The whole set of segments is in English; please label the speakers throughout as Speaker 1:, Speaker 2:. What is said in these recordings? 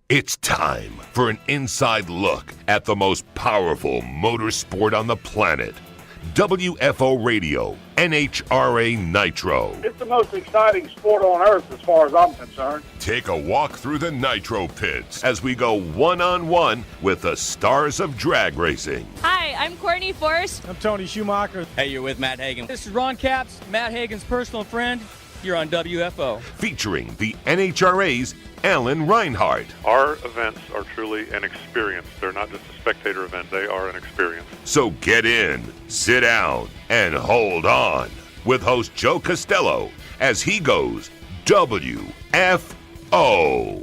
Speaker 1: It's time for an inside look at the most powerful motorsport on the planet. WFO Radio, NHRA Nitro.
Speaker 2: It's the most exciting sport on earth as far as I'm concerned.
Speaker 1: Take a walk through the Nitro pits as we go one-on-one with the stars of drag racing.
Speaker 3: Hi, I'm Courtney Forrest.
Speaker 4: I'm Tony Schumacher.
Speaker 5: Hey, you're with Matt Hagan.
Speaker 6: This is Ron Capps, Matt Hagan's personal friend. You're on WFO.
Speaker 1: Featuring the NHRA's Alan Reinhart.
Speaker 7: Our events are truly an experience. They're not just a spectator event. They are an experience.
Speaker 1: So get in, sit down, and hold on with host Joe Castello as he goes WFO.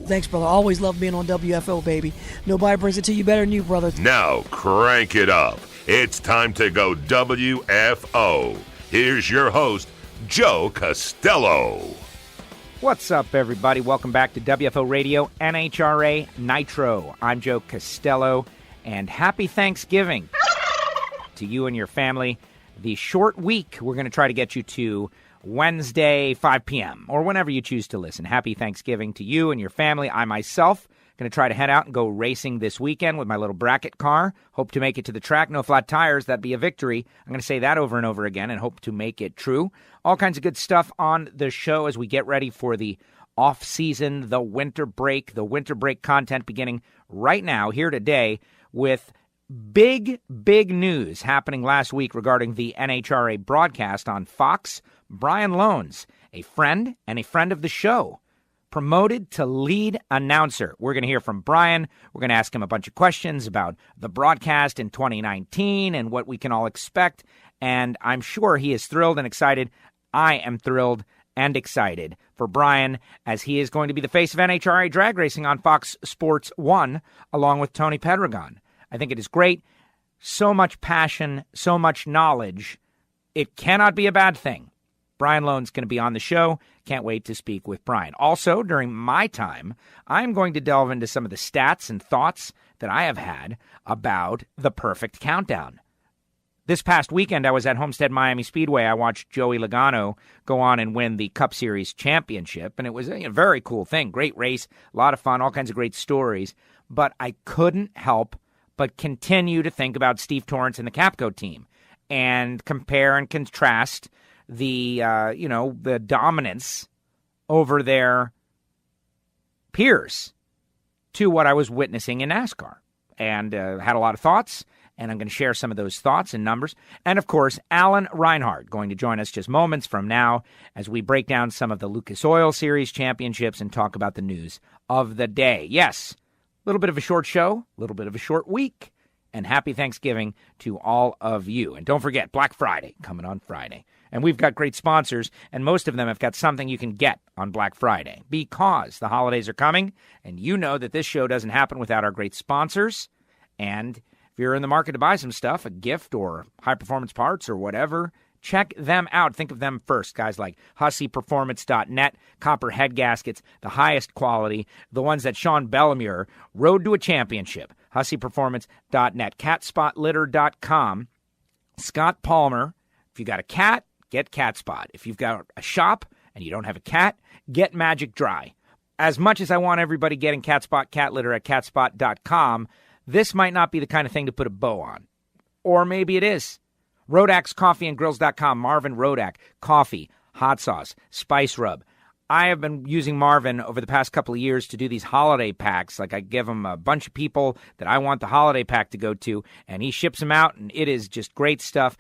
Speaker 8: Thanks, brother. Always love being on WFO, baby. Nobody brings it to you better than you, brother.
Speaker 1: Now crank it up. It's time to go WFO. Here's your host, Joe Castello.
Speaker 9: What's up, everybody? Welcome back to WFO Radio, NHRA Nitro. I'm Joe Castello, and happy Thanksgiving to you and your family. The short week, we're going to try to get you to Wednesday, 5 p.m., or whenever you choose to listen. Happy Thanksgiving to you and your family. I myself going to try to head out and go racing this weekend with my little bracket car. Hope to make it to the track. No flat tires. That'd be a victory. I'm going to say that over and over again and hope to make it true. All kinds of good stuff on the show as we get ready for the off-season, the winter break content beginning right now, here today, with big news happening last week regarding the NHRA broadcast on Fox. Brian Lohnes, a friend and a friend of the show, promoted to lead announcer. We're going to hear from Brian. We're going to ask him a bunch of questions about the broadcast in 2019 and what we can all expect. And I'm sure he is thrilled and excited. I am thrilled and excited for Brian, as he is going to be the face of NHRA drag racing on Fox Sports 1, along with Tony Pedregon. I think it is great. So much passion, so much knowledge. It cannot be a bad thing. Brian Lohnes going to be on the show. Can't wait to speak with Brian. Also, during my time, I'm going to delve into some of the stats and thoughts that I have had about the perfect countdown. This past weekend, I was at Homestead Miami Speedway. I watched Joey Logano go on and win the Cup Series championship, and it was a very cool thing. Great race, a lot of fun, all kinds of great stories. But I couldn't help but continue to think about Steve Torrence and the CAPCO team and compare and contrast the dominance over their peers to what I was witnessing in NASCAR, and had a lot of thoughts, and I'm going to share some of those thoughts and numbers. And, of course, Alan Reinhart going to join us just moments from now as we break down some of the Lucas Oil Series championships and talk about the news of the day. Yes, a little bit of a short show, a little bit of a short week, and happy Thanksgiving to all of you. And don't forget, Black Friday coming on Friday. And we've got great sponsors, and most of them have got something you can get on Black Friday because the holidays are coming, and you know that this show doesn't happen without our great sponsors. And if you're in the market to buy some stuff, a gift or high-performance parts or whatever, check them out. Think of them first. Guys like HusseyPerformance.net, copper head gaskets, the highest quality, the ones that Sean Bellemure rode to a championship. HusseyPerformance.net, CatSpotLitter.com, Scott Palmer. If you got a cat, get CatSpot. If you've got a shop and you don't have a cat, get Magic Dry. As much as I want everybody getting CatSpot cat litter at catspot.com, this might not be the kind of thing to put a bow on. Or maybe it is. Rodak's Coffee and Grills.com. Marvin Rodak, coffee, hot sauce, spice rub. I have been using Marvin over the past couple of years to do these holiday packs. Like, I give him a bunch of people that I want the holiday pack to go to, and he ships them out, and it is just great stuff.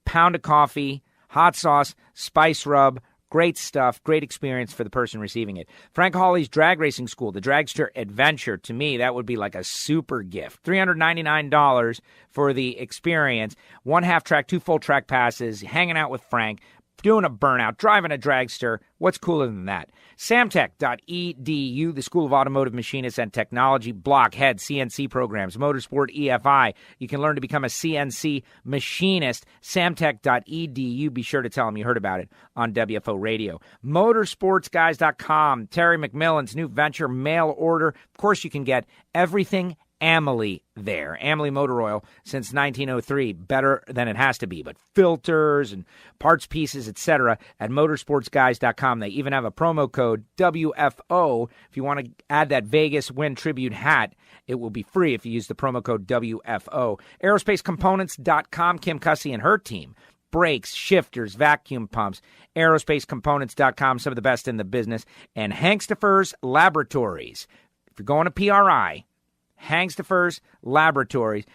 Speaker 9: Pound of coffee, hot sauce, spice rub, great stuff, great experience for the person receiving it. Frank Hawley's Drag Racing School, the Dragster Adventure, to me, that would be like a super gift. $399 for the experience. 1 half-track, 2 full-track passes, hanging out with Frank, doing a burnout, driving a dragster. What's cooler than that? Samtech.edu, the School of Automotive Machinists and Technology, Blockhead, CNC programs, Motorsport EFI. You can learn to become a CNC machinist. Samtech.edu. Be sure to tell them you heard about it on WFO Radio. Motorsportsguys.com, Terry McMillan's new venture, mail order. Of course, you can get everything Amalie there. Amalie Motor Oil since 1903, better than it has to be. But filters and parts, pieces, etc. at motorsportsguys.com. They even have a promo code WFO. If you want to add that Vegas Win Tribute hat, it will be free if you use the promo code WFO. Aerospacecomponents.com. Kim Cussy and her team. Brakes, shifters, vacuum pumps, aerospacecomponents.com, some of the best in the business, and Hangstafers Laboratories. If you're going to PRI, Hangstafers Laboratories,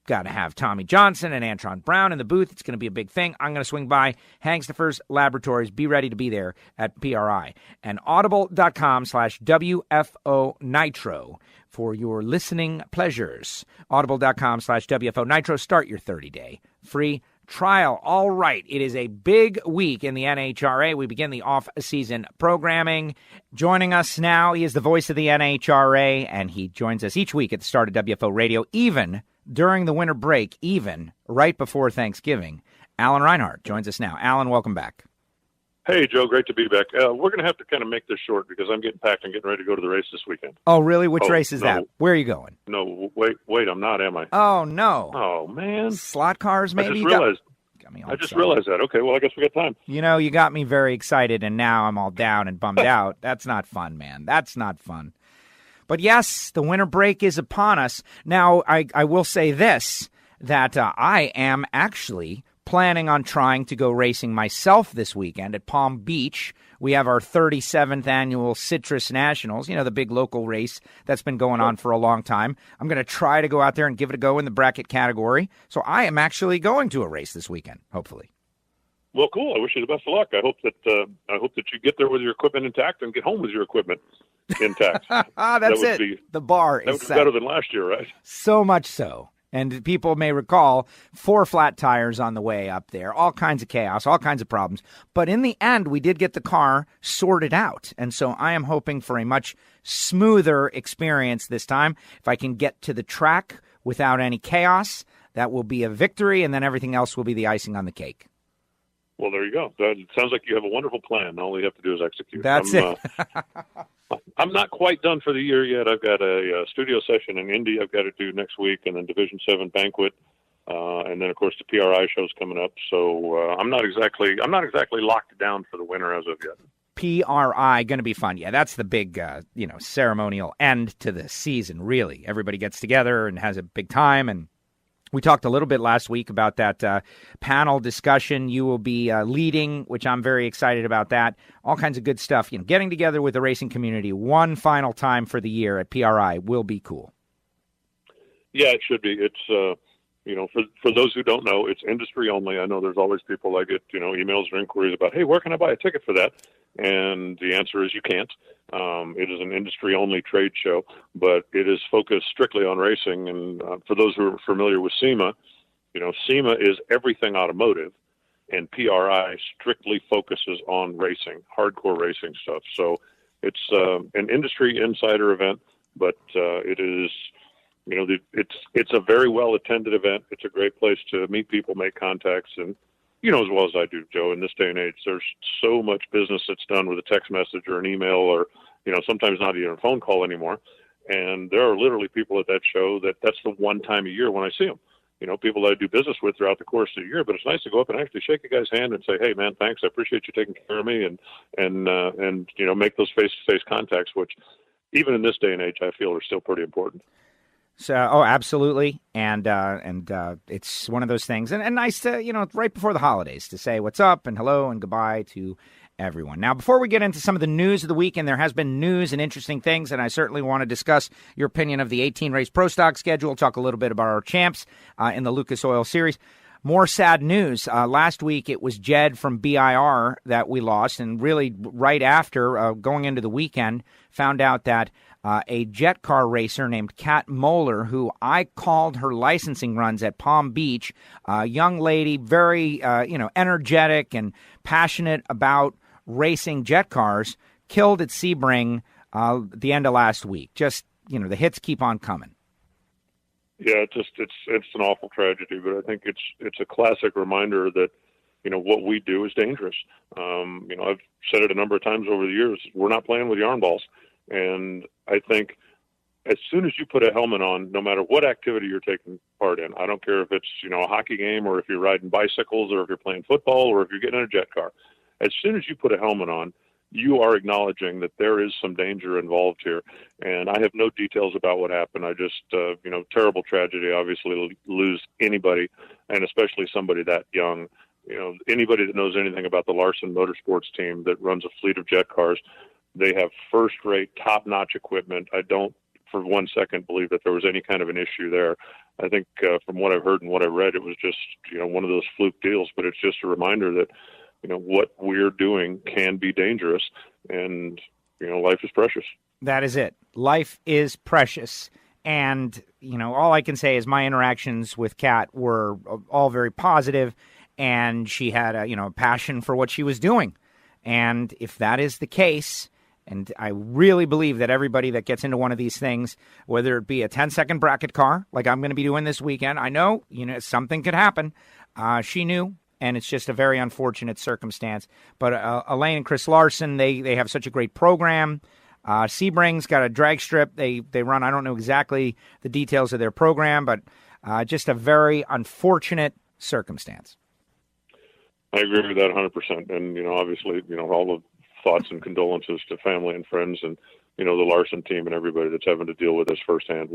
Speaker 9: got to have Tommy Johnson and Antron Brown in the booth. It's going to be a big thing. I'm going to swing by Hangstafers Laboratories. Be ready to be there at PRI. And audible.com/WFO Nitro for your listening pleasures. Audible.com/WFO Nitro. Start your 30-day free trial. All right. It is a big week in the NHRA. We begin the off-season programming. Joining us now, he is the voice of the NHRA, and he joins us each week at the start of WFO Radio, even during the winter break, even right before Thanksgiving. Alan Reinhart joins us now. Alan, welcome back.
Speaker 7: Hey, Joe, great to be back. We're going to have to kind of make this short because I'm getting packed and getting ready to go to the race this weekend.
Speaker 9: Oh, really? Which race is that? Where are you going?
Speaker 7: No, wait, I'm not, am I?
Speaker 9: Oh, no.
Speaker 7: Oh, man.
Speaker 9: Slot cars, maybe?
Speaker 7: I just realized that. Okay, well, I guess we got time.
Speaker 9: You know, you got me very excited, and now I'm all down and bummed out. That's not fun, man. That's not fun. But yes, the winter break is upon us. Now, I will say this, that I am actually planning on trying to go racing myself this weekend at Palm Beach. We have our 37th annual Citrus Nationals, the big local race that's been going on for a long time. I'm going to try to go out there and give it a go in the bracket category. So I am actually going to a race this weekend, hopefully.
Speaker 7: Well, cool. I wish you the best of luck. I hope that you get there with your equipment intact and get home with your equipment intact.
Speaker 9: That's it. The bar is
Speaker 7: set. That would be better than last year, right?
Speaker 9: So much so. And people may recall 4 flat tires on the way up there, all kinds of chaos, all kinds of problems. But in the end, we did get the car sorted out. And so I am hoping for a much smoother experience this time. If I can get to the track without any chaos, that will be a victory, and then everything else will be the icing on the cake.
Speaker 7: Well, there you go. It sounds like you have a wonderful plan. All you have to do is execute.
Speaker 9: That's it.
Speaker 7: I'm not quite done for the year yet. I've got a studio session in Indy I've got to do next week, and then Division 7 banquet, and then of course the PRI show's coming up. So I'm not exactly locked down for the winter as of yet.
Speaker 9: PRI going to be fun. Yeah, that's the big ceremonial end to the season. Really, everybody gets together and has a big time. And we talked a little bit last week about that panel discussion you will be leading, which I'm very excited about that. All kinds of good stuff. Getting together with the racing community one final time for the year at PRI will be cool.
Speaker 7: Yeah, it should be. It's, for those who don't know, it's industry only. I know there's always people I get, emails or inquiries about, hey, where can I buy a ticket for that? And the answer is you can't. It is an industry-only trade show, but it is focused strictly on racing. And for those who are familiar with SEMA, SEMA is everything automotive, and PRI strictly focuses on racing, hardcore racing stuff. So it's an industry insider event, but it is, it's a very well-attended event. It's a great place to meet people, make contacts, and as well as I do, Joe, in this day and age, there's so much business that's done with a text message or an email or, sometimes not even a phone call anymore. And there are literally people at that show that's the one time a year when I see them. People that I do business with throughout the course of the year, but it's nice to go up and actually shake a guy's hand and say, hey, man, thanks. I appreciate you taking care of me and make those face-to-face contacts, which even in this day and age, I feel are still pretty important.
Speaker 9: So, absolutely, and it's one of those things, and nice to, right before the holidays to say what's up and hello and goodbye to everyone. Now, before we get into some of the news of the week, and there has been news and interesting things, and I certainly want to discuss your opinion of the 18-race Pro Stock schedule, talk a little bit about our champs in the Lucas Oil Series. More sad news. Last week, it was Jed from BIR that we lost, and really right after, going into the weekend, found out that a jet car racer named Kat Moeller, who I called her licensing runs at Palm Beach, a young lady, very, energetic and passionate about racing jet cars, killed at Sebring at the end of last week. Just, the hits keep on coming.
Speaker 7: Yeah, it's an awful tragedy, but I think it's a classic reminder that, what we do is dangerous. I've said it a number of times over the years, we're not playing with yarn balls. And I think as soon as you put a helmet on, no matter what activity you're taking part in, I don't care if it's, a hockey game or if you're riding bicycles or if you're playing football or if you're getting in a jet car, as soon as you put a helmet on, you are acknowledging that there is some danger involved here. And I have no details about what happened. I just, terrible tragedy, obviously lose anybody, and especially somebody that young. Anybody that knows anything about the Larson Motorsports team that runs a fleet of jet cars, they have first-rate, top-notch equipment. I don't for 1 second believe that there was any kind of an issue there. I think from what I've heard and what I read, it was just, one of those fluke deals, but it's just a reminder that, what we're doing can be dangerous, and, life is precious.
Speaker 9: That is it. Life is precious. And, all I can say is my interactions with Kat were all very positive, and she had a passion for what she was doing. And if that is the case, and I really believe that everybody that gets into one of these things, whether it be a 10-second bracket car, like I'm going to be doing this weekend, I know, something could happen. She knew, and it's just a very unfortunate circumstance. But Elaine and Chris Larson, they have such a great program. Sebring's got a drag strip. They run, I don't know exactly the details of their program, but just a very unfortunate circumstance.
Speaker 7: I agree with that 100%. And, obviously, all the thoughts and condolences to family and friends and, the Larson team and everybody that's having to deal with this firsthand.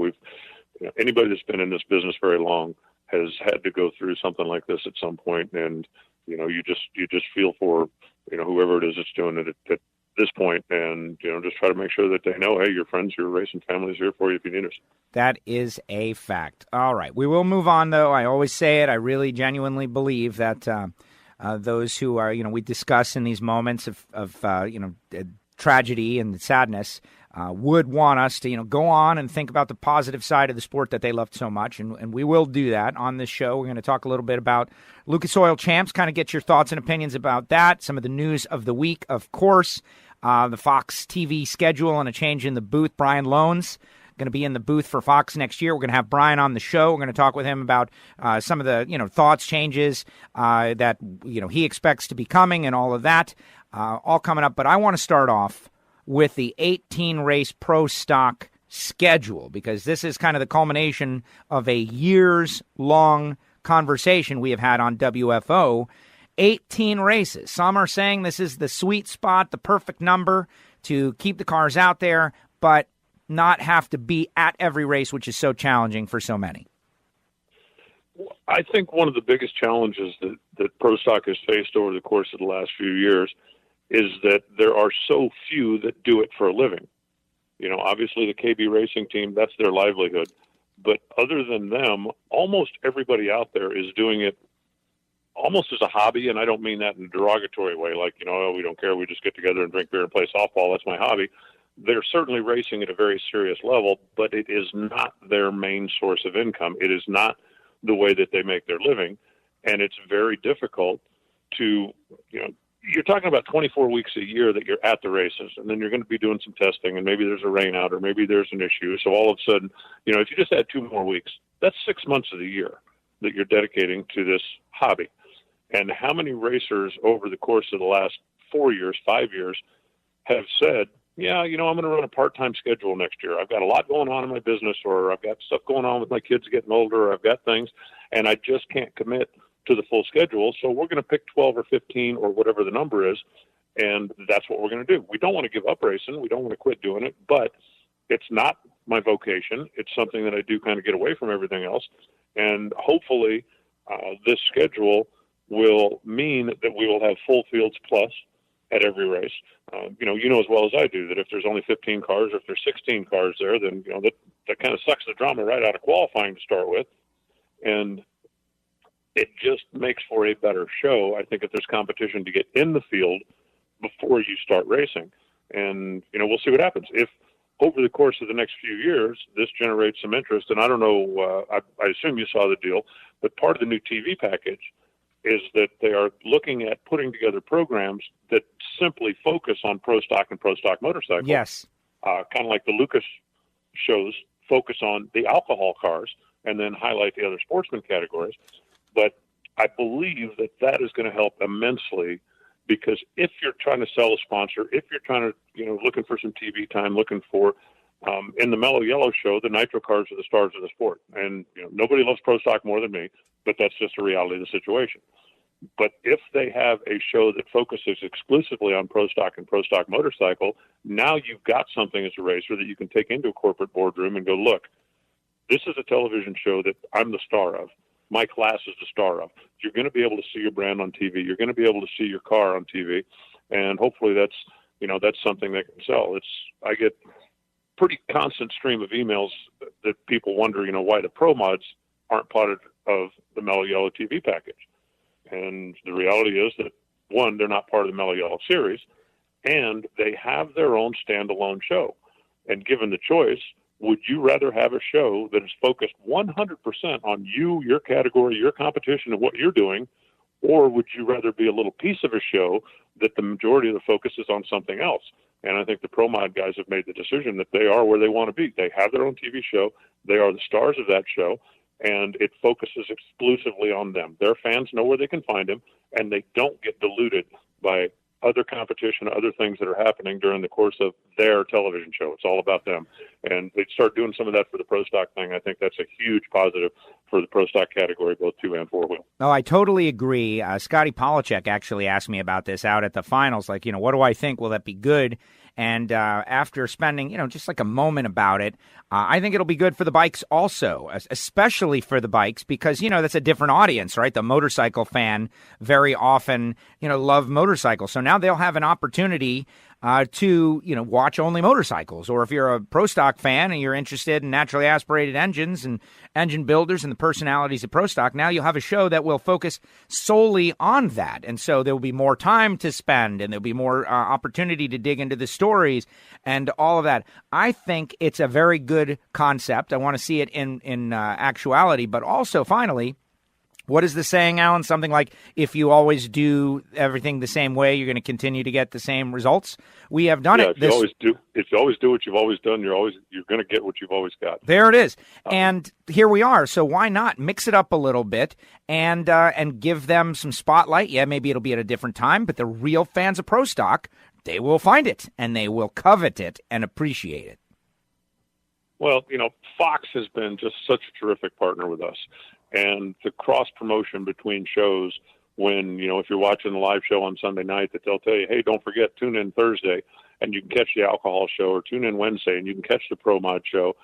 Speaker 7: Anybody that's been in this business very long has had to go through something like this at some point. And, you just feel for, whoever it is that's doing it at this point, and, just try to make sure that they know, hey, your friends, your racing family's here for you if you need us.
Speaker 9: That is a fact. All right. We will move on, though. I always say it. I really genuinely believe that those who are, we discuss in these moments of tragedy and sadness would want us to, go on and think about the positive side of the sport that they loved so much. And we will do that on this show. We're going to talk a little bit about Lucas Oil Champs, kind of get your thoughts and opinions about that. Some of the news of the week, of course, the Fox TV schedule and a change in the booth. Brian Lohnes going to be in the booth for Fox next year. We're going to have Brian on the show. We're going to talk with him about some of the, thoughts, changes that, he expects to be coming and all of that, all coming up. But I want to start off with the 18-race pro stock schedule, because this is kind of the culmination of a years-long conversation we have had on WFO. 18 races. Some are saying this is the sweet spot, the perfect number to keep the cars out there, but not have to be at every race, which is so challenging for so many.
Speaker 7: I think one of the biggest challenges that pro stock has faced over the course of the last few years is that there are so few that do it for a living. Obviously the KB Racing team, that's their livelihood. But other than them, almost everybody out there is doing it almost as a hobby, and I don't mean that in a derogatory way, like, we don't care, we just get together and drink beer and play softball, that's my hobby. They're certainly racing at a very serious level, but it is not their main source of income. It is not the way that they make their living, and it's very difficult to, you're talking about 24 weeks a year that you're at the races, and then you're going to be doing some testing, and maybe there's a rain out, or maybe there's an issue. So all of a sudden, if you just add 2 more weeks, that's 6 months of the year that you're dedicating to this hobby. And how many racers over the course of the last 4 years, 5 years, have said, yeah, I'm going to run a part-time schedule next year. I've got a lot going on in my business, or I've got stuff going on with my kids getting older, or I've got things, and I just can't commit to the full schedule. So we're going to pick 12 or 15 or whatever the number is, and that's what we're going to do. We don't want to give up racing. We don't want to quit doing it, but it's not my vocation. It's something that I do kind of get away from everything else. And hopefully this schedule will mean that we will have full fields plus at every race. You know as well as I do that if there's only 15 cars or if there's 16 cars there, then that kind of sucks the drama right out of qualifying to start with, and it just makes for a better show. I think if there's competition to get in the field before you start racing, and we'll see what happens. If over the course of the next few years this generates some interest, and I don't know, I assume you saw the deal, but part of the new TV package is that they are looking at putting together programs that simply focus on pro stock and pro stock motorcycles.
Speaker 9: Yes.
Speaker 7: Kind of like the Lucas shows focus on the alcohol cars and then highlight the other sportsman categories. But I believe that is going to help immensely, because if you're trying to sell a sponsor, if you're trying to, looking for some TV time, looking for In the Mellow Yellow show, the Nitro cars are the stars of the sport. And nobody loves Pro Stock more than me, but that's just a reality of the situation. But if they have a show that focuses exclusively on Pro Stock and Pro Stock motorcycle, now you've got something as a racer that you can take into a corporate boardroom and go, look, this is a television show that I'm the star of. My class is the star of. You're going to be able to see your brand on TV. You're going to be able to see your car on TV. And hopefully that's something that can sell. I get pretty constant stream of emails that people wonder, why the Pro Mods aren't part of the Mellow Yellow TV package. And the reality is that, one, they're not part of the Mellow Yellow series, and they have their own standalone show. And given the choice, would you rather have a show that is focused 100% on you, your category, your competition, and what you're doing, or would you rather be a little piece of a show that the majority of the focus is on something else? And I think the Pro Mod guys have made the decision that they are where they want to be. They have their own TV show. They are the stars of that show, and it focuses exclusively on them. Their fans know where they can find them, and they don't get diluted by other competition, other things that are happening during the course of their television show. It's all about them. And they start doing some of that for the Pro Stock thing. I think that's a huge positive for the Pro Stock category, both 2 and 4-wheel.
Speaker 9: No, I totally agree. Scotty Polachek actually asked me about this out at the finals. Like, what do I think? Will that be good? And after spending, just like a moment about it, I think it'll be good for the bikes also, especially for the bikes, because, that's a different audience, right? The motorcycle fan very often, love motorcycles. So now they'll have an opportunity to, watch only motorcycles. Or if you're a Pro Stock fan and you're interested in naturally aspirated engines and engine builders and the personalities of Pro Stock, now you'll have a show that will focus solely on that. And so there will be more time to spend, and there'll be more opportunity to dig into the stories and all of that. I think it's a very good concept. I want to see it in actuality, but also finally, what is the saying, Alan? Something like, if you always do everything the same way, you're going to continue to get the same results. We have done it.
Speaker 7: If you always do what you've always done, you're going to get what you've always got.
Speaker 9: There it is. And here we are. So why not mix it up a little bit and give them some spotlight? Yeah, maybe it'll be at a different time, but the real fans of Pro Stock, they will find it and they will covet it and appreciate it.
Speaker 7: Well, Fox has been just such a terrific partner with us. And the cross-promotion between shows when, if you're watching the live show on Sunday night, that they'll tell you, hey, don't forget, tune in Thursday, and you can catch the alcohol show, or tune in Wednesday, and you can catch the Pro Mod show,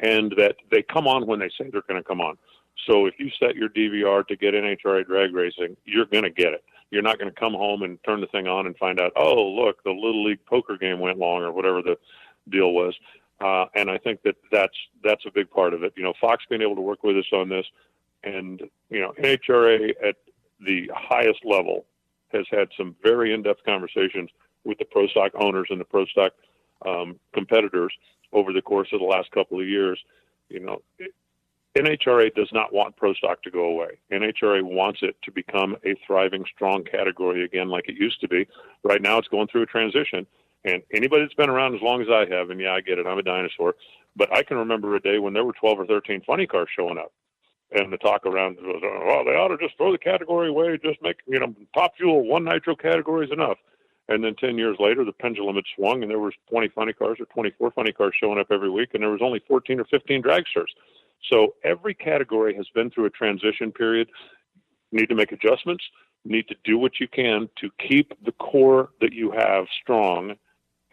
Speaker 7: and that they come on when they say they're going to come on. So if you set your DVR to get NHRA drag racing, you're going to get it. You're not going to come home and turn the thing on and find out, oh, look, the Little League poker game went long, or whatever the deal was. And I think that's a big part of it. Fox being able to work with us on this, and, NHRA at the highest level has had some very in-depth conversations with the Pro Stock owners and the Pro Stock competitors over the course of the last couple of years. NHRA does not want Pro Stock to go away. NHRA wants it to become a thriving, strong category again like it used to be. Right now it's going through a transition. And anybody that's been around as long as I have, and yeah, I get it, I'm a dinosaur, but I can remember a day when there were 12 or 13 funny cars showing up. And the talk around was, well, they ought to just throw the category away, just make, Top Fuel, 1 Nitro category is enough. And then 10 years later, the pendulum had swung, and there was 20 funny cars or 24 funny cars showing up every week, and there was only 14 or 15 dragsters. So every category has been through a transition period. Need to make adjustments, need to do what you can to keep the core that you have strong,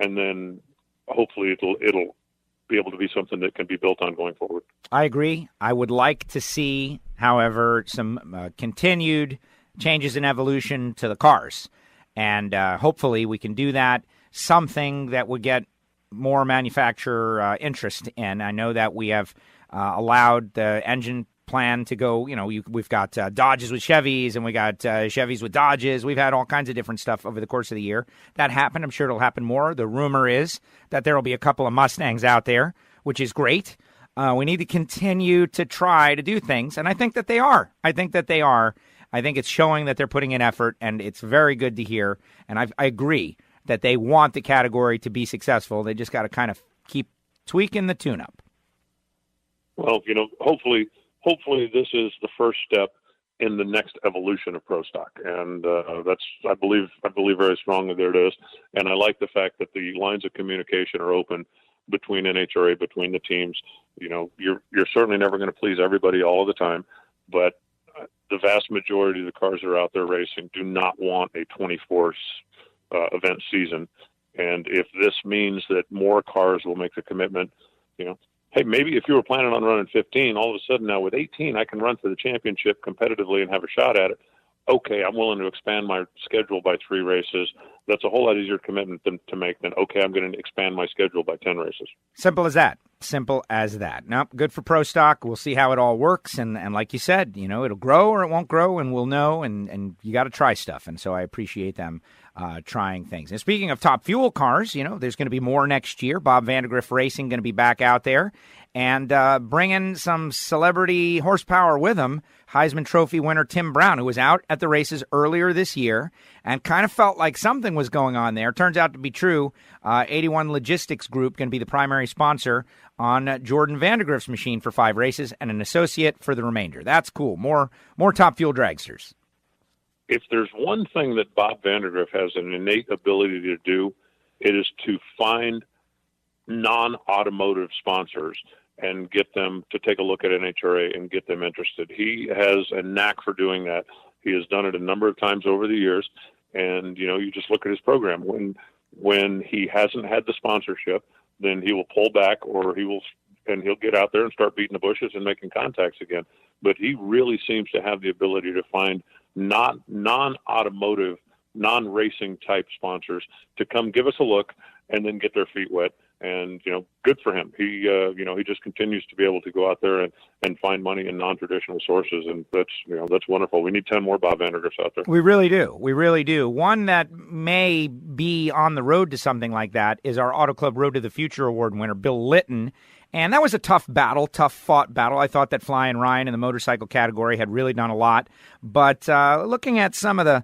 Speaker 7: and then hopefully it'll be able to be something that can be built on going forward.
Speaker 9: I agree. I would like to see, however, some continued changes in evolution to the cars. And hopefully we can do that, something that would get more manufacturer interest in. I know that we have allowed the engine plan to go, we've got Dodges with Chevys, and we got Chevys with Dodges. We've had all kinds of different stuff over the course of the year. That happened. I'm sure it'll happen more. The rumor is that there will be a couple of Mustangs out there, which is great. We need to continue to try to do things, and I think that they are. I think it's showing that they're putting in effort, and it's very good to hear. And I agree that they want the category to be successful. They just got to kind of keep tweaking the tune-up.
Speaker 7: Well, hopefully this is the first step in the next evolution of Pro Stock. And I believe very strongly there it is. And I like the fact that the lines of communication are open between NHRA, between the teams. You're certainly never going to please everybody all of the time, but the vast majority of the cars that are out there racing do not want a 24 event season. And if this means that more cars will make the commitment, hey, maybe if you were planning on running 15, all of a sudden now with 18, I can run for the championship competitively and have a shot at it. Okay, I'm willing to expand my schedule by 3 races. That's a whole lot easier commitment to make than, okay, I'm going to expand my schedule by 10 races.
Speaker 9: Simple as that. Simple as that. Nope, good for Pro Stock. We'll see how it all works. And like you said, it'll grow or it won't grow, and we'll know. And you got to try stuff. And so I appreciate them trying things. And speaking of top fuel cars, there's going to be more next year. Bob Vandergriff Racing going to be back out there and bringing some celebrity horsepower with him. Heisman Trophy winner Tim Brown, who was out at the races earlier this year and kind of felt like something was going on there. Turns out to be true. 81 Logistics Group going to be the primary sponsor on Jordan Vandergriff's machine for 5 races and an associate for the remainder. That's cool. More top fuel dragsters.
Speaker 7: If there's one thing that Bob Vandergriff has an innate ability to do, it is to find non-automotive sponsors and get them to take a look at NHRA and get them interested. He has a knack for doing that. He has done it a number of times over the years. And, you just look at his program. When he hasn't had the sponsorship, then he will pull back or he'll get out there and start beating the bushes and making contacts again. But he really seems to have the ability to find non-automotive, non-racing type sponsors to come give us a look and then get their feet wet. And, good for him. He just continues to be able to go out there and find money in non-traditional sources. And that's wonderful. We need 10 more Bob Vandergriffs out there.
Speaker 9: We really do. We really do. One that may be on the road to something like that is our Auto Club Road to the Future Award winner, Bill Litton. And that was a tough fought battle. I thought that Flying Ryan in the motorcycle category had really done a lot. But looking at some of the,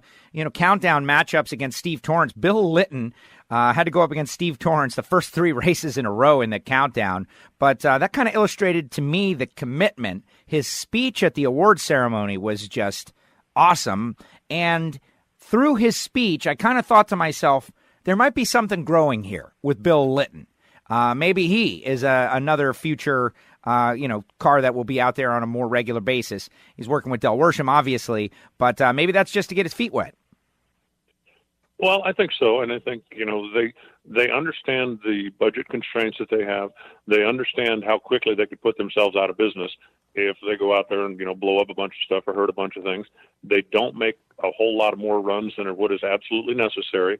Speaker 9: countdown matchups against Steve Torrence, Bill Litton had to go up against Steve Torrence the first 3 races in a row in the countdown. But that kind of illustrated to me the commitment. His speech at the award ceremony was just awesome. And through his speech, I kind of thought to myself, there might be something growing here with Bill Litton. Maybe he is another future, car that will be out there on a more regular basis. He's working with Del Worsham, obviously, but maybe that's just to get his feet wet.
Speaker 7: Well, I think so, and I think they understand the budget constraints that they have. They understand how quickly they could put themselves out of business if they go out there and blow up a bunch of stuff or hurt a bunch of things. They don't make a whole lot of more runs than what is absolutely necessary,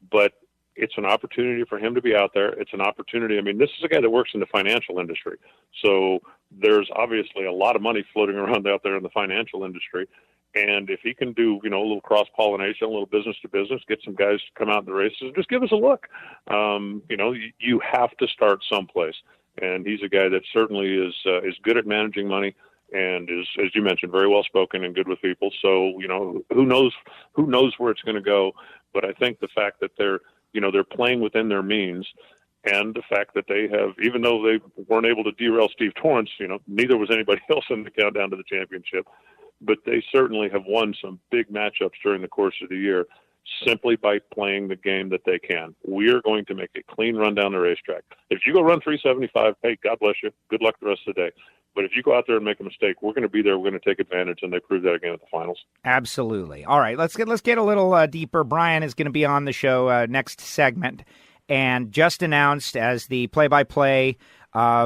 Speaker 7: but it's an opportunity for him to be out there. It's an opportunity. I mean, this is a guy that works in the financial industry, so there's obviously a lot of money floating around out there in the financial industry. And if he can do, a little cross-pollination, a little business-to-business, get some guys to come out in the races and just give us a look. You have to start someplace. And he's a guy that certainly is good at managing money and is, as you mentioned, very well-spoken and good with people. So, who knows where it's going to go. But I think the fact that they're playing within their means, and the fact that they have, even though they weren't able to derail Steve Torrence, neither was anybody else in the countdown to the championship. But they certainly have won some big matchups during the course of the year simply by playing the game that they can. We are going to make a clean run down the racetrack. If you go run 375, hey, God bless you. Good luck the rest of the day. But if you go out there and make a mistake, we're going to be there. We're going to take advantage, and they proved that again at the finals. Absolutely.
Speaker 9: All right, let's get a little deeper. Brian is going to be on the show next segment, and just announced as the play-by-play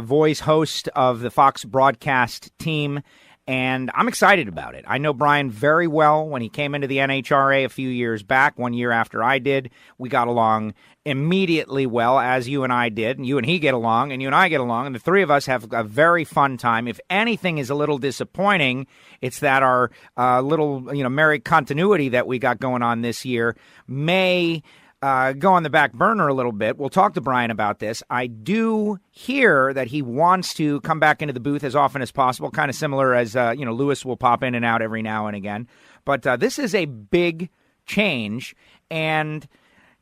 Speaker 9: voice host of the Fox broadcast team. And I'm excited about it. I know Brian very well. When he came into the NHRA a few years back, 1 year after I did, we got along immediately well, as you and I did. And you and he get along, and you and I get along. And the three of us have a very fun time. If anything is a little disappointing, it's that our little, merry continuity that we got going on this year may go on the back burner a little bit. We'll talk to Brian about this. I do hear that he wants to come back into the booth as often as possible, kind of similar as, Lewis will pop in and out every now and again. But this is a big change. And,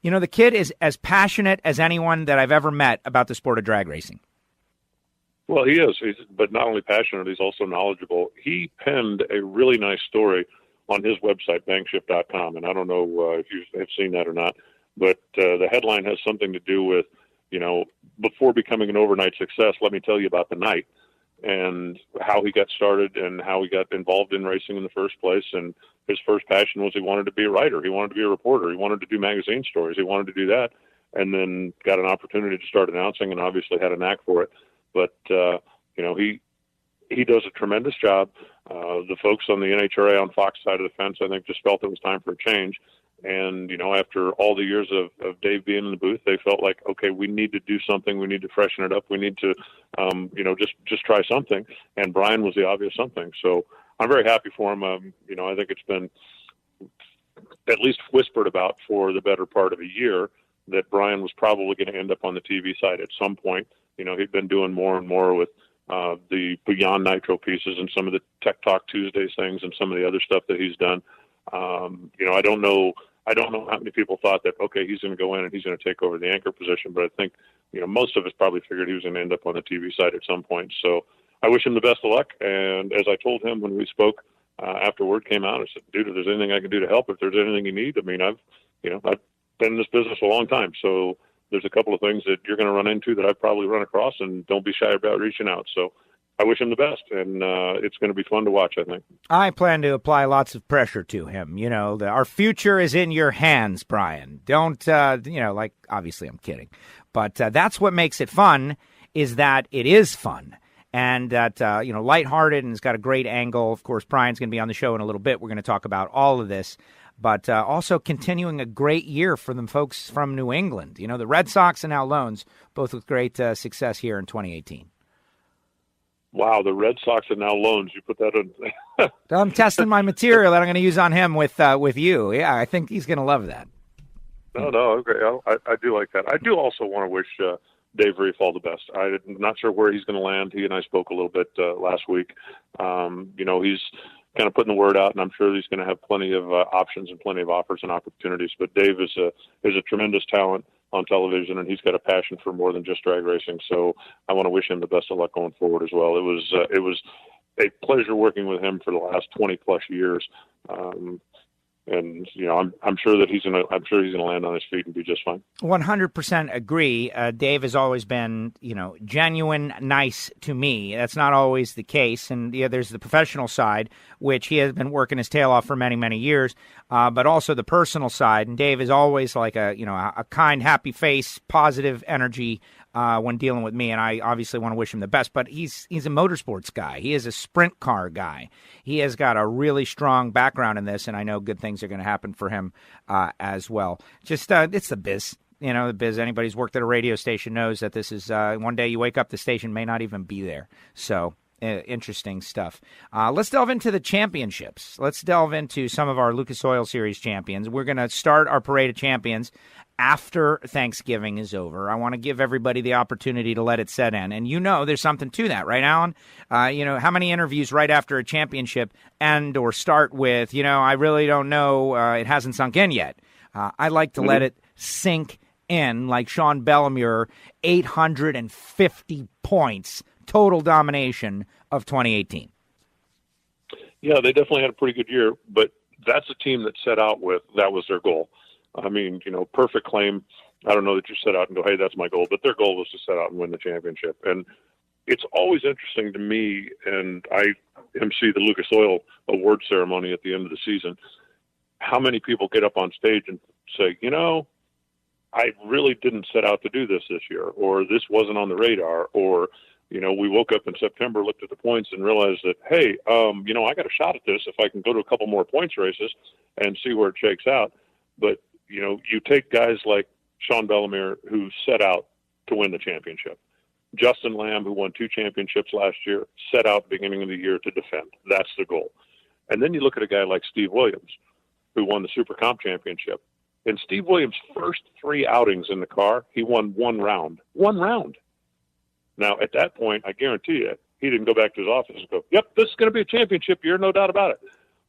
Speaker 9: the kid is as passionate as anyone that I've ever met about the sport of drag racing.
Speaker 7: Well, he is. But not only passionate, he's also knowledgeable. He penned a really nice story on his website, bankshift.com. And I don't know if you have seen that or not. But the headline has something to do with before becoming an overnight success, let me tell you about the night and how he got started and how he got involved in racing in the first place. And his first passion was he wanted to be a writer. He wanted to be a reporter. He wanted to do magazine stories. He wanted to do that, and then got an opportunity to start announcing and obviously had a knack for it. But, he does a tremendous job. The folks on the NHRA on Fox side of the fence, I think, just felt it was time for a change. And, after all the years of Dave being in the booth, they felt like, okay, we need to do something. We need to freshen it up. We need to, just try something. And Brian was the obvious something. So I'm very happy for him. I think it's been at least whispered about for the better part of a year that Brian was probably going to end up on the TV side at some point. He'd been doing more and more with the Beyond Nitro pieces and some of the Tech Talk Tuesdays things and some of the other stuff that he's done. I don't know how many people thought that, okay, he's going to go in and he's going to take over the anchor position, but I think, most of us probably figured he was going to end up on the TV side at some point. So I wish him the best of luck. And as I told him when we spoke after word came out, I said, dude, if there's anything I can do to help, if there's anything you need, I've been in this business a long time. So there's a couple of things that you're going to run into that I've probably run across, and don't be shy about reaching out. So I wish him the best, and it's going to be fun to watch, I think.
Speaker 9: I plan to apply lots of pressure to him. Our future is in your hands, Brian. Don't, obviously I'm kidding. But that's what makes it fun, is that it is fun. And that, lighthearted, and it's got a great angle. Of course, Brian's going to be on the show in a little bit. We're going to talk about all of this. But also continuing a great year for them folks from New England. The Red Sox and now Lohnes, both with great success here in 2018.
Speaker 7: Wow, the Red Sox and now Lohnes. You put that in.
Speaker 9: I'm testing my material that I'm going to use on him with you. Yeah, I think he's going to love that.
Speaker 7: No, okay. I do like that. I do also want to wish Dave Reef all the best. I'm not sure where he's going to land. He and I spoke a little bit last week. He's kind of putting the word out, and I'm sure he's going to have plenty of options and plenty of offers and opportunities. But Dave is a tremendous talent on television, and he's got a passion for more than just drag racing. So I want to wish him the best of luck going forward as well. It was a pleasure working with him for the last 20 plus years. And I'm sure that he's gonna land on his feet and be just fine.
Speaker 9: 100% agree. Dave has always been, genuine, nice to me. That's not always the case. And there's the professional side, which he has been working his tail off for many, many years. But also the personal side. And Dave is always like a kind, happy face, positive energy when dealing with me, and I obviously want to wish him the best. But he's a motorsports guy. He is a sprint car guy. He has got a really strong background in this, and I know good things are going to happen for him as well. Just it's the biz. The biz. Anybody who's worked at a radio station knows that this is one day you wake up, the station may not even be there. So interesting stuff. Let's delve into the championships. Let's delve into some of our Lucas Oil Series champions. We're going to start our parade of champions after Thanksgiving is over. I want to give everybody the opportunity to let it set in. And there's something to that, right, Alan? How many interviews right after a championship end or start with, I really don't know, it hasn't sunk in yet. I like to let it sink in, like Sean Bellemeur, 850 points, total domination of 2018.
Speaker 7: Yeah, they definitely had a pretty good year, but that's a team that set out with, that was their goal. I mean, perfect claim. I don't know that you set out and go, hey, that's my goal, but their goal was to set out and win the championship. And it's always interesting to me, and I MC the Lucas Oil award ceremony at the end of the season, how many people get up on stage and say, I really didn't set out to do this year, or this wasn't on the radar, or, we woke up in September, looked at the points and realized that, hey, I got a shot at this if I can go to a couple more points races and see where it shakes out. But you take guys like Sean Bellemeur, who set out to win the championship. Justin Lamb, who won 2 championships last year, set out beginning of the year to defend. That's the goal. And then you look at a guy like Steve Williams, who won the Super Comp championship. In Steve Williams' first 3 outings in the car, he won 1 round. 1 round. Now, at that point, I guarantee you, he didn't go back to his office and go, yep, this is going to be a championship year, no doubt about it.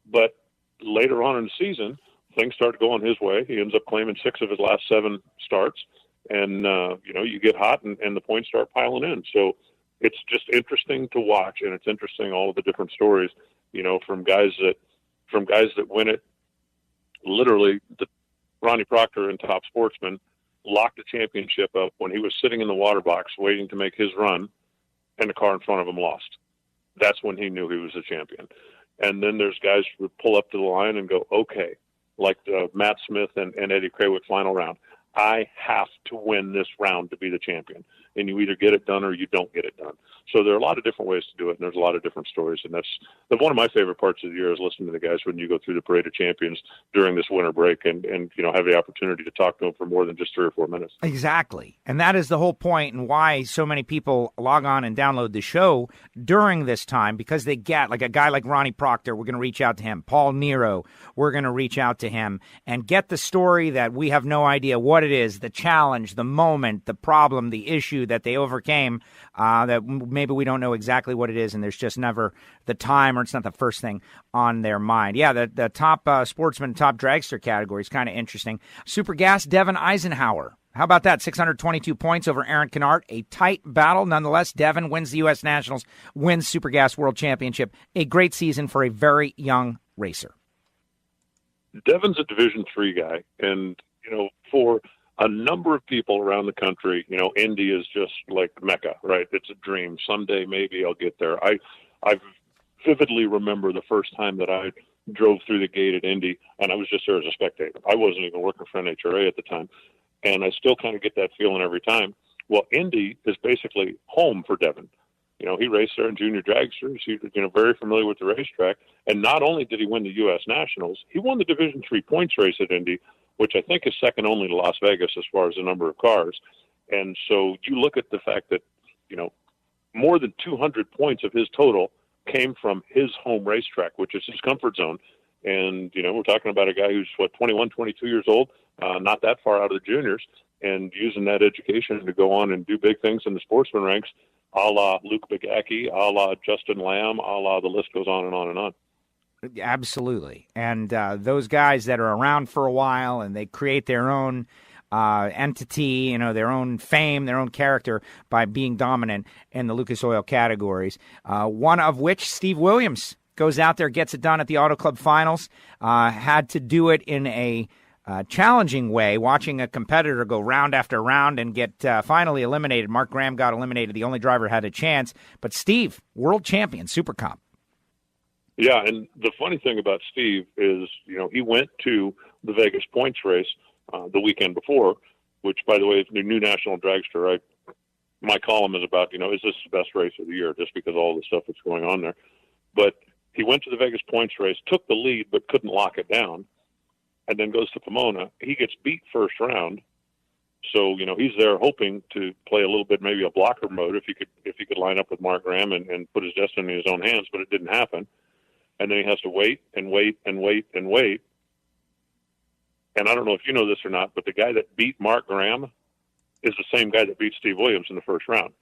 Speaker 7: But later on in the season, things started going his way. He ends up claiming 6 of his last 7 starts. And, you get hot and the points start piling in. So it's just interesting to watch. And it's interesting, all of the different stories, from guys that win it. Literally, Ronnie Proctor in Top Sportsman locked the championship up when he was sitting in the water box waiting to make his run, and the car in front of him lost. That's when he knew he was a champion. And then there's guys who would pull up to the line and go, okay, like Matt Smith and Eddie Krawick final round. I have to win this round to be the champion. And you either get it done or you don't get it done. So there are a lot of different ways to do it, and there's a lot of different stories. And that's one of my favorite parts of the year is listening to the guys when you go through the Parade of Champions during this winter break and have the opportunity to talk to them for more than just 3 or 4 minutes.
Speaker 9: Exactly. And that is the whole point and why so many people log on and download the show during this time, because they get, like a guy like Ronnie Proctor, we're going to reach out to him. Paul Nero, we're going to reach out to him and get the story that we have no idea what it is, the challenge, the moment, the problem, the issue that they overcame, that maybe we don't know exactly what it is, and there's just never the time, or it's not the first thing on their mind. Yeah, the top sportsman, top dragster category is kind of interesting. Super Gas, Devin Eisenhower. How about that? 622 points over Aaron Kennard. A tight battle. Nonetheless, Devin wins the U.S. Nationals, wins Super Gas World Championship. A great season for a very young racer.
Speaker 7: Devin's a Division III guy, and, for a number of people around the country, Indy is just like Mecca, right? It's a dream. Someday maybe I'll get there. I vividly remember the first time that I drove through the gate at Indy, and I was just there as a spectator. I wasn't even working for NHRA at the time, and I still kind of get that feeling every time. Well, Indy is basically home for Devin. He raced there in junior dragsters. He's very familiar with the racetrack, and not only did he win the U.S. Nationals, he won the Division III points race at Indy, which I think is second only to Las Vegas as far as the number of cars. And so you look at the fact that, more than 200 points of his total came from his home racetrack, which is his comfort zone. And, we're talking about a guy who's, 21, 22 years old, not that far out of the juniors, and using that education to go on and do big things in the sportsman ranks, a la Luke Begacki, a la Justin Lamb, a la the list goes on and on and on.
Speaker 9: Absolutely. And those guys that are around for a while and they create their own entity, their own fame, their own character by being dominant in the Lucas Oil categories, one of which Steve Williams goes out there, gets it done at the Auto Club Finals, had to do it in a challenging way, watching a competitor go round after round and get finally eliminated. Mark Graham got eliminated. The only driver had a chance. But Steve, world champion, Super Comp.
Speaker 7: Yeah, and the funny thing about Steve is, he went to the Vegas points race the weekend before, which, by the way, is the new national dragster. My column is about, is this the best race of the year, just because of all the stuff that's going on there. But he went to the Vegas points race, took the lead, but couldn't lock it down, and then goes to Pomona. He gets beat first round. So, he's there hoping to play a little bit, maybe a blocker mode if he could line up with Mark Graham and put his destiny in his own hands, but it didn't happen. And then he has to wait and wait and wait and wait. And I don't know if you know this or not, but the guy that beat Mark Graham is the same guy that beat Steve Williams in the first round.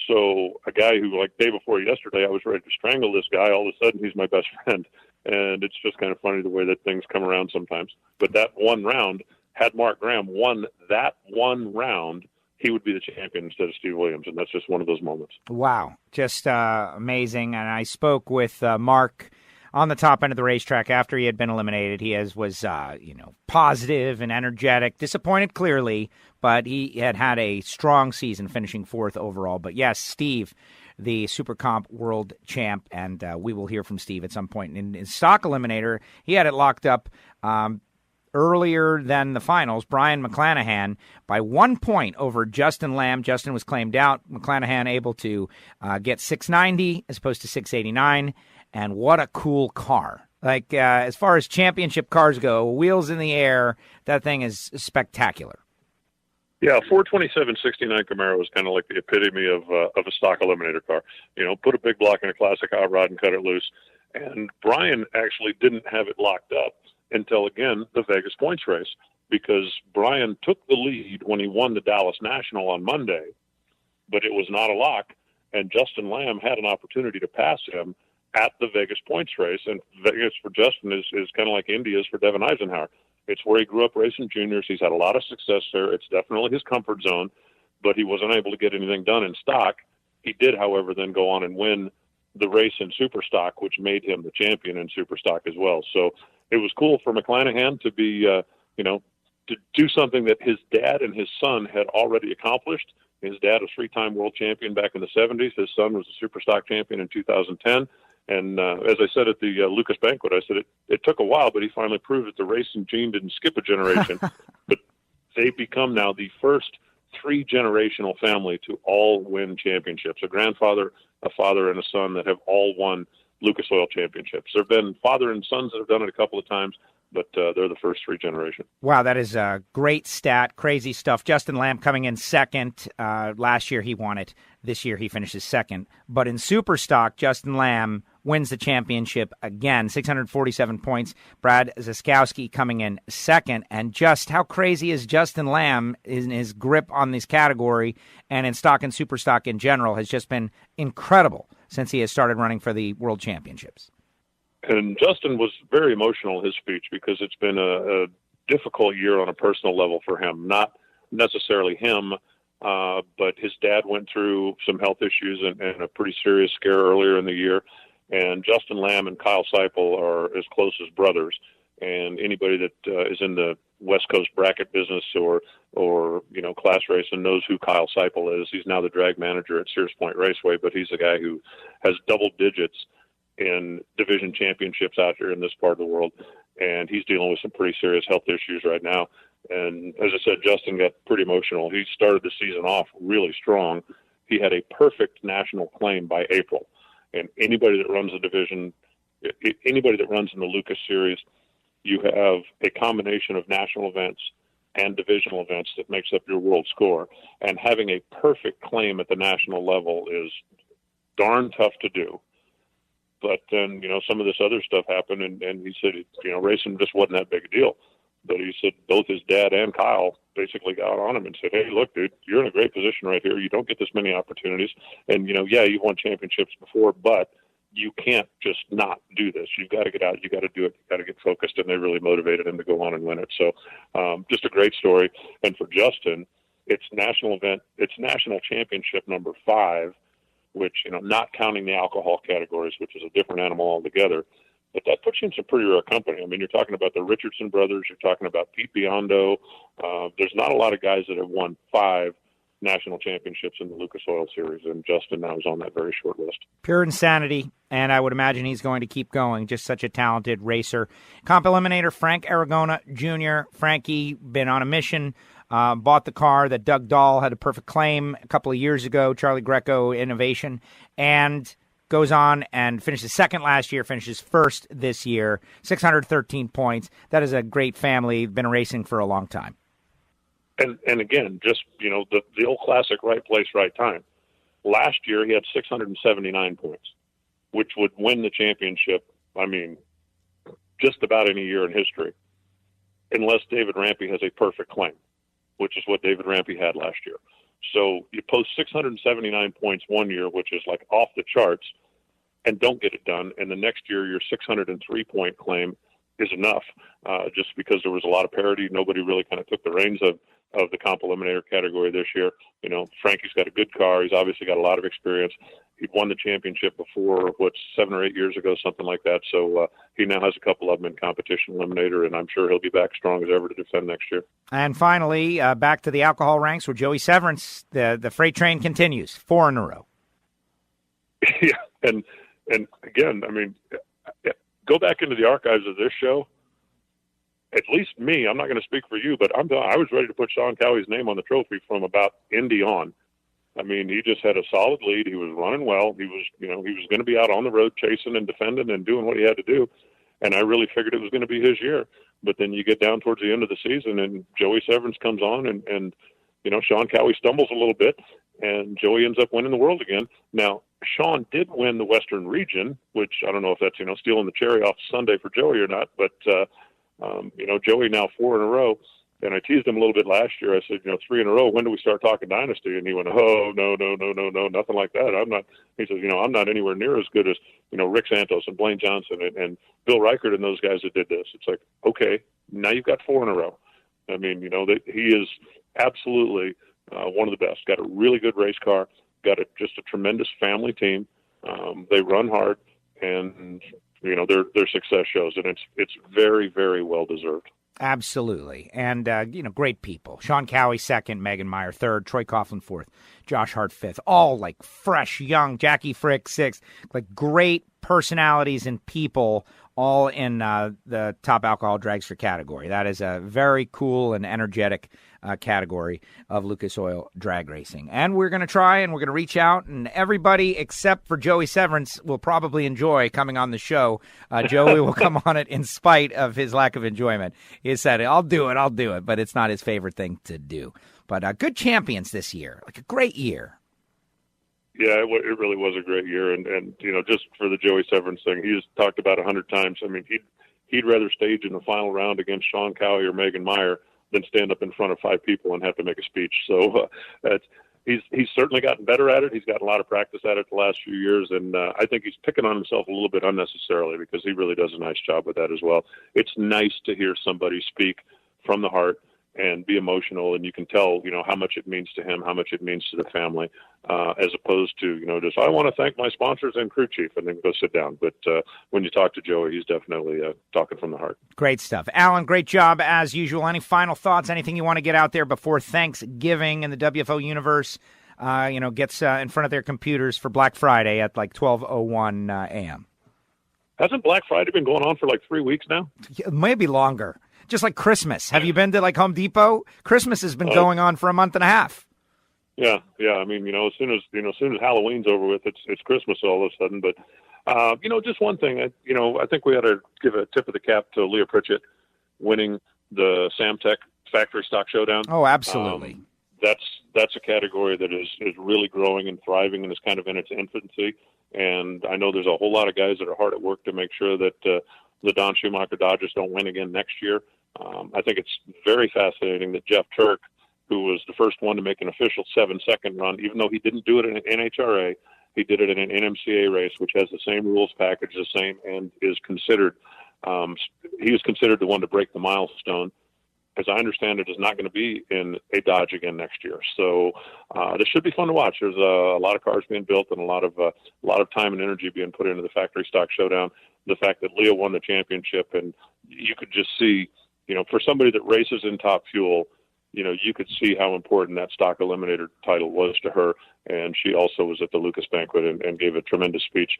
Speaker 7: So a guy who, like, day before yesterday, I was ready to strangle this guy. All of a sudden, he's my best friend. And it's just kind of funny the way that things come around sometimes. But that one round, had Mark Graham won that one round, he would be the champion instead of Steve Williams. And that's just one of those moments. Wow.
Speaker 9: Just amazing. And I spoke with Mark on the top end of the racetrack after he had been eliminated. He was positive and energetic, disappointed clearly, but he had a strong season, finishing fourth overall. But yes, Steve, the Super Comp world champ, and we will hear from Steve at some point. In stock eliminator, he had it locked up earlier than the finals. Brian McClanahan by 1 point over Justin Lamb. Justin was claimed out. McClanahan able to get 690 as opposed to 689. And what a cool car. Like, as far as championship cars go, wheels in the air, that thing is spectacular.
Speaker 7: Yeah, 427-69 Camaro is kind of like the epitome of a stock eliminator car. Put a big block in a classic hot rod and cut it loose. And Brian actually didn't have it locked up until, again, the Vegas points race, because Brian took the lead when he won the Dallas National on Monday, but it was not a lock, and Justin Lamb had an opportunity to pass him at the Vegas points race. And Vegas for Justin is kind of like Indy is for Devin Eisenhower. It's where he grew up racing juniors. He's had a lot of success there. It's definitely his comfort zone, but he wasn't able to get anything done in stock. He did, however, then go on and win the race in super stock, which made him the champion in super stock as well. So it was cool for McClanahan to be, to do something that his dad and his son had already accomplished. His dad was 3-time world champion back in the 70s. His son was a super stock champion in 2010. And as I said at the Lucas banquet, I said it took a while, but he finally proved that the racing gene didn't skip a generation. But they've become now the first 3-generational family to all win championships. A grandfather, a father, and a son that have all won Lucas Oil championships. There have been father and sons that have done it a couple of times, but they're the first 3 generations.
Speaker 9: Wow, that is a great stat. Crazy stuff. Justin Lamb coming in second. Last year he won it. This year he finishes second. But in Superstock, Justin Lamb wins the championship again, 647 points. Brad Zaskowski coming in second. And just how crazy is Justin Lamb in his grip on this category and in stock and Superstock in general has just been incredible since he has started running for the World Championships.
Speaker 7: And Justin was very emotional in his speech because it's been a difficult year on a personal level for him. Not necessarily him, but his dad went through some health issues and a pretty serious scare earlier in the year. And Justin Lamb and Kyle Seipel are as close as brothers. And anybody that is in the West Coast bracket business or class racing knows who Kyle Seipel is. He's now the drag manager at Sears Point Raceway, but he's a guy who has double digits in division championships out here in this part of the world, and he's dealing with some pretty serious health issues right now. And as I said, Justin got pretty emotional. He started the season off really strong. He had a perfect national claim by April, and anybody that runs the division, anybody that runs in the Lucas Series, you have a combination of national events and divisional events that makes up your world score, and having a perfect claim at the national level is darn tough to do. But then, some of this other stuff happened, and he said, racing just wasn't that big a deal. But he said both his dad and Kyle basically got on him and said, hey, look, dude, you're in a great position right here. You don't get this many opportunities. And, you've won championships before, but you can't just not do this. You've got to get out. You got to do it. You got to get focused. And they really motivated him to go on and win it. So just a great story. And for Justin, it's national event. It's national championship number 5. Which, not counting the alcohol categories, which is a different animal altogether, but that puts you in some pretty rare company. I mean, you're talking about the Richardson brothers, you're talking about Pete Biondo. There's not a lot of guys that have won 5 national championships in the Lucas Oil Series, and Justin now is on that very short list.
Speaker 9: Pure insanity, and I would imagine he's going to keep going. Just such a talented racer. Comp Eliminator Frank Aragona Jr. Frankie, been on a mission. Bought the car that Doug Dahl had a perfect claim a couple of years ago, Charlie Greco Innovation, and goes on and finishes second last year, finishes first this year, 613 points. That is a great family, been racing for a long time.
Speaker 7: And again, just, the old classic right place, right time. Last year, he had 679 points, which would win the championship, just about any year in history, unless David Rampey has a perfect claim, which is what David Rampey had last year. So you post 679 points one year, which is like off the charts, and don't get it done. And the next year, your 603-point claim is enough, just because there was a lot of parity. Nobody really kind of took the reins of the Comp Eliminator category this year. Frankie's got a good car. He's obviously got a lot of experience. He won the championship before, 7 or 8 years ago, something like that. So he now has a couple of them in competition eliminator, and I'm sure he'll be back strong as ever to defend next year.
Speaker 9: And finally, back to the alcohol ranks where Joey Severance, the freight train continues, 4 in a row.
Speaker 7: Yeah, and again, go back into the archives of this show. At least me, I'm not going to speak for you, but I was ready to put Sean Cowie's name on the trophy from about Indy on. He just had a solid lead. He was running well. He was, he was going to be out on the road chasing and defending and doing what he had to do. And I really figured it was going to be his year. But then you get down towards the end of the season and Joey Severance comes on and Sean Cowie stumbles a little bit and Joey ends up winning the world again. Now, Sean did win the Western region, which I don't know if that's, stealing the cherry off Sunday for Joey or not, but, Joey now 4 in a row. And I teased him a little bit last year. I said, 3 in a row, when do we start talking dynasty? And he went, oh, no, nothing like that. I'm not. He says, I'm not anywhere near as good as, Rick Santos and Blaine Johnson and Bill Reichert and those guys that did this. It's like, okay, now you've got 4 in a row. He is absolutely one of the best. Got a really good race car, got just a tremendous family team. They run hard, and, their success shows, and it's very, very well deserved.
Speaker 9: Absolutely. And, great people. Sean Cowie, second, Megan Meyer, third, Troy Coughlin, fourth, Josh Hart, fifth. All, like, fresh, young, Jackie Frick, sixth. Like, great personalities and people all in the top alcohol dragster category. That is a very cool and energetic category of Lucas Oil drag racing. And we're going to try and we're going to reach out, and everybody except for Joey Severance will probably enjoy coming on the show. Joey will come on it in spite of his lack of enjoyment. He said, I'll do it, but it's not his favorite thing to do. But good champions this year, like a great year.
Speaker 7: Yeah, it really was a great year, and just for the Joey Severance thing, he's talked about 100 times. I mean, he'd rather stage in the final round against Sean Cowie or Megan Meyer than stand up in front of 5 people and have to make a speech. So he's certainly gotten better at it. He's gotten a lot of practice at it the last few years, and I think he's picking on himself a little bit unnecessarily because he really does a nice job with that as well. It's nice to hear somebody speak from the heart and be emotional, and you can tell, how much it means to him, how much it means to the family, as opposed to, just, I want to thank my sponsors and crew chief, and then go sit down. But when you talk to Joey, he's definitely talking from the heart.
Speaker 9: Great stuff. Alan, great job as usual. Any final thoughts, anything you want to get out there before Thanksgiving and the WFO universe, gets in front of their computers for Black Friday at like 12:01 a.m.?
Speaker 7: Hasn't Black Friday been going on for like 3 weeks now?
Speaker 9: Maybe longer. Just like Christmas. Have you been to like Home Depot? Christmas has been going on for a month and a half.
Speaker 7: Yeah. I mean, as soon as Halloween's over with, it's Christmas all of a sudden. But just one thing. I think we ought to give a tip of the cap to Leah Pritchett winning the Samtec Factory Stock Showdown.
Speaker 9: Oh, absolutely.
Speaker 7: That's a category that is really growing and thriving and is kind of in its infancy. And I know there's a whole lot of guys that are hard at work to make sure that the Don Schumacher Dodgers don't win again next year. I think it's very fascinating that Jeff Turk, who was the first one to make an official 7-second run, even though he didn't do it in an NHRA, he did it in an NMCA race, which has the same rules package, the same, and is considered, he was considered the one to break the milestone. As I understand it, is not going to be in a Dodge again next year. So this should be fun to watch. There's a lot of cars being built and a lot of time and energy being put into the Factory Stock Showdown. The fact that Leah won the championship, and you could just see, for somebody that races in Top Fuel, you could see how important that stock eliminator title was to her. And she also was at the Lucas banquet and gave a tremendous speech,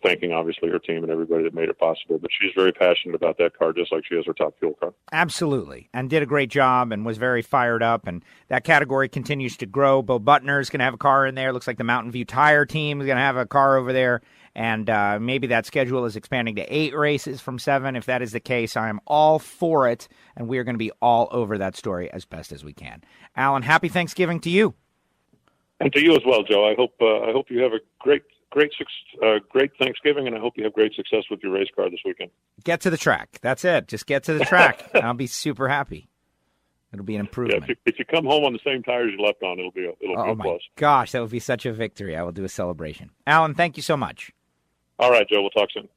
Speaker 7: thanking obviously her team and everybody that made it possible. But she's very passionate about that car, just like she is her Top Fuel car. Absolutely. And did a great job and was very fired up. And that category continues to grow. Bo Butner's going to have a car in there. Looks like the Mountain View Tire team is going to have a car over there. And maybe that schedule is expanding to 8 races from 7. If that is the case, I am all for it. And we are going to be all over that story as best as we can. Alan, happy Thanksgiving to you. And to you as well, Joe. I hope you have a great Thanksgiving, and I hope you have great success with your race car this weekend. Get to the track. That's it. Just get to the track. I'll be super happy. It'll be an improvement. Yeah, if you come home on the same tires you left on, it'll be a plus. Oh my gosh, that would be such a victory. I will do a celebration. Alan, thank you so much. All right, Joe. We'll talk soon.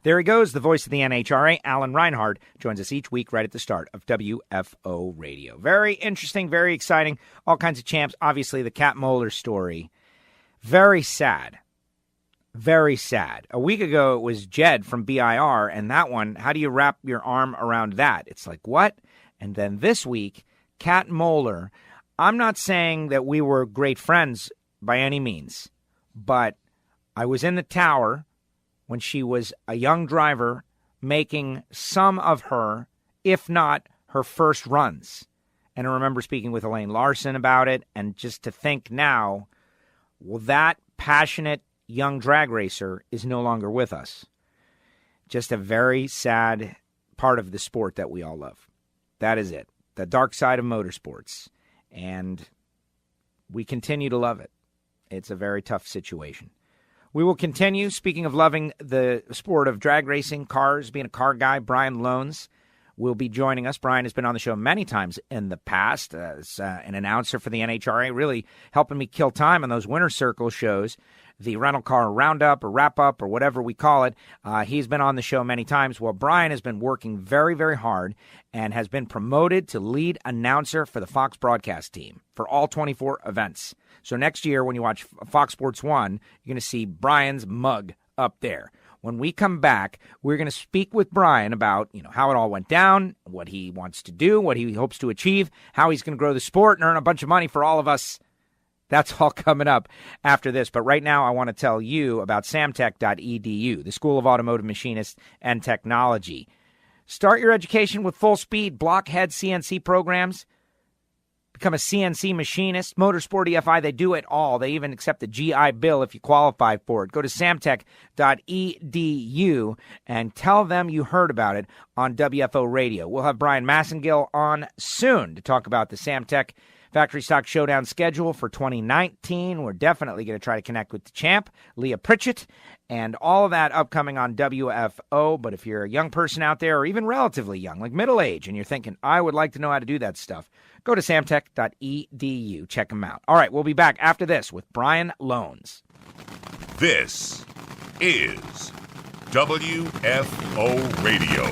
Speaker 7: There he goes, the voice of the NHRA, Alan Reinhart, joins us each week right at the start of WFO Radio. Very interesting, very exciting, all kinds of champs. Obviously, the Cat Moeller story, very sad, very sad. A week ago, it was Jed from BIR, and that one, how do you wrap your arm around that? It's like, what? And then this week, Cat Moeller, I'm not saying that we were great friends by any means, but I was in the tower when she was a young driver making some of her, if not her first runs. And I remember speaking with Elaine Larson about it, and just to think now, well, that passionate young drag racer is no longer with us. Just a very sad part of the sport that we all love. That is it. The dark side of motorsports. And we continue to love it. It's a very tough situation. We will continue. Speaking of loving the sport of drag racing, cars, being a car guy, Brian Lohnes will be joining us. Brian has been on the show many times in the past as an announcer for the NHRA, really helping me kill time on those winter circle shows, the rental car roundup or wrap up or whatever we call it. He's been on the show many times. Well, Brian has been working very, very hard and has been promoted to lead announcer for the Fox broadcast team for all 24 events. So next year when you watch Fox Sports 1, you're going to see Brian's mug
Speaker 9: up there. When we come back, we're going to speak with Brian about, how it all went down, what he wants to do, what he hopes to achieve, how he's going to grow the sport and earn a bunch of money for all of us. That's all coming up after this. But right now, I want to tell you about samtech.edu, the School of Automotive Machinists and Technology. Start your education with full speed blockhead CNC programs. Become a CNC machinist, motorsport EFI, they do it all. They even accept the GI Bill if you qualify for it. Go to samtech.edu and tell them you heard about it on WFO Radio. We'll have Brian Massengill on soon to talk about the Samtech Factory Stock Showdown schedule for 2019. We're definitely going to try to connect with the champ, Leah Pritchett, and all of that upcoming on WFO. But if you're a young person out there, or even relatively young, like middle age, and you're thinking, I would like to know how to do that stuff, go to samtech.edu. Check them out. All right, we'll be back after this with Brian Lohnes.
Speaker 1: This is WFO Radio.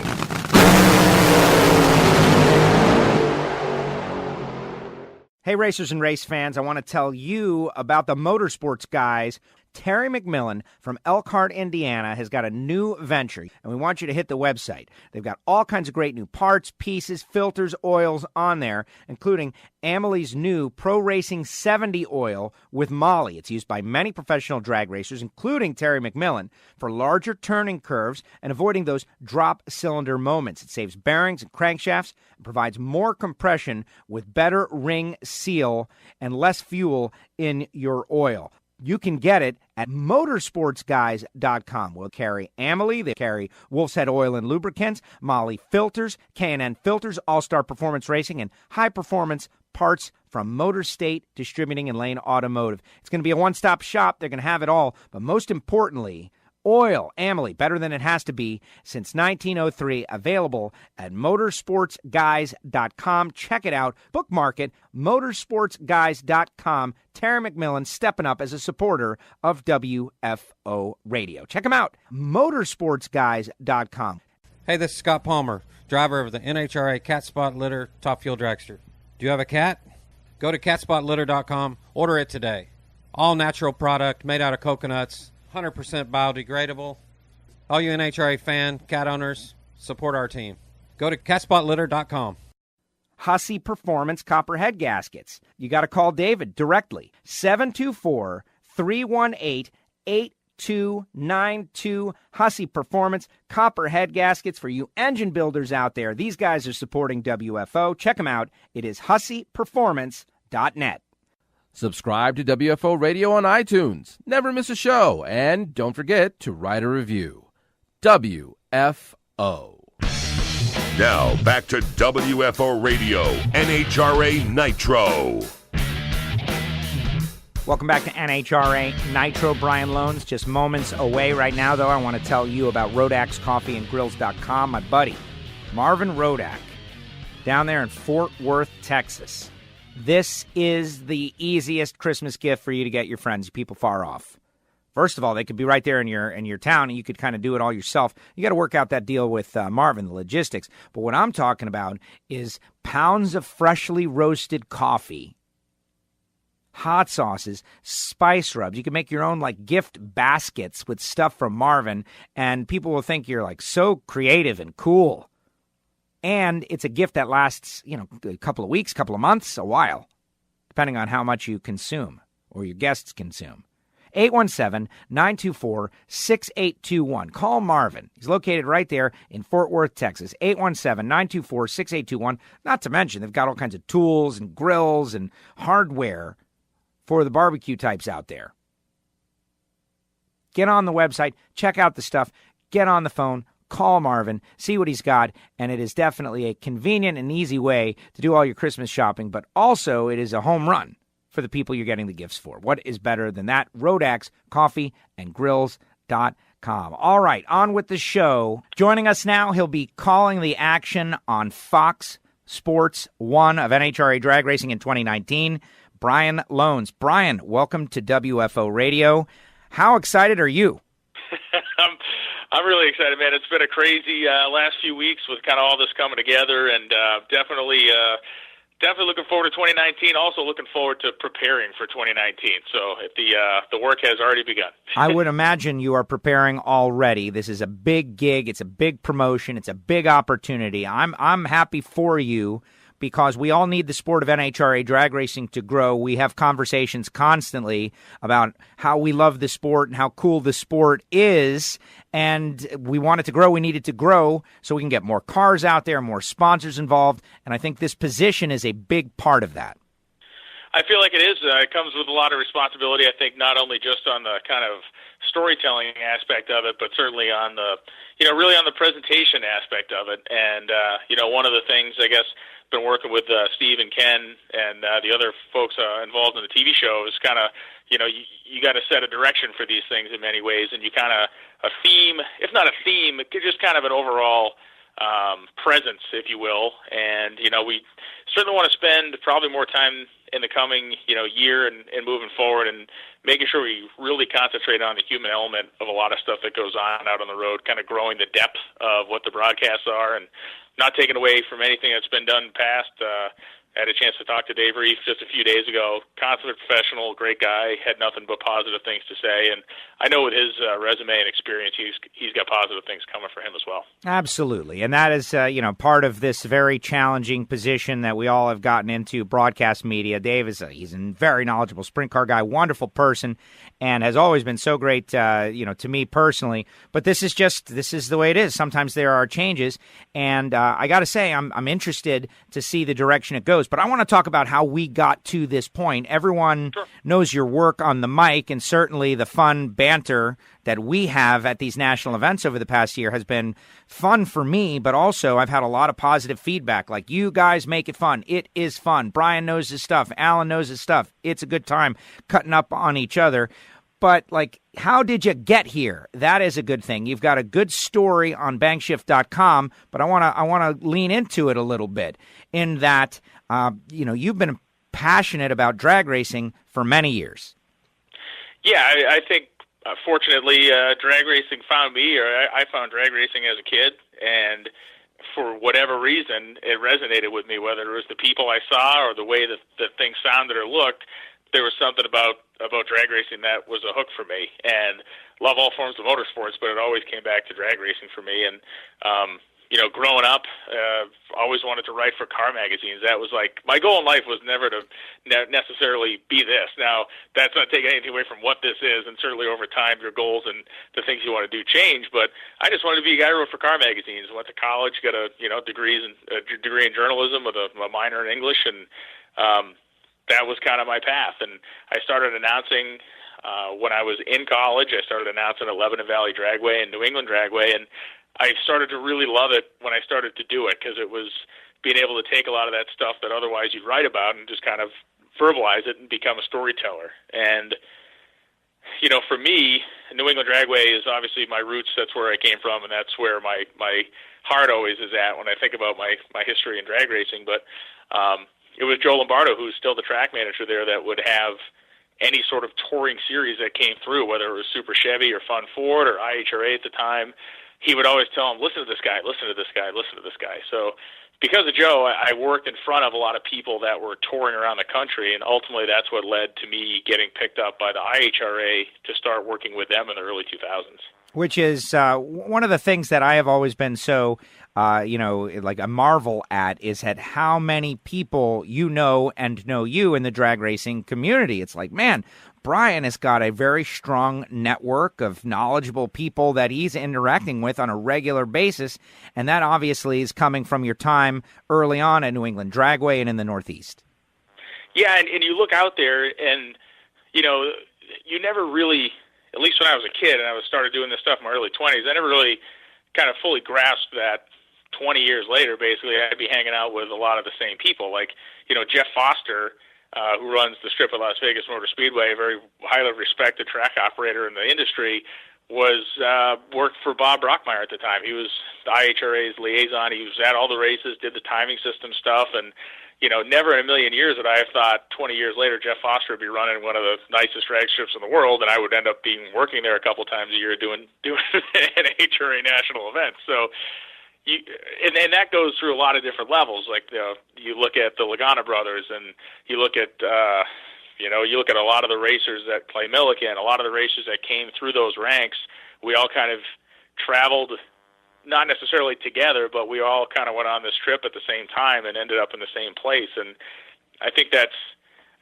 Speaker 9: Hey, racers and race fans, I want to tell you about the motorsports guys. Terry McMillan from Elkhart, Indiana, has got a new venture, and we want you to hit the website. They've got all kinds of great new parts, pieces, filters, oils on there, including Amelie's new Pro Racing 70 oil with Molly. It's used by many professional drag racers, including Terry McMillan, for larger turning curves and avoiding those drop cylinder moments. It saves bearings and crankshafts and provides more compression with better ring seal and less fuel in your oil. You can get it at motorsportsguys.com. We'll carry Amelie, they carry Wolf's Head Oil and Lubricants, Molly Filters, K&N Filters, All-Star Performance Racing, and high-performance parts from Motor State Distributing and Lane Automotive. It's going to be a one-stop shop. They're going to have it all. But most importantly, oil, Amelie, better than it has to be since 1903, available at motorsportsguys.com. Check it out. Bookmark it, motorsportsguys.com. Terry McMillan stepping up as a supporter of WFO Radio. Check him out, motorsportsguys.com.
Speaker 4: Hey, this is Scott Palmer, driver of the NHRA Cat Spot Litter Top Fuel Dragster. Do you have a cat? Go to catspotlitter.com. Order it today. All natural product made out of coconuts. 100% biodegradable. All you NHRA cat owners, support our team. Go to catspotlitter.com.
Speaker 9: Hussey Performance Copper Head Gaskets. You got to call David directly. 724-318-8292. Hussey Performance Copper Head Gaskets for you engine builders out there. These guys are supporting WFO. Check them out. It is husseyperformance.net.
Speaker 5: Subscribe to WFO Radio on iTunes. Never miss a show. And don't forget to write a review. WFO.
Speaker 1: Now, back to WFO Radio, NHRA Nitro.
Speaker 9: Welcome back to NHRA Nitro. Brian Lohnes, just moments away right now, though. I want to tell you about RodaxCoffeeandGrills.com. My buddy, Marvin Rodak, down there in Fort Worth, Texas. This is the easiest Christmas gift for you to get your friends, people far off. First of all, they could be right there in your town, and you could kind of do it all yourself. You got to work out that deal with Marvin, the logistics. But what I'm talking about is pounds of freshly roasted coffee, hot sauces, spice rubs. You can make your own gift baskets with stuff from Marvin, and people will think you're so creative and cool. And it's a gift that lasts, a couple of weeks, couple of months, a while, depending on how much you consume or your guests consume. 817-924-6821. Call Marvin. He's located right there in Fort Worth, Texas. 817-924-6821. Not to mention, they've got all kinds of tools and grills and hardware for the barbecue types out there. Get on the website, check out the stuff, get on the phone, call Marvin, see what he's got, and it is definitely a convenient and easy way to do all your Christmas shopping, but also it is a home run for the people you're getting the gifts for. What is better than that? RodaxCoffeeandGrills.com. All right, on with the show. Joining us now, he'll be calling the action on Fox Sports 1 of NHRA Drag Racing in 2019, Brian Lohnes. Brian, welcome to WFO Radio. How excited are you?
Speaker 10: I'm really excited, man. It's been a crazy last few weeks with kind of all this coming together, and definitely Definitely looking forward to 2019. Also looking forward to preparing for 2019. So the work has already begun.
Speaker 9: I would imagine you are preparing already. This is a big gig. It's a big promotion. It's a big opportunity. I'm happy for you because we all need the sport of NHRA drag racing to grow. We have conversations constantly about how we love the sport and how cool the sport is, and we want it to grow. We need it to grow so we can get more cars out there, more sponsors involved, and I think this position is a big part of that.
Speaker 10: I feel like it is. It comes with a lot of responsibility, I think, not only just on the kind of storytelling aspect of it, but certainly on the, really on the presentation aspect of it. And, one of the things, I guess, been working with Steve and Ken and the other folks involved in the TV show is kind of, you got to set a direction for these things in many ways, and you kind of, a theme, if not a theme, just kind of an overall presence, if you will. And, we certainly want to spend probably more time in the coming, year and moving forward and making sure we really concentrate on the human element of a lot of stuff that goes on out on the road, kind of growing the depth of what the broadcasts are and not taking away from anything that's been done in the past. I had a chance to talk to Dave Reef just a few days ago. Consummate professional, great guy, had nothing but positive things to say. And I know with his resume and experience, he's got positive things coming for him as well.
Speaker 9: Absolutely. And that is, part of this very challenging position that we all have gotten into, broadcast media. Dave he's a very knowledgeable sprint car guy, wonderful person, and has always been so great, to me personally. But this is the way it is. Sometimes there are changes. And I got to say, I'm interested to see the direction it goes. But I want to talk about how we got to this point. Everyone knows your work on the mic, and certainly the fun banter that we have at these national events over the past year has been fun for me, but also I've had a lot of positive feedback. Like, you guys make it fun. It is fun. Brian knows his stuff. Alan knows his stuff. It's a good time cutting up on each other. But, how did you get here? That is a good thing. You've got a good story on bankshift.com, but I want to lean into it a little bit in that, you've been passionate about drag racing for many years.
Speaker 10: Yeah, I think, fortunately, drag racing found me, or I found drag racing as a kid, and for whatever reason, it resonated with me, whether it was the people I saw or the way that things sounded or looked. There was something about drag racing that was a hook for me, and love all forms of motorsports, but it always came back to drag racing for me. And growing up, always wanted to write for car magazines. That was my goal in life was never to necessarily be this. Now, that's not taking anything away from what this is, and certainly over time your goals and the things you want to do change. But I just wanted to be a guy who wrote for car magazines. Went to college, got a degree in journalism with a minor in English, and that was kind of my path. And I started announcing when I was in college. I started announcing at Lebanon Valley Dragway and New England Dragway, and I started to really love it when I started to do it, because it was being able to take a lot of that stuff that otherwise you'd write about and just kind of verbalize it and become a storyteller. And, for me, New England Dragway is obviously my roots. That's where I came from, and that's where my heart always is at when I think about my history in drag racing. But it was Joe Lombardo, who's still the track manager there, that would have any sort of touring series that came through, whether it was Super Chevy or Fun Ford or IHRA at the time. He would always tell him, listen to this guy, listen to this guy, listen to this guy. So because of Joe, I worked in front of a lot of people that were touring around the country, and ultimately that's what led to me getting picked up by the IHRA to start working with them in the early 2000s.
Speaker 9: Which is one of the things that I have always been so, a marvel at, is at how many people and know you in the drag racing community. It's like, man, Brian has got a very strong network of knowledgeable people that he's interacting with on a regular basis, and that obviously is coming from your time early on at New England Dragway and in the Northeast.
Speaker 10: Yeah, and you look out there, and, you never really, at least when I was a kid and I started doing this stuff in my early 20s, I never really kind of fully grasped that 20 years later, basically, I'd be hanging out with a lot of the same people. Like, Jeff Foster, who runs the strip at Las Vegas Motor Speedway, a very highly respected track operator in the industry, worked for Bob Brockmeyer at the time. He was the IHRA's liaison. He was at all the races, did the timing system stuff, and never in a million years would I have thought 20 years later Jeff Foster would be running one of the nicest drag strips in the world, and I would end up working there a couple times a year doing NHRA national events. So, and that goes through a lot of different levels. Like you look at the Lagana brothers, and you look at you look at a lot of the racers that Clay Millican, a lot of the racers that came through those ranks. We all kind of traveled, not necessarily together, but we all kind of went on this trip at the same time and ended up in the same place. And I think that's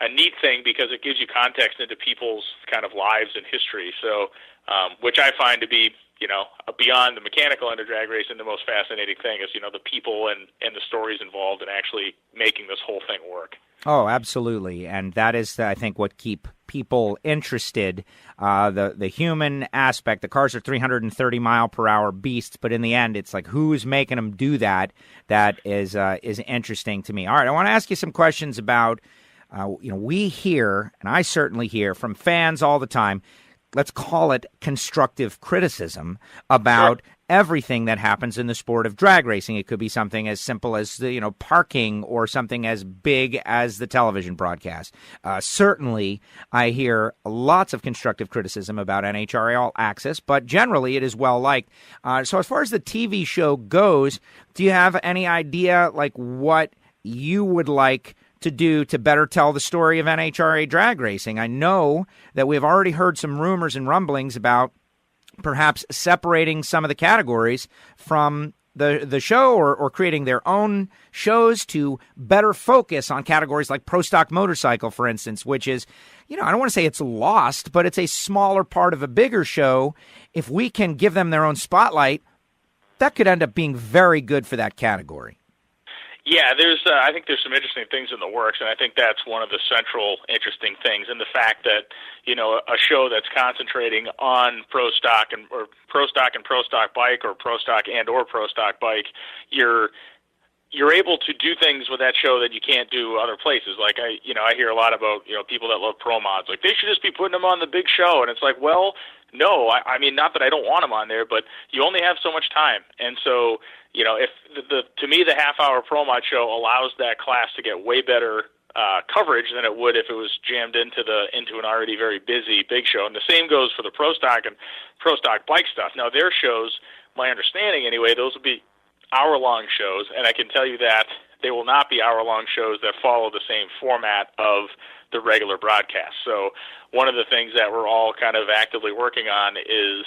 Speaker 10: a neat thing because it gives you context into people's kind of lives and history. So, which I find to be, beyond the mechanical end of drag racing, the most fascinating thing is, the people and the stories involved in actually making this whole thing work.
Speaker 9: Oh, absolutely. And that is, I think, what keep people interested. The human aspect. The cars are 330-mile-per-hour beasts, but in the end, it's like who's making them do that. That is interesting to me. All right, I want to ask you some questions about, we hear, and I certainly hear from fans all the time, let's call it constructive criticism about everything that happens in the sport of drag racing. It could be something as simple as parking, or something as big as the television broadcast. Certainly, I hear lots of constructive criticism about NHRA All Access, but generally it is well liked. So as far as the TV show goes, do you have any idea like what you would like to do to better tell the story of NHRA drag racing? I know that we've already heard some rumors and rumblings about perhaps separating some of the categories from the show, or creating their own shows to better focus on categories like Pro Stock Motorcycle, for instance, which is, I don't want to say it's lost, but it's a smaller part of a bigger show. If we can give them their own spotlight, that could end up being very good for that category.
Speaker 10: Yeah, I think there's some interesting things in the works, and I think that's one of the central interesting things, and the fact that, a show that's concentrating on Pro Stock and Pro Stock Bike, or Pro Stock and or Pro Stock Bike, you're able to do things with that show that you can't do other places. Like I hear a lot about, people that love pro mods, like they should just be putting them on the big show, and it's like, well, no, I mean, not that I don't want them on there, but you only have so much time, and so, if to me, the half-hour Pro Mod show allows that class to get way better coverage than it would if it was jammed into an already very busy big show. And the same goes for the Pro Stock and Pro Stock Bike stuff. Now, their shows, my understanding anyway, those will be hour-long shows, and I can tell you that they will not be hour-long shows that follow the same format of the regular broadcast. So one of the things that we're all kind of actively working on is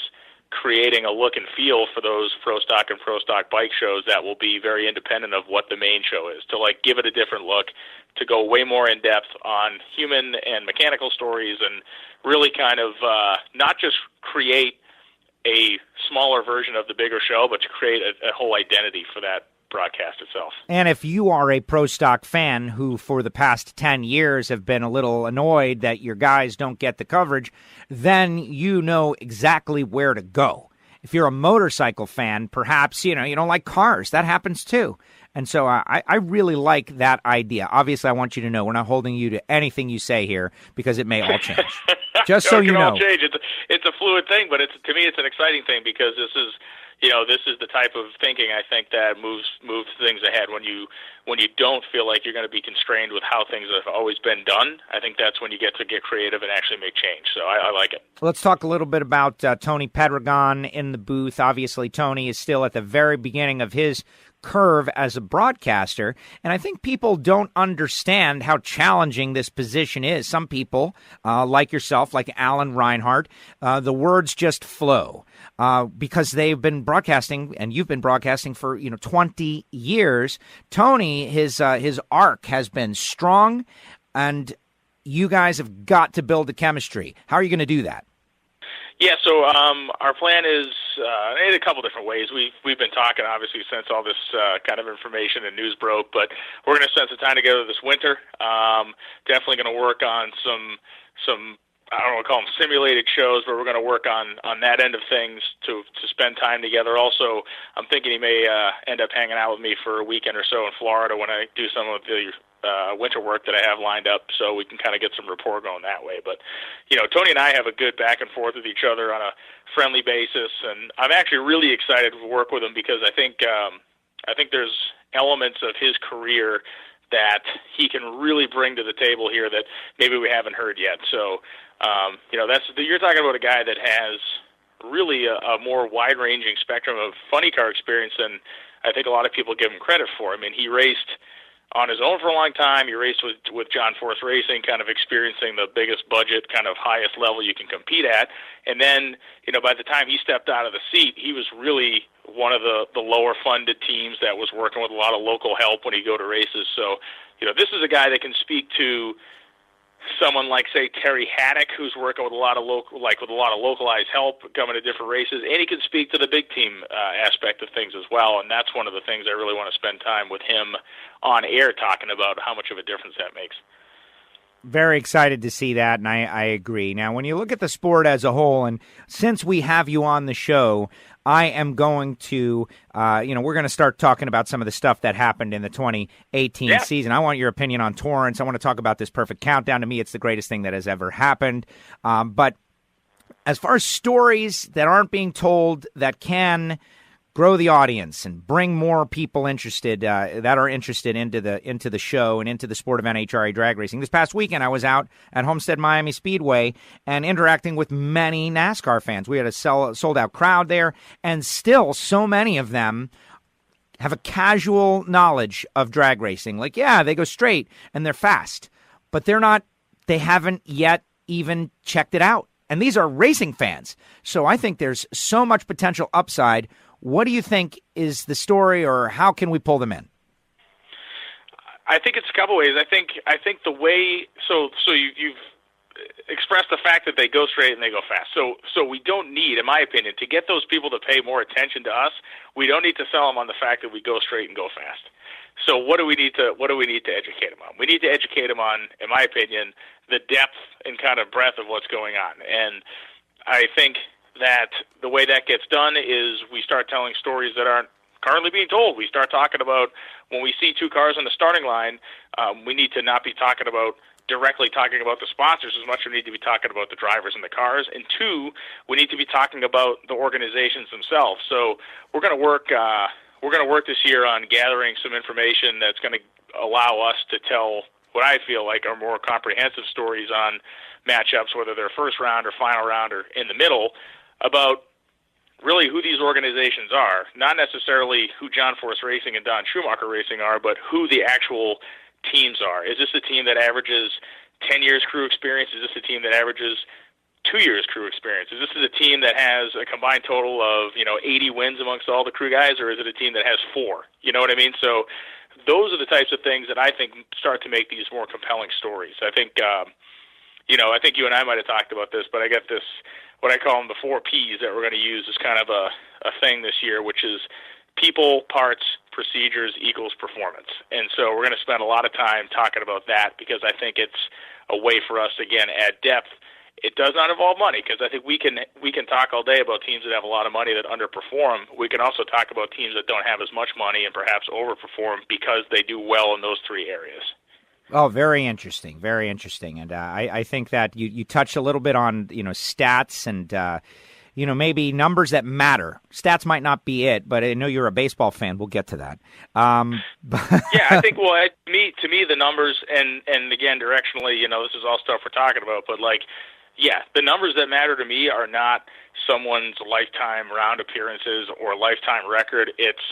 Speaker 10: creating a look and feel for those Pro Stock and Pro Stock Bike shows that will be very independent of what the main show is, to give it a different look, to go way more in depth on human and mechanical stories, and really kind of not just create a smaller version of the bigger show, but to create a whole identity for that broadcast itself.
Speaker 9: And if you are a Pro Stock fan who for the past 10 years have been a little annoyed that your guys don't get the coverage, then you know exactly where to go. If you're a motorcycle fan, perhaps, you don't like cars. That happens too. And so I really like that idea. Obviously, I want you to know we're not holding you to anything you say here because it may all change. Just so you know.
Speaker 10: It can all change. It's a fluid thing, but to me, it's an exciting thing because this is the type of thinking I think that moves things ahead. When you don't feel like you're going to be constrained with how things have always been done, I think that's when you get creative and actually make change. So I like it.
Speaker 9: Let's talk a little bit about Tony Pedregon in the booth. Obviously, Tony is still at the very beginning of his curve as a broadcaster, and I think people don't understand how challenging this position is. Some people, like yourself, like Alan Reinhart, the words just flow because they've been broadcasting, and you've been broadcasting for 20 years. Tony, his arc has been strong, and you guys have got to build the chemistry. How are you going to do that?
Speaker 10: Yeah, so our plan is in a couple different ways. We've been talking, obviously, since all this kind of information and news broke, but we're going to spend some time together this winter. Definitely going to work on some I don't want to call them simulated shows, but we're going to work on that end of things to spend time together. Also, I'm thinking he may end up hanging out with me for a weekend or so in Florida when I do some of the winter work that I have lined up, so we can kind of get some rapport going that way. But, Tony and I have a good back and forth with each other on a friendly basis, and I'm actually really excited to work with him because I think there's elements of his career that he can really bring to the table here that maybe we haven't heard yet. So, you're talking about a guy that has really a more wide-ranging spectrum of funny car experience than I think a lot of people give him credit for. I mean, he raced on his own for a long time. He raced with John Force Racing, kind of experiencing the biggest budget, kind of highest level you can compete at. And then, by the time he stepped out of the seat, he was really one of the lower funded teams that was working with a lot of local help when he go to races. So, this is a guy that can speak to someone like, say, Terry Haddock, who's working with a lot of localized help coming to different races, and he can speak to the big team aspect of things as well. And that's one of the things I really want to spend time with him on air talking about, how much of a difference that makes.
Speaker 9: Very excited to see that, and I agree. Now, when you look at the sport as a whole, and since we have you on the show, I am going to, we're going to start talking about some of the stuff that happened in the 2018 season. I want your opinion on Torrance. I want to talk about this perfect countdown. To me, it's the greatest thing that has ever happened. But as far as stories that aren't being told that can grow the audience and bring more people interested that are interested into the show and into the sport of NHRA drag racing. This past weekend, I was out at Homestead Miami Speedway and interacting with many NASCAR fans. We had a sold-out crowd there, and still so many of them have a casual knowledge of drag racing. Like, yeah, they go straight and they're fast, but they haven't yet even checked it out. And these are racing fans. So I think there's so much potential upside. What do you think is the story, or how can we pull them in?
Speaker 10: I think it's a couple ways. I think the way you've expressed the fact that they go straight and they go fast. So we don't need, in my opinion, to get those people to pay more attention to us. We don't need to sell them on the fact that we go straight and go fast. So what do we need to educate them on? We need to educate them on, in my opinion, the depth and kind of breadth of what's going on. And I think that the way that gets done is we start telling stories that aren't currently being told. We start talking about, when we see two cars on the starting line, we need to not be directly talking about the sponsors as much as we need to be talking about the drivers and the cars. And two, we need to be talking about the organizations themselves. So we're going to work this year on gathering some information that's going to allow us to tell what I feel like are more comprehensive stories on matchups, whether they're first round or final round or in the middle, about really who these organizations are, not necessarily who John Force Racing and Don Schumacher Racing are, but who the actual teams are. Is this a team that averages 10 years crew experience? Is this a team that averages 2 years crew experience? Is this a team that has a combined total of 80 wins amongst all the crew guys, or is it a team that has 4? You know what I mean? So those are the types of things that I think start to make these more compelling stories. I think I think you and I might have talked about this, but I got this, what I call them the 4 Ps that we're going to use as kind of a thing this year, which is people, parts, procedures equals performance. And so we're going to spend a lot of time talking about that, because I think it's a way for us to, again, add depth. It does not involve money, because I think we can talk all day about teams that have a lot of money that underperform. We can also talk about teams that don't have as much money and perhaps overperform because they do well in those 3 areas.
Speaker 9: Oh, very interesting, very interesting. And I think that you touched a little bit on, stats and, maybe numbers that matter. Stats might not be it, but I know you're a baseball fan. We'll get to that.
Speaker 10: Yeah, I think, to me, the numbers, and again, directionally, this is all stuff we're talking about, but the numbers that matter to me are not someone's lifetime round appearances or lifetime record. It's,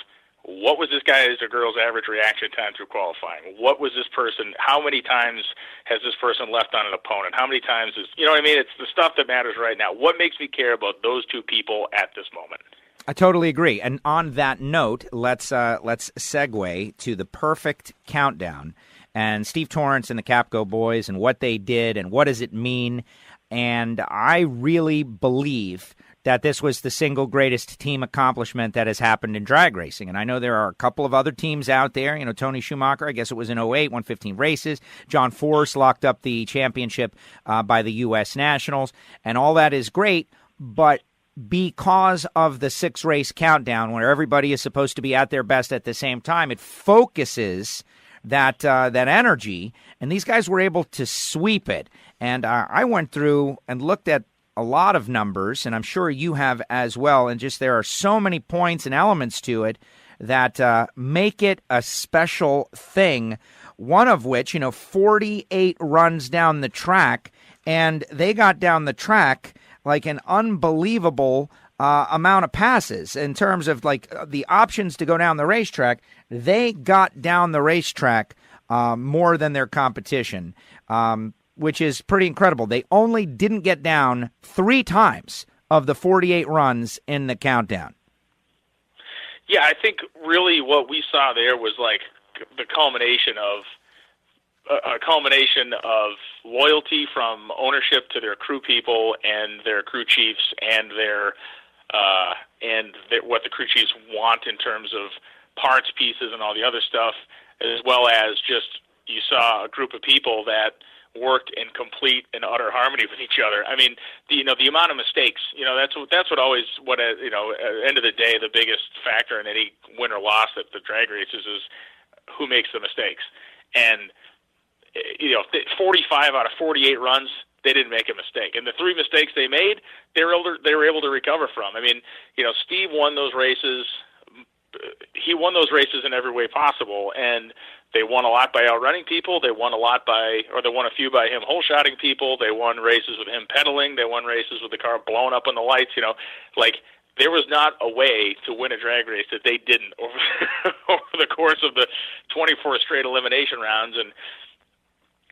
Speaker 10: what was this guy's or girl's average reaction time through qualifying? What was this person? How many times has this person left on an opponent? How many times is, It's the stuff that matters right now. What makes me care about those 2 people at this moment?
Speaker 9: I totally agree. And on that note, let's segue to the perfect countdown and Steve Torrance and the CAPCO boys and what they did and what does it mean. And I really believe that this was the single greatest team accomplishment that has happened in drag racing. And I know there are a couple of other teams out there. Tony Schumacher, I guess it was in 2008, won 15 races. John Force locked up the championship by the U.S. Nationals. And all that is great, but because of the 6-race countdown where everybody is supposed to be at their best at the same time, it focuses that energy, and these guys were able to sweep it. And I went through and looked at a lot of numbers, and I'm sure you have as well, and just there are so many points and elements to it that make it a special thing, one of which, 48 runs down the track, and they got down the track like an unbelievable amount of passes in terms of like the options to go down the racetrack. They got down the racetrack more than their competition, which is pretty incredible. They only didn't get down 3 times of the 48 runs in the countdown.
Speaker 10: Yeah, I think really what we saw there was like the culmination of loyalty from ownership to their crew people and their crew chiefs and what the crew chiefs want in terms of parts, pieces, and all the other stuff, as well as just you saw a group of people that worked in complete and utter harmony with each other. I mean, the amount of mistakes, that's what always, at the end of the day, the biggest factor in any win or loss at the drag races is who makes the mistakes. And 45 out of 48 runs, they didn't make a mistake. And the 3 mistakes they made, they were able to recover from. I mean, Steve won those races. He won those races in every way possible, and they won a lot by outrunning people. They won a few by him hole-shotting people. They won races with him pedaling. They won races with the car blowing up on the lights. There was not a way to win a drag race that they didn't over the course of the 24 straight elimination rounds. And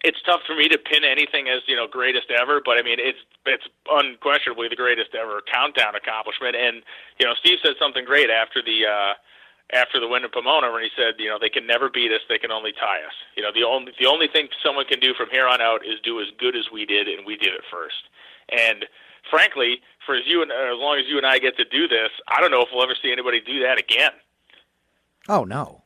Speaker 10: it's tough for me to pin anything as greatest ever, but I mean it's unquestionably the greatest ever countdown accomplishment. And Steve said something great after the win in Pomona, when he said they can never beat us, they can only tie us. The only thing someone can do from here on out is do as good as we did, and we did it first. And frankly, for as long as you and I get to do this, I don't know if we'll ever see anybody do that again.
Speaker 9: Oh no.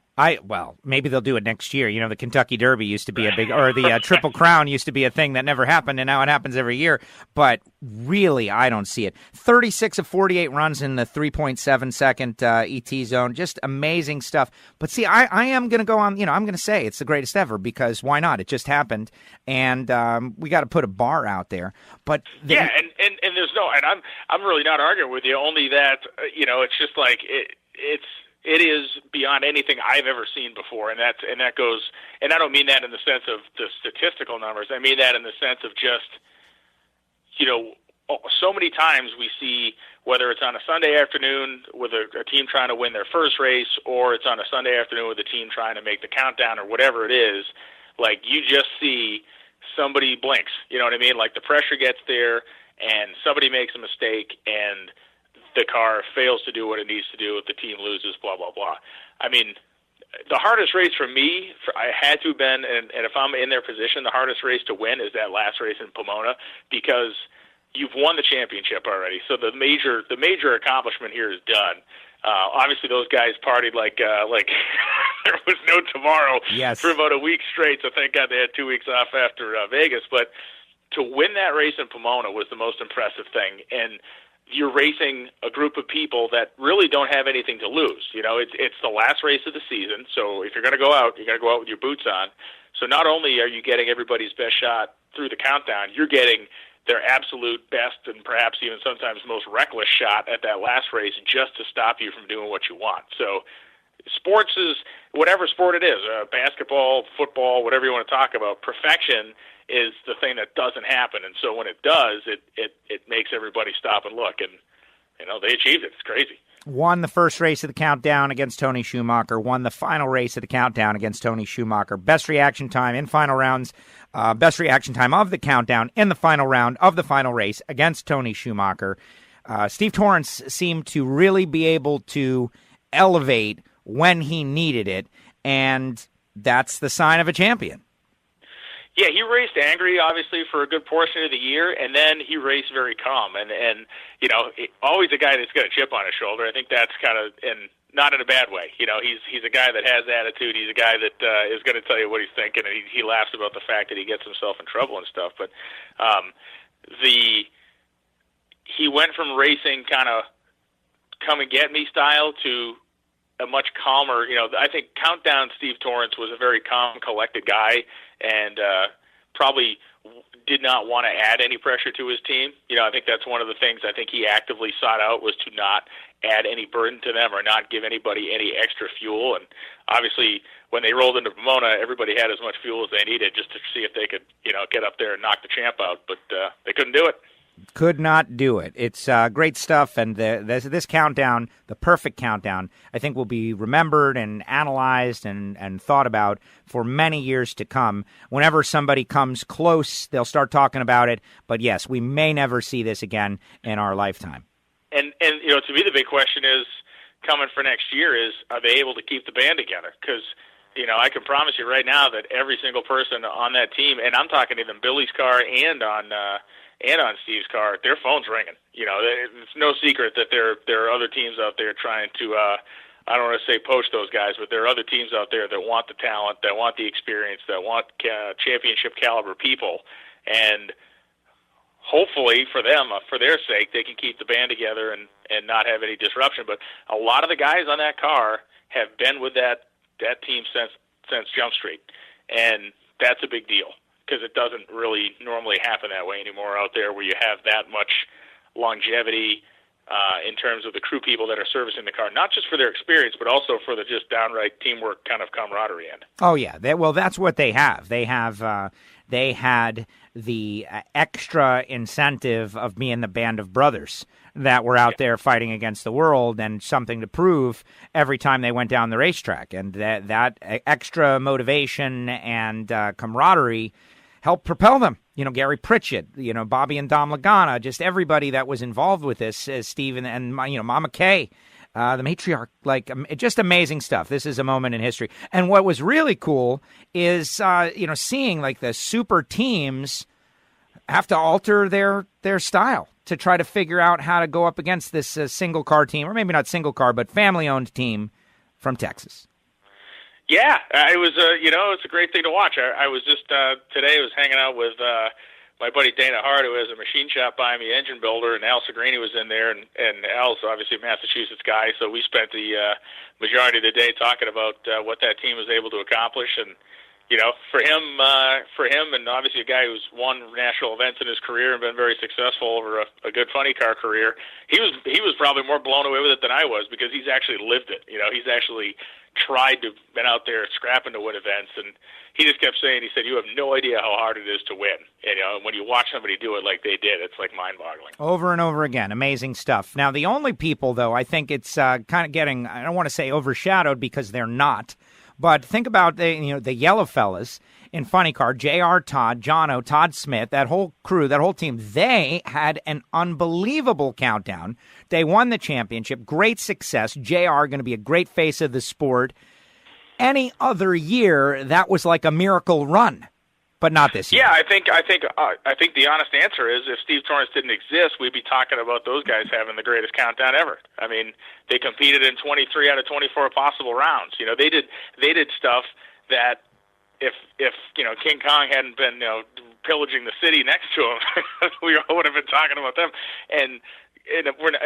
Speaker 9: Maybe they'll do it next year. The Kentucky Derby used to be or the Triple Crown used to be a thing that never happened, and now it happens every year. But really, I don't see it. 36 of 48 runs in the 3.7 second ET zone. Just amazing stuff. But see, I am going to go on, I'm going to say it's the greatest ever, because why not? It just happened, and we got to put a bar out there. But
Speaker 10: and there's and I'm really not arguing with you, only that, it's just like it is beyond anything I've ever seen before, and that goes, and I don't mean that in the sense of the statistical numbers. I mean that in the sense of just, so many times we see, whether it's on a Sunday afternoon with a team trying to win their first race, or it's on a Sunday afternoon with a team trying to make the countdown, or whatever it is, like you just see somebody blinks. You know what I mean? Like the pressure gets there, and somebody makes a mistake, and the car fails to do what it needs to do, if the team loses, blah, blah, blah. I mean, the hardest race for me, I had to have been, and if I'm in their position, the hardest race to win is that last race in Pomona, because you've won the championship already. So the major accomplishment here is done. Obviously, those guys partied like there was no tomorrow for about a week straight, so thank God they had 2 weeks off after Vegas. But to win that race in Pomona was the most impressive thing, and you're racing a group of people that really don't have anything to lose. It's the last race of the season, so if you're going to go out, you got to go out with your boots on. So not only are you getting everybody's best shot through the countdown, you're getting their absolute best and perhaps even sometimes most reckless shot at that last race, just to stop you from doing what you want. So sports is, whatever sport it is, basketball, football, whatever you want to talk about, perfection is the thing that doesn't happen. And so when it does, it makes everybody stop and look, and they achieved it. It's crazy.
Speaker 9: Won the first race of the countdown against Tony Schumacher, won the final race of the countdown against Tony Schumacher. Best reaction time in final rounds, best reaction time of the countdown in the final round of the final race against Tony Schumacher. Steve Torrence seemed to really be able to elevate when he needed it, and that's the sign of a champion.
Speaker 10: Yeah, he raced angry, obviously, for a good portion of the year, and then he raced very calm. And always a guy that's got a chip on his shoulder. I think that's kind of, and not in a bad way. He's a guy that has attitude. He's a guy that is going to tell you what he's thinking, and he laughs about the fact that he gets himself in trouble and stuff. But he went from racing kind of come-and-get-me style to a much calmer, I think Countdown Steve Torrence was a very calm, collected guy, and probably did not want to add any pressure to his team. I think that's one of the things I think he actively sought out, was to not add any burden to them or not give anybody any extra fuel. And obviously, when they rolled into Pomona, everybody had as much fuel as they needed just to see if they could, get up there and knock the champ out, but they couldn't do it.
Speaker 9: Could not do it. It's great stuff, and this countdown, the perfect countdown, I think will be remembered and analyzed and thought about for many years to come. Whenever somebody comes close, they'll start talking about it. But yes, we may never see this again in our lifetime.
Speaker 10: And to me, the big question is coming for next year is, are they able to keep the band together? Because I can promise you right now that every single person on that team, and I'm talking even Billy's car and on Steve's car, their phone's ringing. It's no secret that there are other teams out there trying to, I don't want to say poach those guys, but there are other teams out there that want the talent, that want the experience, that want championship caliber people. And hopefully for them, for their sake, they can keep the band together and not have any disruption. But a lot of the guys on that car have been with that team since Jump Street. And that's a big deal, because it doesn't really normally happen that way anymore out there, where you have that much longevity in terms of the crew people that are servicing the car, not just for their experience, but also for the just downright teamwork kind of camaraderie end.
Speaker 9: Oh, yeah. That's what they have. They had the extra incentive of being the band of brothers that were out there fighting against the world, and something to prove every time they went down the racetrack. And that extra motivation and camaraderie helped propel them. Gary Pritchett, Bobby and Dom Lagana, just everybody that was involved with this, Steve and Mama Kay, the matriarch, just amazing stuff. This is a moment in history. And what was really cool is, seeing the super teams have to alter their style to try to figure out how to go up against this single car team, or maybe not single car, but family-owned team from Texas.
Speaker 10: Yeah, it was it's a great thing to watch. I was just today I was hanging out with my buddy Dana Hart, who has a machine shop by me, engine builder, and Al Segrini was in there, and Al's obviously a Massachusetts guy, so we spent the majority of the day talking about what that team was able to accomplish. And for him, and obviously a guy who's won national events in his career and been very successful over a good funny car career, he was probably more blown away with it than I was, because he's actually lived it. He's actually tried to been out there scrapping to win events, and he just kept saying, he said, you have no idea how hard it is to win. When you watch somebody do it like they did, it's like mind-boggling.
Speaker 9: Over and over again, amazing stuff. Now, the only people, though, I think it's kind of getting, I don't want to say overshadowed, because they're not, but think about the yellow fellas in funny car, J.R. Todd, Jono, Todd Smith, that whole crew, that whole team. They had an unbelievable countdown. They won the championship, great success. J.R. going to be a great face of the sport. Any other year, that was like a miracle run, but not this year.
Speaker 10: Yeah, I think the honest answer is, if Steve Torrance didn't exist, we'd be talking about those guys having the greatest countdown ever. I mean, they competed in 23 out of 24 possible rounds. They did stuff that if King Kong hadn't been pillaging the city next to him, we would have been talking about them. And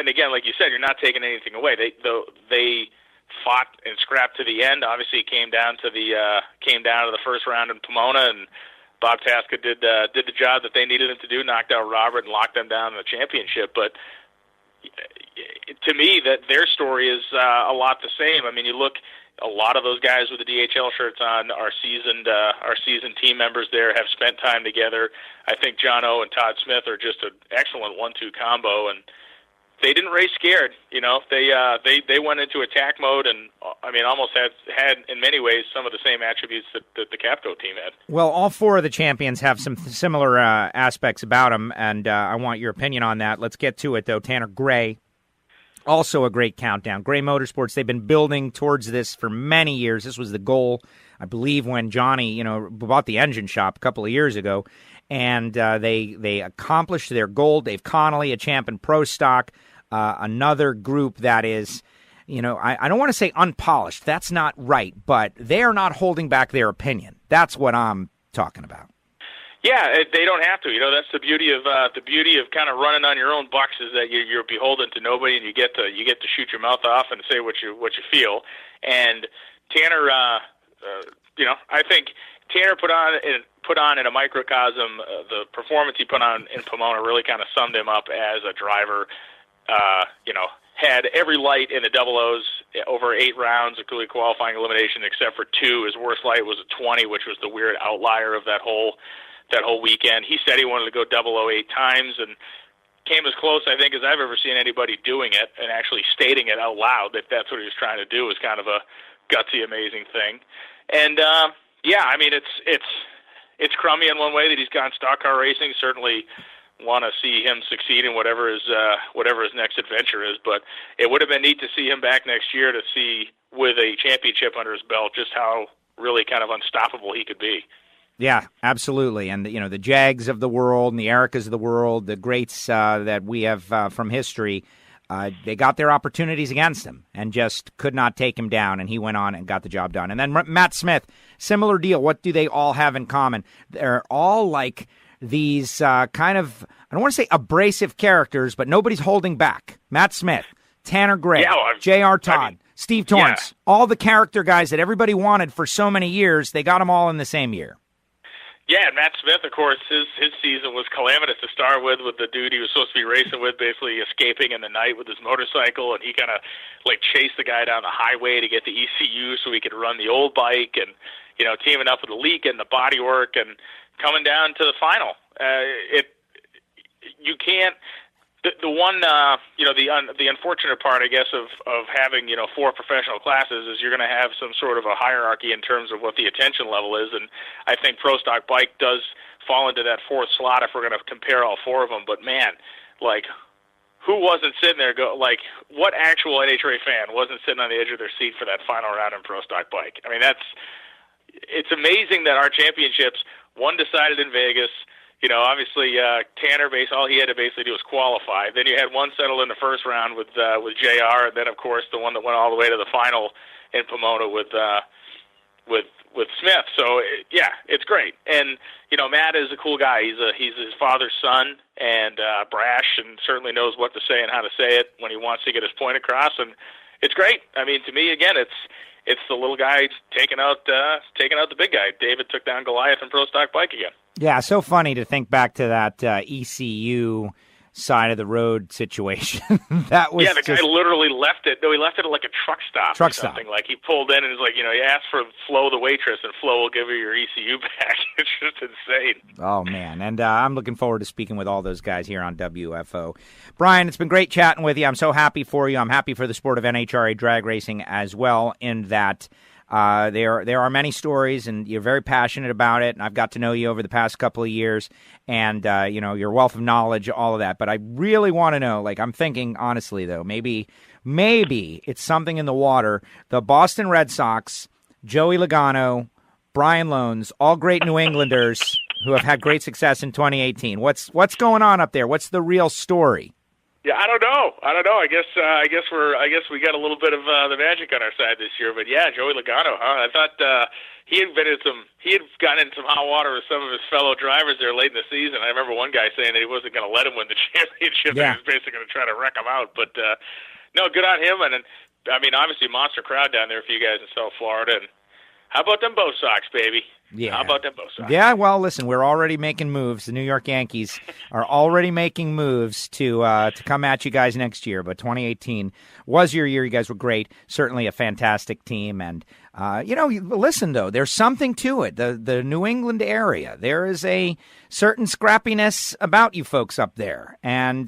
Speaker 10: again, like you said, you're not taking anything away. They fought and scrapped to the end. Obviously, it came down to the first round in Pomona, and Bob Tasca did the job that they needed him to do, knocked out Robert and locked them down in the championship. But to me, that their story is a lot the same. I mean, you look. A lot of those guys with the DHL shirts on are seasoned team members there, have spent time together. I think John O and Todd Smith are just an excellent 1-2 combo, and they didn't race scared. They went into attack mode, and I mean, almost had in many ways some of the same attributes that the CAPCO team had.
Speaker 9: Well, all four of the champions have some similar aspects about them, and I want your opinion on that. Let's get to it, though. Tanner Gray. Also a great countdown. Gray Motorsports, they've been building towards this for many years. This was the goal, I believe, when Johnny, bought the engine shop a couple of years ago. And they accomplished their goal. Dave Connolly, a champ in Pro Stock, another group that is, I don't want to say unpolished. That's not right. But they are not holding back their opinion. That's what I'm talking about.
Speaker 10: Yeah, they don't have to. That's the beauty of kind of running on your own bucks, is that you're beholden to nobody, and you get to shoot your mouth off and say what you feel. And Tanner, I think Tanner put on in a microcosm the performance he put on in Pomona really kind of summed him up as a driver. Had every light in the double O's over 8 rounds, including qualifying elimination, except for 2. His worst light was a 20, which was the weird outlier of that whole weekend. He said he wanted to go 008 times, and came as close, I think, as I've ever seen anybody doing it and actually stating it out loud that that's what he was trying to do. Was kind of a gutsy, amazing thing. And yeah, I mean, it's crummy in one way that he's gone stock car racing. Certainly want to see him succeed in whatever his next adventure is. But it would have been neat to see him back next year, to see with a championship under his belt just how really kind of unstoppable he could be.
Speaker 9: Yeah, absolutely. And, you know, the Jags of the world and the Ericas of the world, the greats that we have from history, they got their opportunities against him and just could not take him down, and he went on and got the job done. And then Matt Smith, similar deal. What do they all have in common? They're all like these kind of, I don't want to say abrasive characters, but nobody's holding back. Matt Smith, Tanner Gray, J.R. Todd, Steve Torrance, all the character guys that everybody wanted for so many years, they got them all in the same year.
Speaker 10: Yeah, and Matt Smith, of course, his season was calamitous to start with the dude he was supposed to be racing with, basically escaping in the night with his motorcycle, and he kind of like chased the guy down the highway to get the ECU so he could run the old bike, and you know, teaming up with the leak and the body work, and coming down to the final. You can't. The one, you know, the unfortunate part, I guess, of having, you know, 4 professional classes is you're going to have some sort of a hierarchy in terms of what the attention level is, and I think Pro Stock Bike does fall into that 4th slot if we're going to compare all 4 of them. But man, like, who wasn't sitting there what actual NHRA fan wasn't sitting on the edge of their seat for that final round in Pro Stock Bike? I mean, it's amazing that our championships, one decided in Vegas. You know, obviously, Tanner, all he had to basically do was qualify. Then you had one settle in the first round with JR, and then, of course, the one that went all the way to the final in Pomona with Smith. So, yeah, it's great. And, you know, Matt is a cool guy. He's his father's son, and brash, and certainly knows what to say and how to say it when he wants to get his point across. And it's great. I mean, to me, again, it's the little guy taking out the big guy. David took down Goliath in Pro Stock Bike again.
Speaker 9: Yeah, so funny to think back to that ECU side of the road situation. That was
Speaker 10: guy literally left it. No, he left it at like a truck stop or something. Like he pulled in and was like, you know, he asked for Flo, the waitress, and Flo will give you your ECU back. It's just insane.
Speaker 9: Oh, man. And I'm looking forward to speaking with all those guys here on WFO. Brian, it's been great chatting with you. I'm so happy for you. I'm happy for the sport of NHRA drag racing as well, in that there are many stories, and you're very passionate about it, and I've got to know you over the past couple of years, and, you know, your wealth of knowledge, all of that. But I really want to know, like, I'm thinking, honestly, though, maybe it's something in the water. The Boston Red Sox, Joey Logano, Brian Lohnes, all great New Englanders who have had great success in 2018. What's going on up there? What's the real story?
Speaker 10: Yeah, I don't know. I guess we got a little bit of the magic on our side this year. But yeah, Joey Logano, huh? I thought he had gotten in some hot water with some of his fellow drivers there late in the season. I remember one guy saying that he wasn't going to let him win the championship. Yeah. He was basically going to try to wreck him out. But no, good on him. And I mean, obviously, monster crowd down there for you guys in South Florida. And how about them Bo Sox, baby?
Speaker 9: Yeah.
Speaker 10: How about them Bo Sox?
Speaker 9: Yeah, well, listen, we're already making moves. The New York Yankees are already making moves to come at you guys next year. But 2018 was your year. You guys were great. Certainly a fantastic team. And, you know, listen, though, there's something to it. The New England area, there is a certain scrappiness about you folks up there. And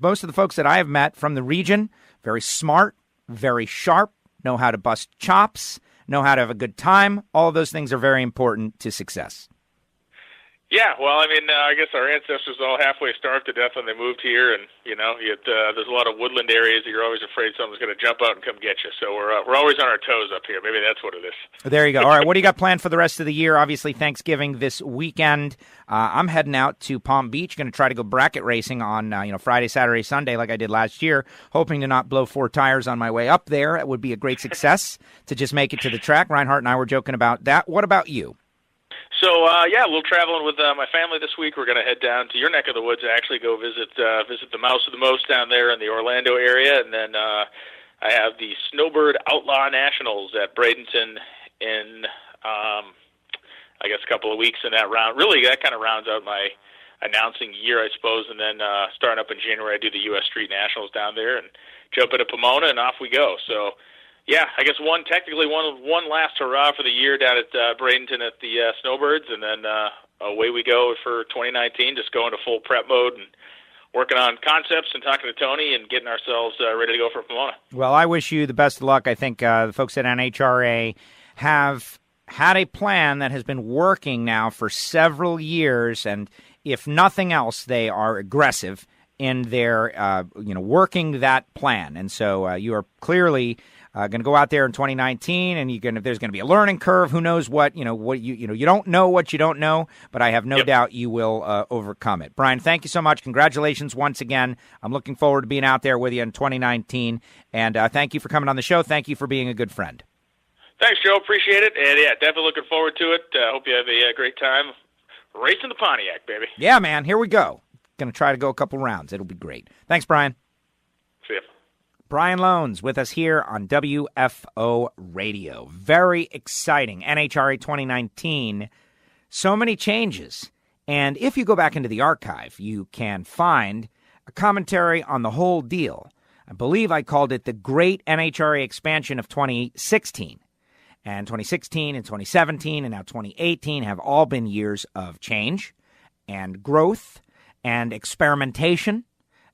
Speaker 9: most of the folks that I have met from the region, very smart, very sharp, know how to bust chops, know how to have a good time. All of those things are very important to success.
Speaker 10: Yeah, well, I mean, I guess our ancestors all halfway starved to death when they moved here, and you know, there's a lot of woodland areas that you're always afraid someone's going to jump out and come get you. So we're always on our toes up here. Maybe that's what it is.
Speaker 9: There you go. All right, what do you got planned for the rest of the year? Obviously, Thanksgiving this weekend. I'm heading out to Palm Beach. Going to try to go bracket racing on Friday, Saturday, Sunday, like I did last year. Hoping to not blow 4 tires on my way up there. It would be a great success to just make it to the track. Reinhart and I were joking about that. What about you?
Speaker 10: So, yeah, a little traveling with my family this week. We're going to head down to your neck of the woods, actually, go visit the Mouse of the Most down there in the Orlando area. And then I have the Snowbird Outlaw Nationals at Bradenton in, I guess, a couple of weeks in that round. Really, that kind of rounds out my announcing year, I suppose. And then starting up in January, I do the U.S. Street Nationals down there and jump into Pomona, and off we go. So, yeah, I guess one last hurrah for the year down at Bradenton at the Snowbirds, and then away we go for 2019, just going to full prep mode and working on concepts and talking to Tony and getting ourselves ready to go for Pomona.
Speaker 9: Well, I wish you the best of luck. I think the folks at NHRA have had a plan that has been working now for several years, and if nothing else, they are aggressive in their working that plan. And so you are clearly going to go out there in 2019, and there's going to be a learning curve. Who knows what you don't know what you don't know, but I have no doubt you will overcome it. Brian, thank you so much. Congratulations once again. I'm looking forward to being out there with you in 2019, and thank you for coming on the show. Thank you for being a good friend.
Speaker 10: Thanks, Joe. Appreciate it. And, yeah, definitely looking forward to it. Hope you have a great time racing the Pontiac, baby.
Speaker 9: Yeah, man. Here we go. Going to try to go a couple rounds. It'll be great. Thanks, Brian.
Speaker 10: See ya.
Speaker 9: Brian Lohnes with us here on WFO Radio. Very exciting. NHRA 2019. So many changes. And if you go back into the archive, you can find a commentary on the whole deal. I believe I called it the Great NHRA Expansion of 2016. And 2016 and 2017 and now 2018 have all been years of change and growth and experimentation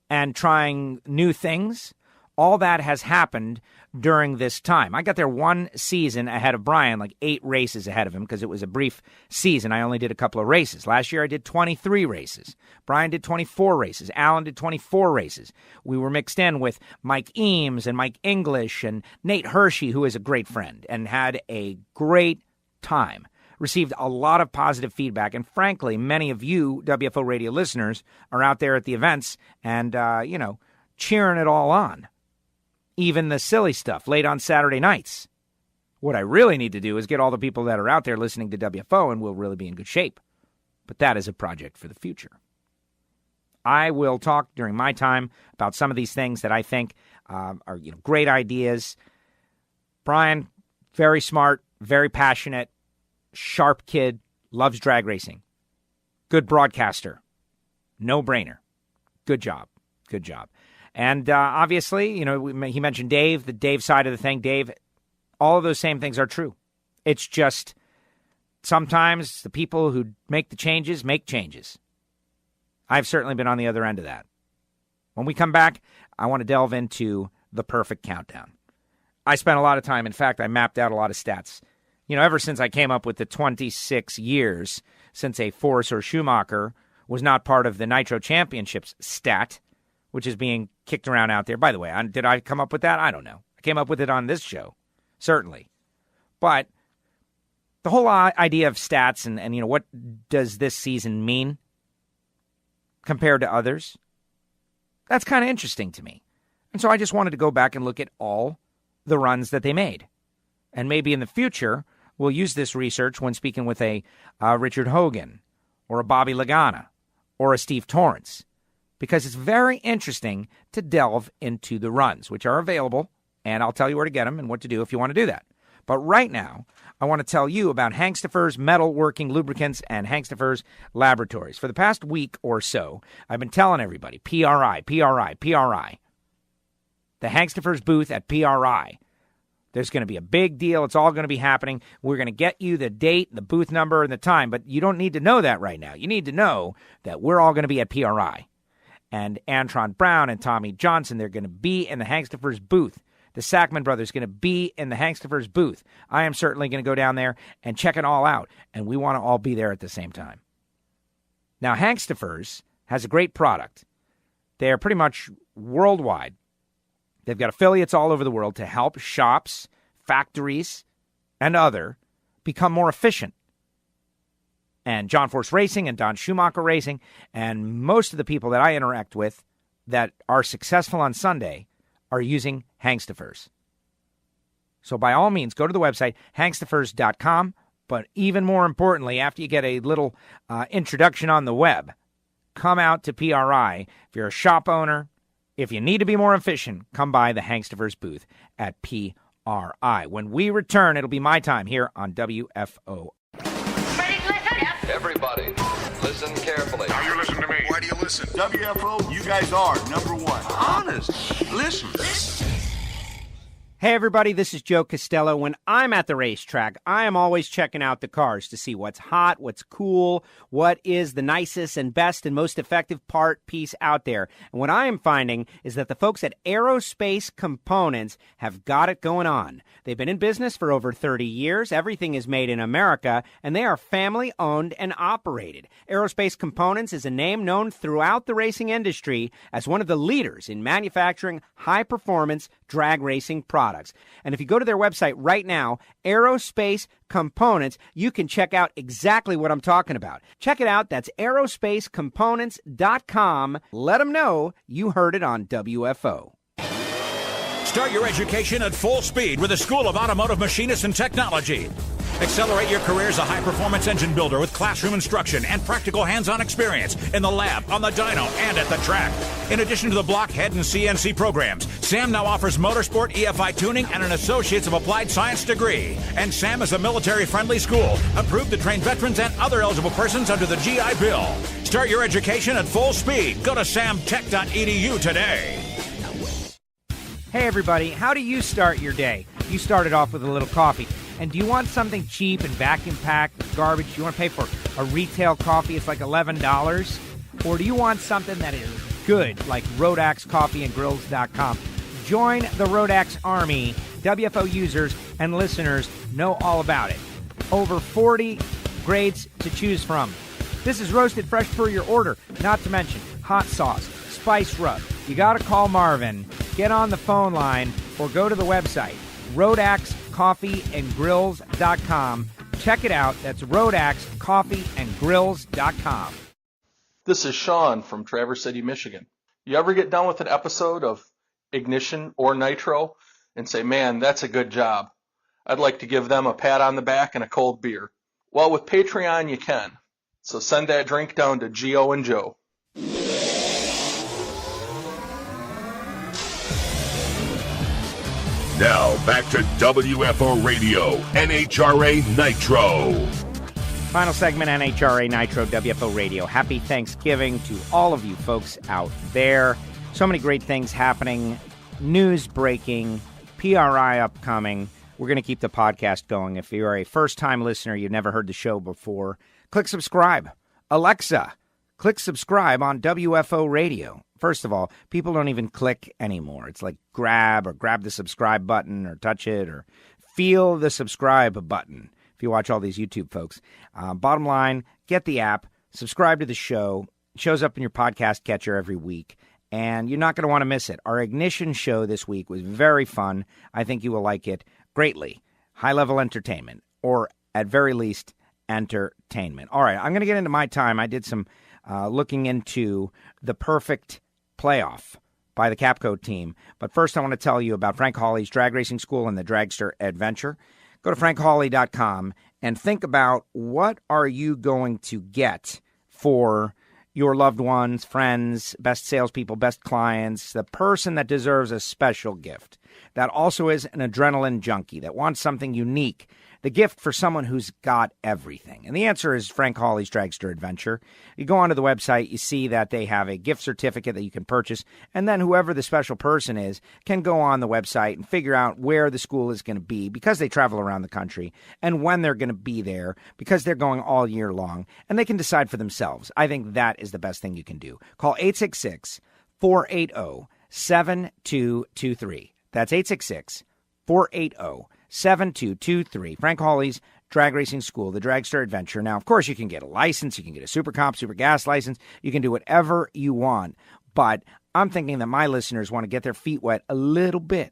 Speaker 9: and trying new things. All that has happened during this time. I got there one season ahead of Brian, like 8 races ahead of him, because it was a brief season. I only did a couple of races. Last year I did 23 races. Brian did 24 races. Alan did 24 races. We were mixed in with Mike Eames and Mike English and Nate Hershey, who is a great friend, and had a great time. Received a lot of positive feedback, and frankly, many of you WFO radio listeners are out there at the events and, cheering it all on. Even the silly stuff late on Saturday nights. What I really need to do is get all the people that are out there listening to WFO, and we'll really be in good shape. But that is a project for the future. I will talk during my time about some of these things that I think are great ideas. Brian, very smart, very passionate, sharp kid, loves drag racing. Good broadcaster. No-brainer. Good job. Good job. And obviously, he mentioned Dave, the Dave side of the thing. Dave, all of those same things are true. It's just sometimes the people who make the changes make changes. I've certainly been on the other end of that. When we come back, I want to delve into the perfect countdown. I spent a lot of time. In fact, I mapped out a lot of stats. Ever since I came up with the 26 years since a Force or Schumacher was not part of the Nitro Championships stat, which is being kicked around out there. By the way, did I come up with that? I don't know. I came up with it on this show, certainly. But the whole idea of stats and what does this season mean compared to others, that's kind of interesting to me. And so I just wanted to go back and look at all the runs that they made. And maybe in the future, we'll use this research when speaking with a Richard Hogan or a Bobby Lagana or a Steve Torrance, because it's very interesting to delve into the runs, which are available, and I'll tell you where to get them and what to do if you want to do that. But right now, I want to tell you about Hangstifer's Metalworking Lubricants and Hangstifer's Laboratories. For the past week or so, I've been telling everybody, PRI. The Hangstifer's booth at PRI. There's going to be a big deal. It's all going to be happening. We're going to get you the date, the booth number, and the time, but you don't need to know that right now. You need to know that we're all going to be at PRI. And Antron Brown and Tommy Johnson, they're going to be in the Hangstifer's booth. The Sackman brothers are going to be in the Hangstifer's booth. I am certainly going to go down there and check it all out, and we want to all be there at the same time. Now, Hangstifer's has a great product. They are pretty much worldwide. They've got affiliates all over the world to help shops, factories, and other become more efficient. And John Force Racing and Don Schumacher Racing and most of the people that I interact with that are successful on Sunday are using Hangstifer's. So by all means, go to the website, Hangstifers.com. But even more importantly, after you get a little introduction on the web, come out to PRI. If you're a shop owner, if you need to be more efficient, come by the Hangstifer's booth at PRI. When we return, it'll be my time here on WFO.
Speaker 11: Everybody, listen carefully.
Speaker 2: Now you listen to me. Why do you listen? WFO, you guys are number one.
Speaker 11: Honest. Listen.
Speaker 9: Hey everybody, this is Joe Castello. When I'm at the racetrack, I am always checking out the cars to see what's hot, what's cool, what is the nicest and best and most effective part piece out there. And what I am finding is that the folks at Aerospace Components have got it going on. They've been in business for over 30 years. Everything is made in America, and they are family-owned and operated. Aerospace Components is a name known throughout the racing industry as one of the leaders in manufacturing high-performance drag racing products. And if you go to their website right now, Aerospace Components, you can check out exactly what I'm talking about. Check it out. That's aerospacecomponents.com. Let them know you heard it on WFO.
Speaker 12: Start your education at full speed with the School of Automotive Machinists and Technology. Accelerate your career as a high-performance engine builder with classroom instruction and practical hands-on experience in the lab, on the dyno, and at the track. In addition to the blockhead and CNC programs, SAM now offers motorsport, EFI tuning, and an Associates of Applied Science degree. And SAM is a military-friendly school, approved to train veterans and other eligible persons under the GI Bill. Start your education at full speed. Go to samtech.edu today.
Speaker 9: Hey everybody, how do you start your day? You started off with a little coffee. And do you want something cheap and vacuum-packed garbage? You want to pay for a retail coffee? It's like $11. Or do you want something that is good, like RodaxCoffeeandGrills.com? Join the Rodax Army. WFO users and listeners know all about it. Over 40 grades to choose from. This is roasted fresh per your order, not to mention hot sauce, spice rub. You got to call Marvin, get on the phone line, or go to the website, RodaxCoffeeandGrills.com. Check it out. That's RodaxCoffeeandGrills.com.
Speaker 13: This is Sean from Traverse City, Michigan. You ever get done with an episode of Ignition or Nitro and say, man, that's a good job. I'd like to give them a pat on the back and a cold beer. Well, with Patreon, you can. So send that drink down to Gio and Joe.
Speaker 1: Now, back to WFO Radio, NHRA Nitro.
Speaker 9: Final segment, NHRA Nitro, WFO Radio. Happy Thanksgiving to all of you folks out there. So many great things happening. News breaking, PRI upcoming. We're going to keep the podcast going. If you're a first-time listener, you've never heard the show before, click subscribe. Alexa, click subscribe on WFO Radio. First of all, people don't even click anymore. It's like grab the subscribe button or touch it or feel the subscribe button if you watch all these YouTube folks. Bottom line, get the app, subscribe to the show. It shows up in your podcast catcher every week, and you're not going to want to miss it. Our Ignition show this week was very fun. I think you will like it greatly. High-level entertainment, or at very least, entertainment. All right, I'm going to get into my time. I did some looking into the perfect playoff by the CAPCO team. But first, I want to tell you about Frank Hawley's Drag Racing School and the Dragster Adventure. Go to frankhawley.com and think about what are you going to get for your loved ones, friends, best salespeople, best clients, the person that deserves a special gift, that also is an adrenaline junkie, that wants something unique, the gift for someone who's got everything. And the answer is Frank Hawley's Dragster Adventure. You go onto the website, you see that they have a gift certificate that you can purchase, and then whoever the special person is can go on the website and figure out where the school is going to be, because they travel around the country, and when they're going to be there, because they're going all year long, and they can decide for themselves. I think that is the best thing you can do. Call 866-480-7223. That's 866-480-7223. Frank Hawley's Drag Racing School, the Dragster Adventure. Now, of course, you can get a license. You can get a Super Comp, Super Gas license. You can do whatever you want. But I'm thinking that my listeners want to get their feet wet a little bit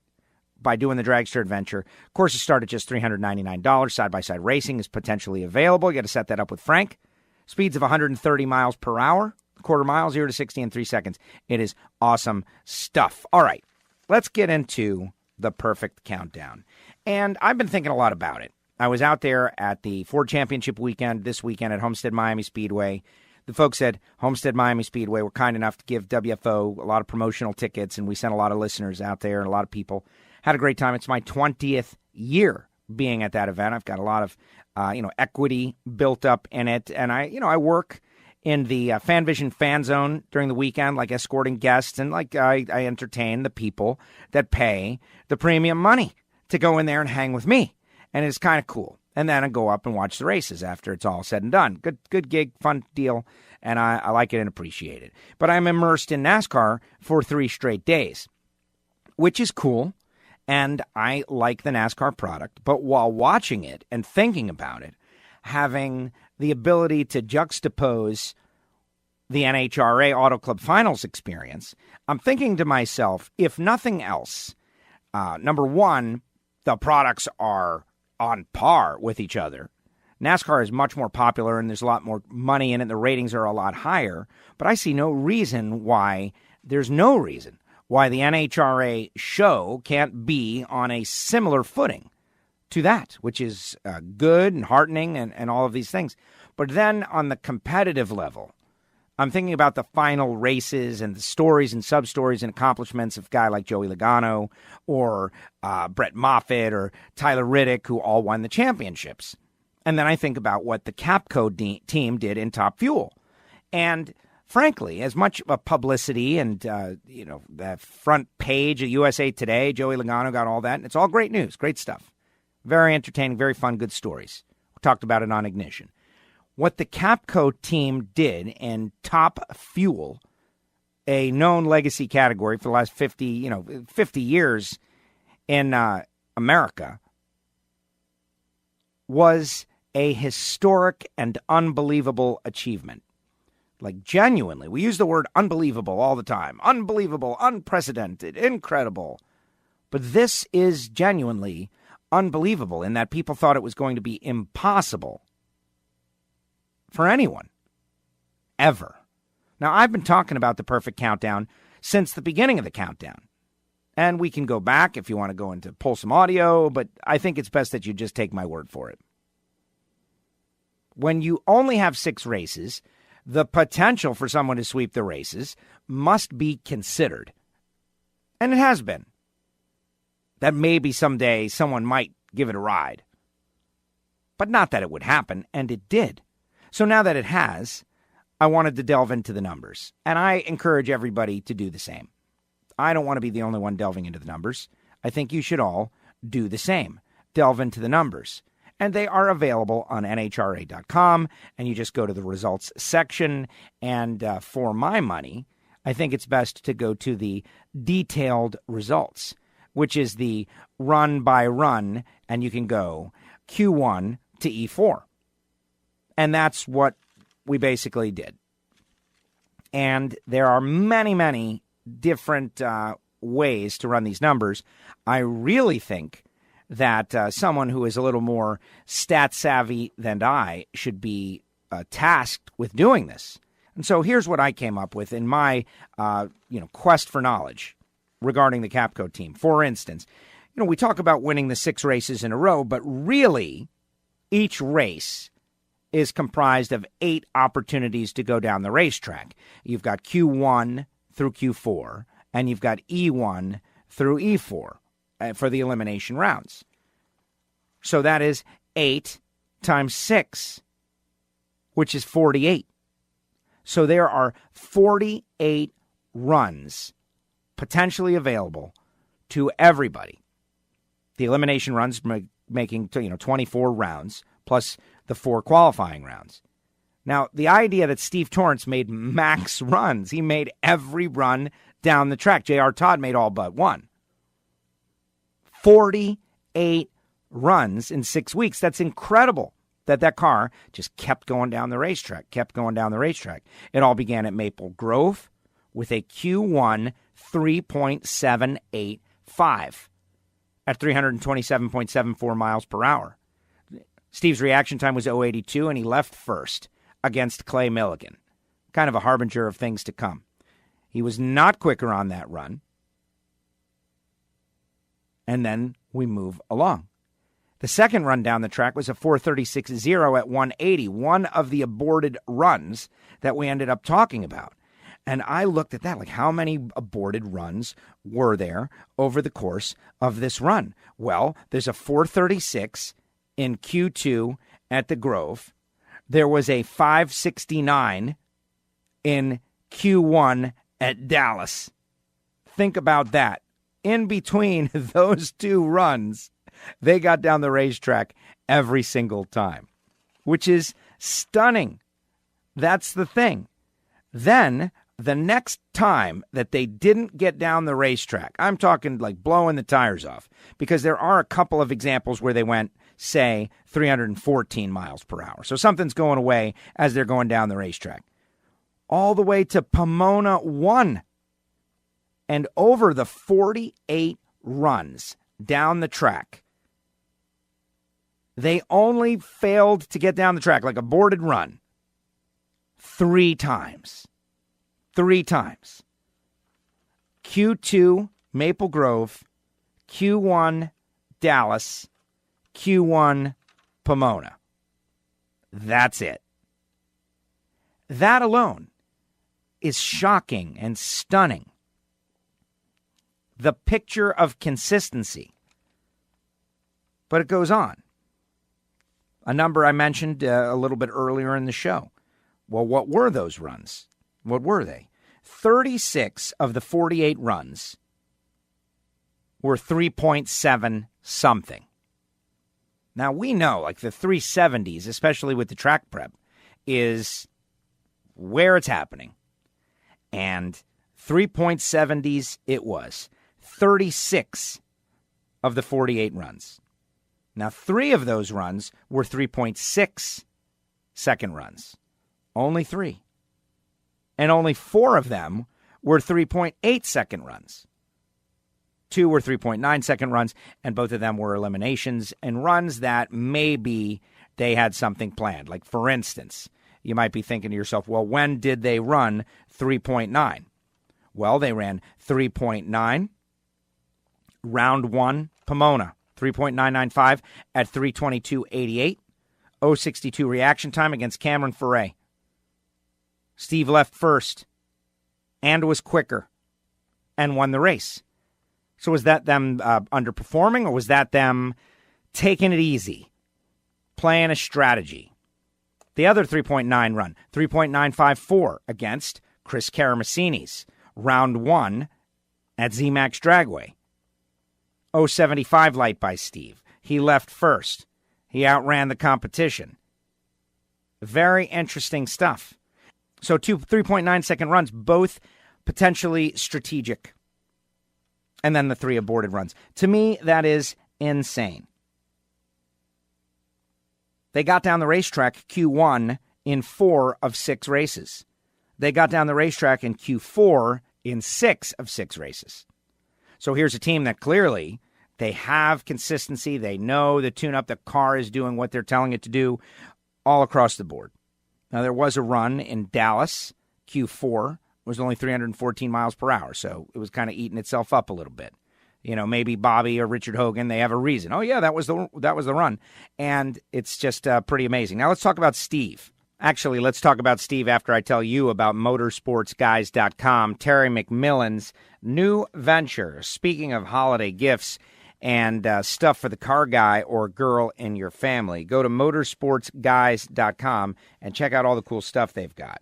Speaker 9: by doing the Dragster Adventure. Courses start at just $399. Side-by-side racing is potentially available. You got to set that up with Frank. Speeds of 130 miles per hour. Quarter mile, 0 to 60 in 3 seconds. It is awesome stuff. All right, let's get into the perfect countdown. And I've been thinking a lot about it. I was out there at the Ford Championship weekend this weekend at Homestead Miami Speedway. The folks at Homestead Miami Speedway were kind enough to give WFO a lot of promotional tickets, and we sent a lot of listeners out there, and a lot of people had a great time. It's my 20th year being at that event. I've got a lot of equity built up in it, and I work in the FanVision Fan Zone during the weekend, like escorting guests, and like I entertain the people that pay the premium money to go in there and hang with me. And it's kind of cool. And then I go up and watch the races after it's all said and done. Good gig, fun deal, and I like it and appreciate it. But I'm immersed in NASCAR for 3 straight days, which is cool, and I like the NASCAR product. But while watching it and thinking about it, having the ability to juxtapose the NHRA Auto Club Finals experience, I'm thinking to myself, if nothing else, number one, the products are on par with each other. NASCAR is much more popular and there's a lot more money in it. The ratings are a lot higher, but I see no reason why the NHRA show can't be on a similar footing to that, which is good and heartening and all of these things. But then on the competitive level, I'm thinking about the final races and the stories and sub-stories and accomplishments of a guy like Joey Logano or Brett Moffitt or Tyler Riddick, who all won the championships. And then I think about what the CAPCO team did in Top Fuel. And frankly, as much publicity and, the front page of USA Today, Joey Logano got all that. And it's all great news, great stuff. Very entertaining, very fun, good stories. We talked about it on Ignition. What the CAPCO team did in Top Fuel, a known legacy category for the last 50 years in America, was a historic and unbelievable achievement. Like, genuinely, we use the word unbelievable all the time. Unbelievable, unprecedented, incredible. But this is genuinely unbelievable in that people thought it was going to be impossible for anyone, ever. Now, I've been talking about the perfect countdown since the beginning of the countdown. And we can go back if you want to go into pull some audio, but I think it's best that you just take my word for it. When you only have 6 races, the potential for someone to sweep the races must be considered. And it has been. That maybe someday someone might give it a ride. But not that it would happen, and it did. So now that it has, I wanted to delve into the numbers. And I encourage everybody to do the same. I don't want to be the only one delving into the numbers. I think you should all do the same. Delve into the numbers. And they are available on NHRA.com. And you just go to the results section. And for my money, I think it's best to go to the detailed results, which is the run by run. And you can go Q1 to E4. And that's what we basically did. And there are many, many different ways to run these numbers. I really think that someone who is a little more stat savvy than I should be tasked with doing this. And so here's what I came up with in my quest for knowledge regarding the CAPCO team. For instance, we talk about winning the 6 races in a row, but really each race is comprised of 8 opportunities to go down the racetrack. You've got Q1 through Q4, and you've got E1 through E4 for the elimination rounds. So that is 8 times 6, which is 48. So there are 48 runs potentially available to everybody. The elimination runs making 24 rounds, plus the 4 qualifying rounds. Now, the idea that Steve Torrence made max runs, he made every run down the track. J.R. Todd made all but one. 48 runs in 6 weeks. That's incredible that car just kept going down the racetrack, It all began at Maple Grove with a Q1 3.785 at 327.74 miles per hour. Steve's reaction time was 0.82, and he left first against Clay Milligan. Kind of a harbinger of things to come. He was not quicker on that run. And then we move along. The second run down the track was a 4:36.0 at 180, one of the aborted runs that we ended up talking about. And I looked at that, like, how many aborted runs were there over the course of this run? Well, there's a 4:36 in Q2 at the Grove. There was a 5:69 in Q1 at Dallas. Think about that. In between those two runs, they got down the racetrack every single time, which is stunning. That's the thing. Then the next time that they didn't get down the racetrack, I'm talking like blowing the tires off, because there are a couple of examples where they went, say, 314 miles per hour. So something's going away as they're going down the racetrack. All the way to Pomona 1. And over the 48 runs down the track, they only failed to get down the track, like a boarded run, 3 times. 3 times. Q2, Maple Grove. Q1, Dallas. Q1, Pomona. That's it. That alone is shocking and stunning. The picture of consistency. But it goes on. A number I mentioned a little bit earlier in the show. Well, what were those runs? What were they? 36 of the 48 runs were 3.7 something. Now, we know, like the 370s, especially with the track prep, is where it's happening. And 3.70s it was. 36 of the 48 runs. Now, 3 of those runs were 3.6 second runs. Only 3. And only 4 of them were 3.8 second runs. 2 were 3.9 second runs, and both of them were eliminations and runs that maybe they had something planned. Like, for instance, you might be thinking to yourself, well, when did they run 3.9? Well, they ran 3.9, round 1, Pomona, 3.995 at 3:22.88, 0.62 reaction time against Cameron Foray. Steve left first and was quicker and won the race. So was that them underperforming, or was that them taking it easy, playing a strategy? The other 3.9 run, 3.954 against Chris Karamessinis, round 1 at ZMAX Dragway. 0.75 light by Steve. He left first. He outran the competition. Very interesting stuff. So 2 3.9 second runs, both potentially strategic. And then the 3 aborted runs. To me, that is insane. They got down the racetrack Q1 in 4 of 6 races. They got down the racetrack in Q4 in 6 of 6 races. So here's a team that clearly they have consistency. They know the tune-up. The car is doing what they're telling it to do all across the board. Now, there was a run in Dallas, Q4. It was only 314 miles per hour, so it was kind of eating itself up a little bit. You know, maybe Bobby or Richard Hogan, they have a reason. Oh, yeah, that was the run. And it's just pretty amazing. Now, let's talk about Steve. Actually, let's talk about Steve after I tell you about motorsportsguys.com, Terry McMillan's new venture. Speaking of holiday gifts and stuff for the car guy or girl in your family, go to motorsportsguys.com and check out all the cool stuff they've got.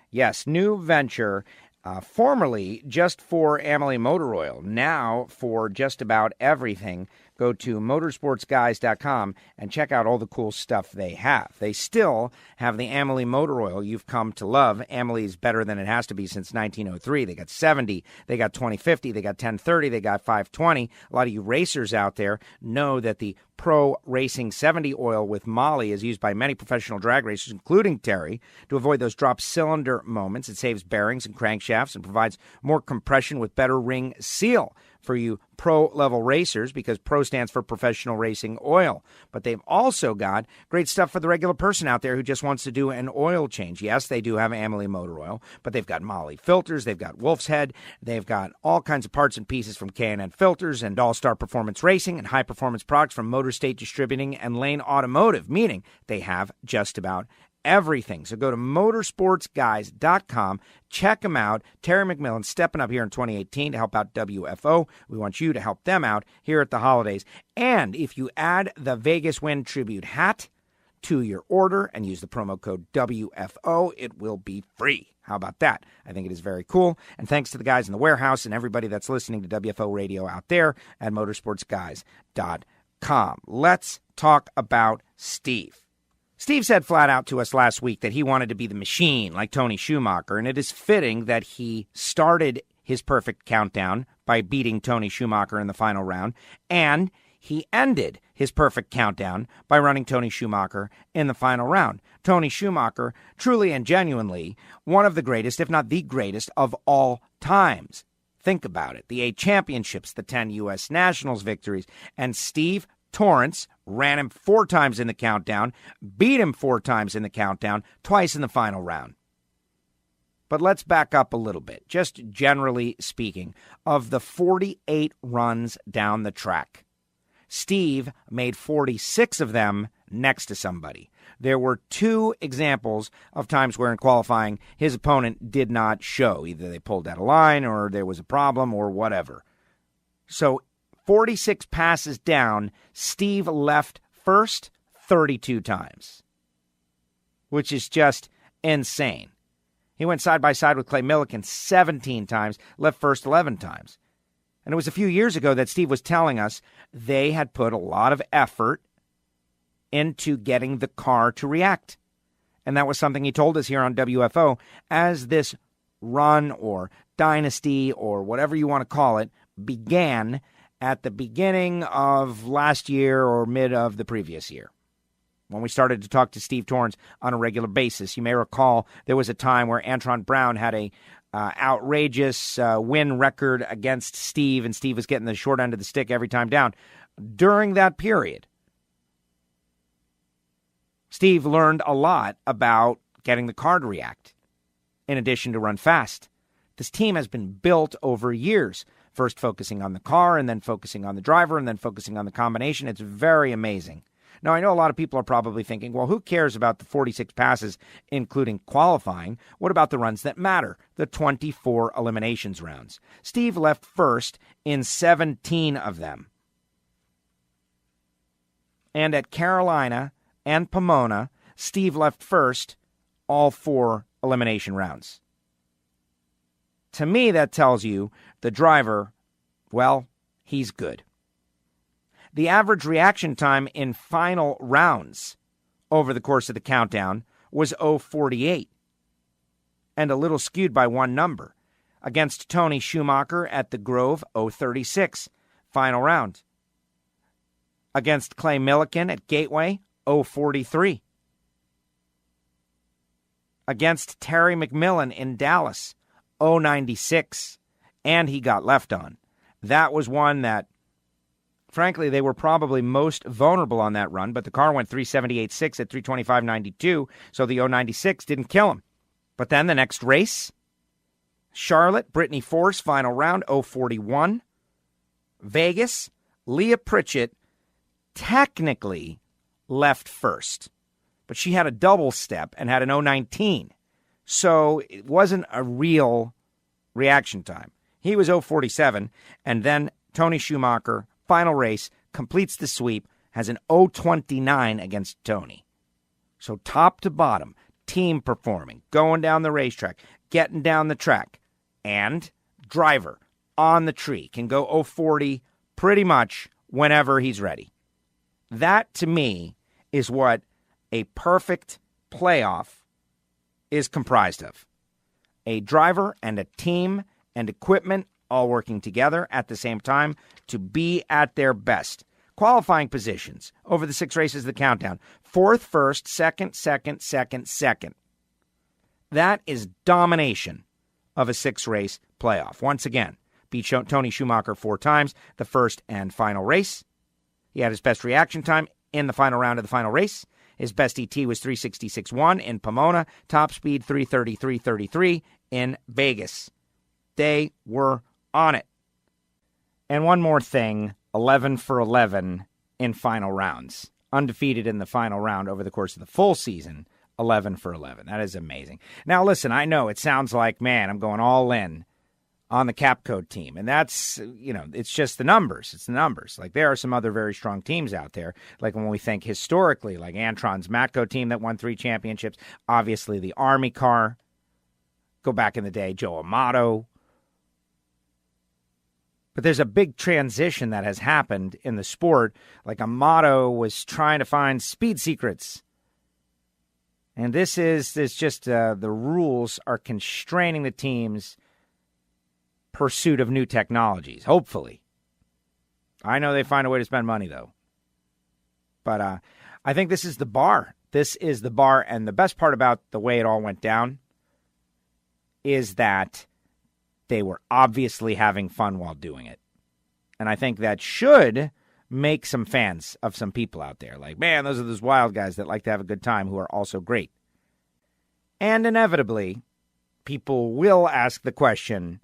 Speaker 9: Yes, new venture, formerly just for Amalie Motor Oil, now for just about everything. Go to motorsportsguys.com and check out all the cool stuff they have. They still have the Amalie Motor Oil you've come to love. Amalie's better than it has to be since 1903. They got 70, they got 2050, they got 1030, they got 520. A lot of you racers out there know that the Pro Racing 70 oil with Molly is used by many professional drag racers, including Terry, to avoid those drop cylinder moments. It saves bearings and crankshafts and provides more compression with better ring seal for you pro-level racers, because pro stands for professional racing oil. But they've also got great stuff for the regular person out there who just wants to do an oil change. Yes, they do have Amalie Motor Oil, but they've got Molly filters, they've got Wolf's Head, they've got all kinds of parts and pieces from K&N Filters and All-Star Performance Racing and high-performance products from Motor State Distributing and Lane Automotive, meaning they have just about everything. So go to motorsportsguys.com. Check them out. Terry McMillan stepping up here in 2018 to help out WFO. We want you to help them out here at the holidays. And if you add the Vegas Win Tribute hat to your order and use the promo code WFO. It will be free. How about that? I think it is very cool. And thanks to the guys in the warehouse and everybody that's listening to WFO Radio out there at motorsportsguys.com. Let's talk about Steve. Steve said flat out to us last week that he wanted to be the machine like Tony Schumacher, and it is fitting that he started his perfect countdown by beating Tony Schumacher in the final round, and he ended his perfect countdown by running Tony Schumacher in the final round. Tony Schumacher, truly and genuinely, one of the greatest, if not the greatest, of all times. Think about it. The 8 championships, the 10 U.S. Nationals victories, and Steve Torrence ran him 4 times in the countdown, beat him 4 times in the countdown, twice in the final round. But let's back up a little bit. Just generally speaking, of the 48 runs down the track, Steve made 46 of them next to somebody. There were 2 examples of times where in qualifying his opponent did not show. Either they pulled out of line or there was a problem or whatever. So 46 passes down, Steve left first 32 times, which is just insane. He went side by side with Clay Millican 17 times, left first 11 times. And it was a few years ago that Steve was telling us they had put a lot of effort into getting the car to react. And that was something he told us here on WFO as this run or dynasty or whatever you want to call it began at the beginning of last year or mid of the previous year, when we started to talk to Steve Torrence on a regular basis. You may recall there was a time where Antron Brown had a outrageous win record against Steve, and Steve was getting the short end of the stick every time down. During that period, Steve learned a lot about getting the car to react, in addition to run fast. This team has been built over years, first focusing on the car and then focusing on the driver and then focusing on the combination. It's very amazing. Now, I know a lot of people are probably thinking, well, who cares about the 46 passes, including qualifying? What about the runs that matter, the 24 eliminations rounds? Steve left first in 17 of them. And at Carolina and Pomona, Steve left first all 4 elimination rounds. To me, that tells you the driver, well, he's good. The average reaction time in final rounds over the course of the countdown was 0.48, and a little skewed by one number. Against Tony Schumacher at the Grove, 0.36, final round. Against Clay Millican at Gateway, 0.43. Against Terry McMillan in Dallas, 0.96, and he got left on. That was one that, frankly, they were probably most vulnerable on that run, but the car went 378.6 at 325.92, so the 0.96 didn't kill him. But then the next race, Charlotte, Brittany Force, final round, 0.41. Vegas, Leah Pritchett technically left first, but she had a double step and had an 0.19, so it wasn't a real reaction time. He was 0.47, and then Tony Schumacher, final race, completes the sweep, has an 0.29 against Tony. So top to bottom, team performing, going down the racetrack, getting down the track, and driver on the tree can go 0.40 pretty much whenever he's ready. That, to me, is what a perfect playoff is comprised of. A driver and a team and equipment all working together at the same time to be at their best. Qualifying positions over the 6 races of the countdown: 4th, 1st, 2nd, 2nd, 2nd, 2nd. That is domination of a 6-race playoff. Once again, beat Tony Schumacher 4 times, the first and final race. He had his best reaction time in the final round of the final race. His best ET was 366.1 in Pomona, top speed 333.33 in Vegas. They were on it. And one more thing, 11 for 11 in final rounds. Undefeated in the final round over the course of the full season, 11 for 11. That is amazing. Now, listen, I know it sounds like, man, I'm going all in on the CAPCO team. And that's, it's just the numbers. It's the numbers. Like, there are some other very strong teams out there. Like, when we think historically, like Antron's Matco team that won 3 championships, obviously the Army car. Go back in the day, Joe Amato. But there's a big transition that has happened in the sport. Like, Amato was trying to find speed secrets. And this is just the rules are constraining the team's pursuit of new technologies, hopefully. I know they find a way to spend money, though. But I think this is the bar. This is the bar. And the best part about the way it all went down is that they were obviously having fun while doing it. And I think that should make some fans of some people out there. Like, man, those are those wild guys that like to have a good time who are also great. And inevitably, people will ask the question,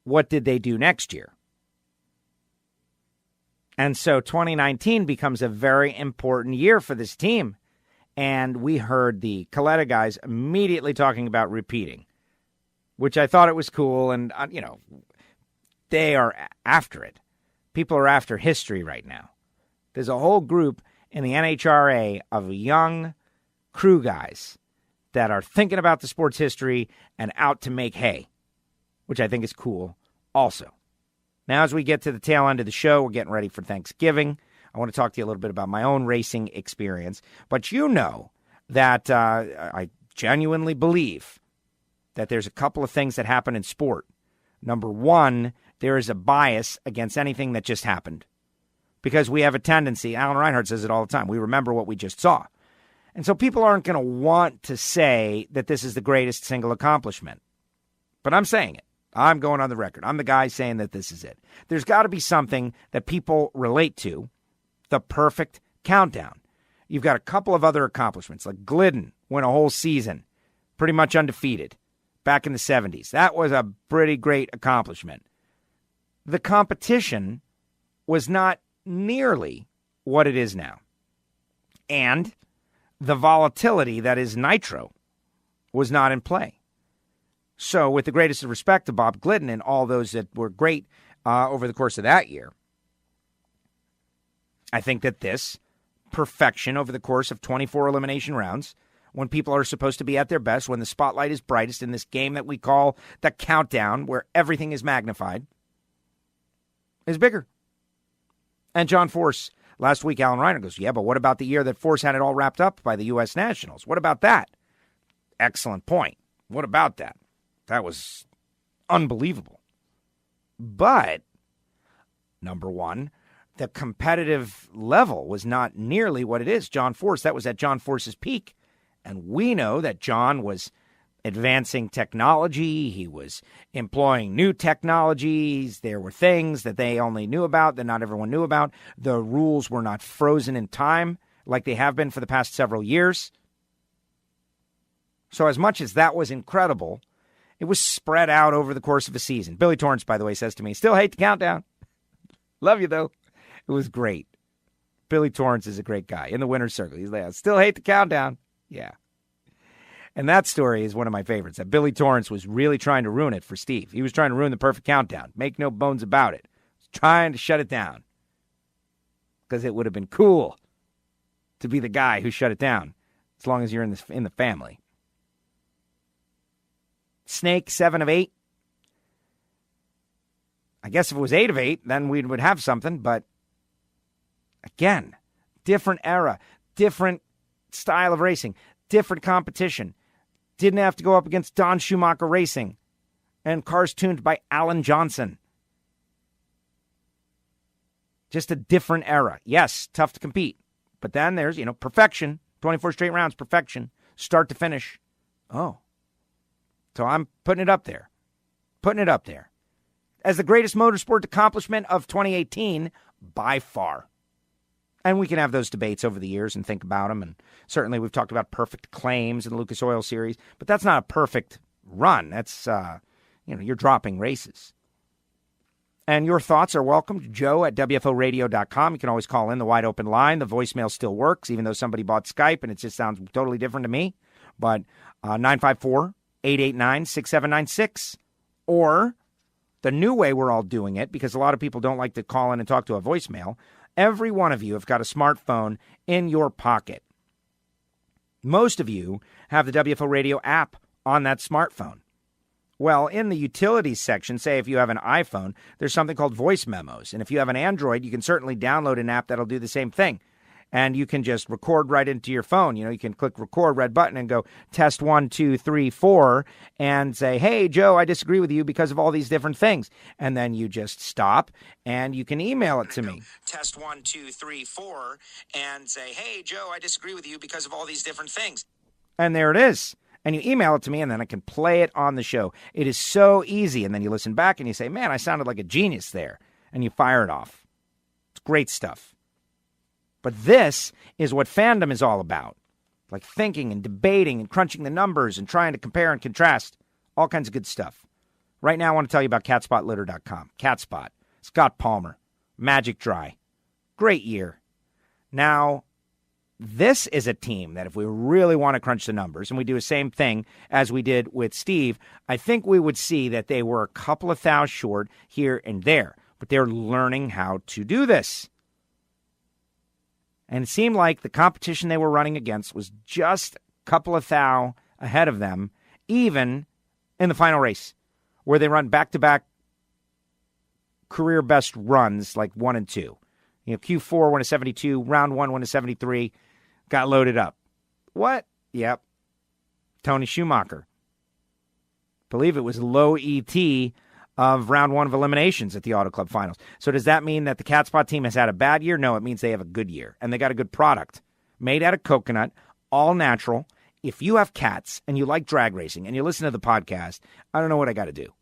Speaker 9: what did they do next year? And so 2019 becomes a very important year for this team. And we heard the Coletta guys immediately talking about repeating, which I thought it was cool. And, they are after it. People are after history right now. There's a whole group in the NHRA of young crew guys that are thinking about the sport's history and out to make hay, which I think is cool also. Now, as we get to the tail end of the show, we're getting ready for Thanksgiving. I want to talk to you a little bit about my own racing experience. But you know that I genuinely believe that there's a couple of things that happen in sport. Number one, there is a bias against anything that just happened. Because we have a tendency, Alan Reinhart says it all the time, we remember what we just saw. And so people aren't going to want to say that this is the greatest single accomplishment. But I'm saying it. I'm going on the record. I'm the guy saying that this is it. There's got to be something that people relate to, the perfect countdown. You've got a couple of other accomplishments, like Glidden won a whole season, pretty much undefeated, back in the 70s. That was a pretty great accomplishment. The competition was not nearly what it is now. And the volatility that is Nitro was not in play. So with the greatest of respect to Bob Glidden and all those that were great over the course of that year, I think that this perfection over the course of 24 elimination rounds, when people are supposed to be at their best, when the spotlight is brightest in this game that we call the countdown, where everything is magnified, is bigger. And John Force, last week, Alan Reiner goes, yeah, but what about the year that Force had it all wrapped up by the U.S. Nationals? What about that? Excellent point. What about that? That was unbelievable. But, number one, the competitive level was not nearly what it is. John Force, that was at John Force's peak. And we know that John was advancing technology. He was employing new technologies. There were things that they only knew about that not everyone knew about. The rules were not frozen in time like they have been for the past several years. So as much as that was incredible, it was spread out over the course of a season. Billy Torrance, by the way, says to me, still hate the countdown. Love you, though. It was great. Billy Torrance is a great guy. In the winner's circle, he's like, still hate the countdown. Yeah. And that story is one of my favorites, that Billy Torrance was really trying to ruin it for Steve. He was trying to ruin the perfect countdown. Make no bones about it. He was trying to shut it down. Because it would have been cool to be the guy who shut it down, as long as you're in the family. Snake, 7 of 8. I guess if it was 8 of 8, then we would have something. But again, different era, different style of racing, different competition. Didn't have to go up against Don Schumacher Racing and cars tuned by Alan Johnson. Just a different era. Yes, tough to compete. But then there's, perfection. 24 straight rounds, perfection. Start to finish. Oh. So I'm putting it up there. Putting it up there. As the greatest motorsport accomplishment of 2018, by far. And we can have those debates over the years and think about them. And certainly we've talked about perfect claims in the Lucas Oil Series. But that's not a perfect run. That's, you're dropping races. And your thoughts are welcome. Joe at WFOradio.com. You can always call in the wide open line. The voicemail still works, even though somebody bought Skype, and it just sounds totally different to me. But 954-889-6796. Or the new way we're all doing it, because a lot of people don't like to call in and talk to a voicemail, every one of you have got a smartphone in your pocket. Most of you have the WFO Radio app on that smartphone. Well, in the utilities section, say if you have an iPhone, there's something called voice memos. And if you have an Android, you can certainly download an app that'll do the same thing. And you can just record right into your phone. You can click record, red button, and go test 1, 2, 3, 4, and say, hey, Joe, I disagree with you because of all these different things. And then you just stop, and you can email it to me. Test 1, 2, 3, 4, and say, hey, Joe, I disagree with you because of all these different things. And there it is. And you email it to me, and then I can play it on the show. It is so easy. And then you listen back, and you say, man, I sounded like a genius there. And you fire it off. It's great stuff. But this is what fandom is all about. Like thinking and debating and crunching the numbers and trying to compare and contrast. All kinds of good stuff. Right now, I want to tell you about CatSpotLitter.com. CatSpot. Scott Palmer. Magic Dry. Great year. Now, this is a team that if we really want to crunch the numbers, and we do the same thing as we did with Steve, I think we would see that they were a couple of thou short here and there. But they're learning how to do this. And it seemed like the competition they were running against was just a couple of thou ahead of them, even in the final race, where they run back-to-back career best runs like 1 and 2. Q4 won a 72, round 1 won a 73, got loaded up. What? Yep. Tony Schumacher. Believe it was low ET of round 1 of eliminations at the Auto Club Finals. So does that mean that the CatSpot team has had a bad year? No, it means they have a good year. And they got a good product made out of coconut, all natural. If you have cats and you like drag racing and you listen to the podcast, I don't know what I got to do.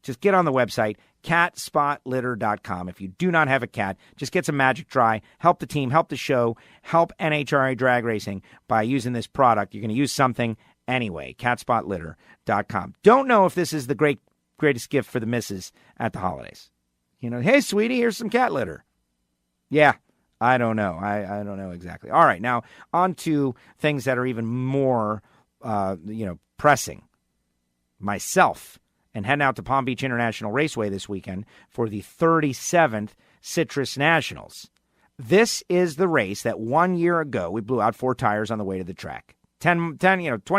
Speaker 9: Just get on the website, CatSpotLitter.com. If you do not have a cat, just get some Magic Dry, help the team, help the show, help NHRA Drag Racing by using this product. You're going to use something anyway, CatSpotLitter.com. Don't know if this is the greatest gift for the missus at the holidays. Hey, sweetie, here's some cat litter. Yeah, I don't know. I don't know exactly. All right, now on to things that are even more, pressing. Myself, and heading out to Palm Beach International Raceway this weekend for the 37th Citrus Nationals. This is the race that 1 year ago we blew out 4 tires on the way to the track. 20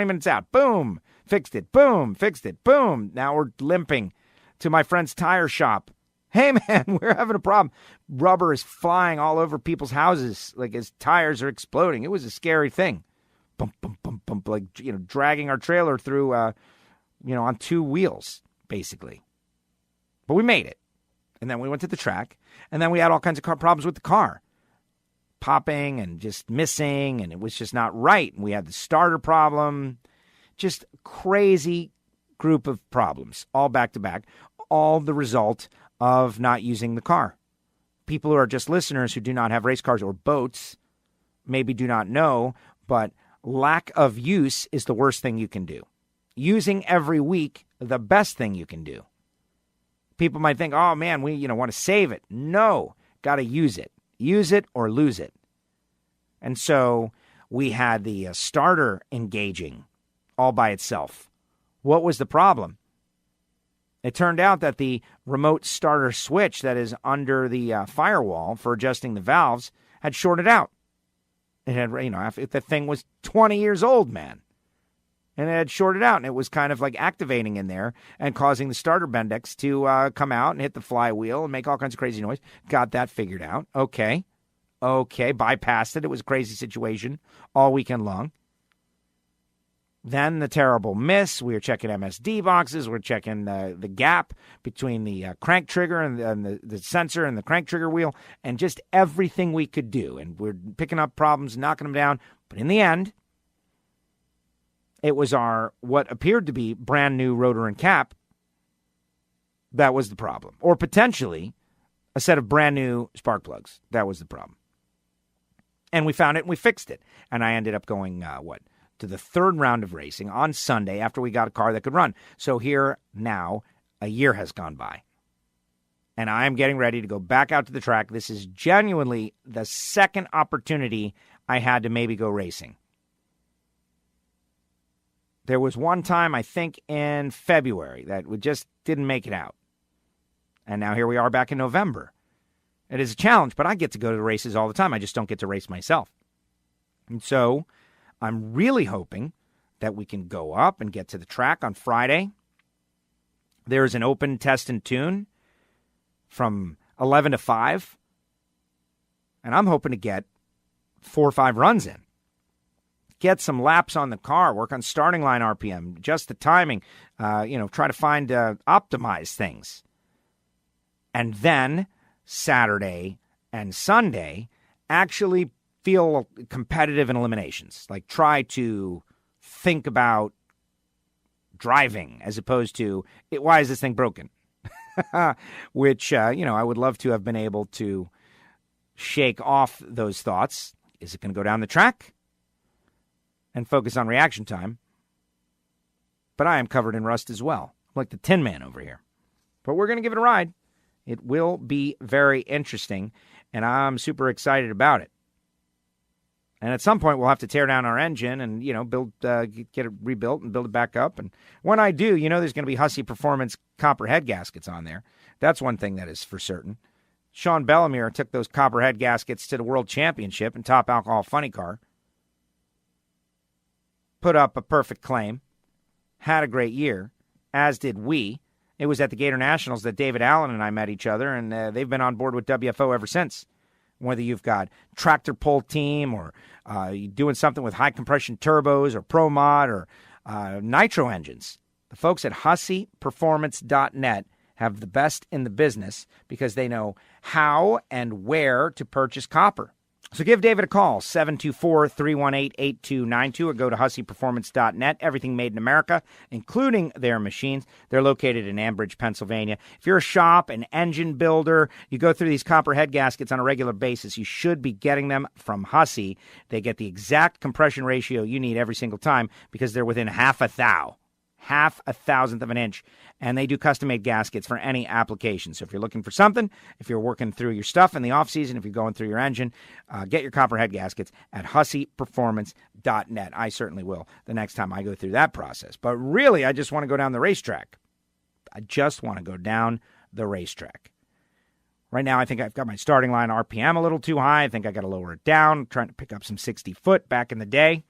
Speaker 9: minutes out, boom, fixed it, boom, fixed it, boom. Now we're limping to my friend's tire shop. Hey, man, we're having a problem. Rubber is flying all over people's houses like his tires are exploding. It was a scary thing. Bump, bump, bump, bump, like, dragging our trailer through, on 2 wheels, basically. But we made it. And then we went to the track, and then we had all kinds of problems with the car. Popping and just missing, and it was just not right. And we had the starter problem. Just crazy group of problems, all back to back, all the result of not using the car. People who are just listeners who do not have race cars or boats maybe do not know, but lack of use is the worst thing you can do. Using every week, the best thing you can do. People might think, oh man, we want to save it. No, got to use it. Use it or lose it. And so we had the starter engaging all by itself. What was the problem? It turned out that the remote starter switch that is under the firewall for adjusting the valves had shorted out. It had, the thing was 20 years old, man. And it had shorted out, and it was kind of like activating in there and causing the starter Bendix to come out and hit the flywheel and make all kinds of crazy noise. Got that figured out. Okay, bypassed it. It was a crazy situation all weekend long. Then the terrible miss. We were checking MSD boxes. We were checking the gap between the crank trigger and the sensor and the crank trigger wheel, and just everything we could do. And we're picking up problems, knocking them down. But in the end, it was our what appeared to be brand new rotor and cap that was the problem. Or potentially a set of brand new spark plugs. That was the problem. And we found it and we fixed it. And I ended up going, to the 3rd round of racing on Sunday after we got a car that could run. So here now, a year has gone by. And I'm getting ready to go back out to the track. This is genuinely the second opportunity I had to maybe go racing. There was one time, I think, in February that we just didn't make it out. And now here we are back in November. It is a challenge, but I get to go to races all the time. I just don't get to race myself. And so I'm really hoping that we can go up and get to the track on Friday. There is an open test and tune from 11 to 5. And I'm hoping to get 4 or 5 runs in. Get some laps on the car, work on starting line RPM, adjust the timing, try to find optimize things. And then Saturday and Sunday actually feel competitive in eliminations. Like try to think about driving as opposed to, why is this thing broken? Which, I would love to have been able to shake off those thoughts. Is it going to go down the track? And focus on reaction time. But I am covered in rust as well. I'm like the Tin Man over here. But we're going to give it a ride. It will be very interesting, and I'm super excited about it. And at some point, we'll have to tear down our engine and, build, get it rebuilt and build it back up. And when I do, there's going to be Hussey Performance copper head gaskets on there. That's one thing that is for certain. Sean Bellemere took those copper head gaskets to the World Championship in Top Alcohol Funny Car. Put up a perfect claim. Had a great year, as did we. It was at the Gator Nationals that David Allen and I met each other, and they've been on board with WFO ever since. Whether you've got tractor pull team or you're doing something with high compression turbos or Pro Mod or nitro engines, the folks at HusseyPerformance.net have the best in the business because they know how and where to purchase copper. So give David a call, 724-318-8292, or go to HusseyPerformance.net. Everything made in America, including their machines. They're located in Ambridge, Pennsylvania. If you're a shop, an engine builder, you go through these copper head gaskets on a regular basis, you should be getting them from Hussey. They get the exact compression ratio you need every single time because they're within half a thousandth of an inch, and they do custom-made gaskets for any application. So if you're looking for something, if you're working through your stuff in the off-season, if you're going through your engine, get your copper head gaskets at HusseyPerformance.net. I certainly will the next time I go through that process. But really, I just want to go down the racetrack. Right now, I think I've got my starting line RPM a little too high. I think I got to lower it down. I'm trying to pick up some 60-foot back in the day.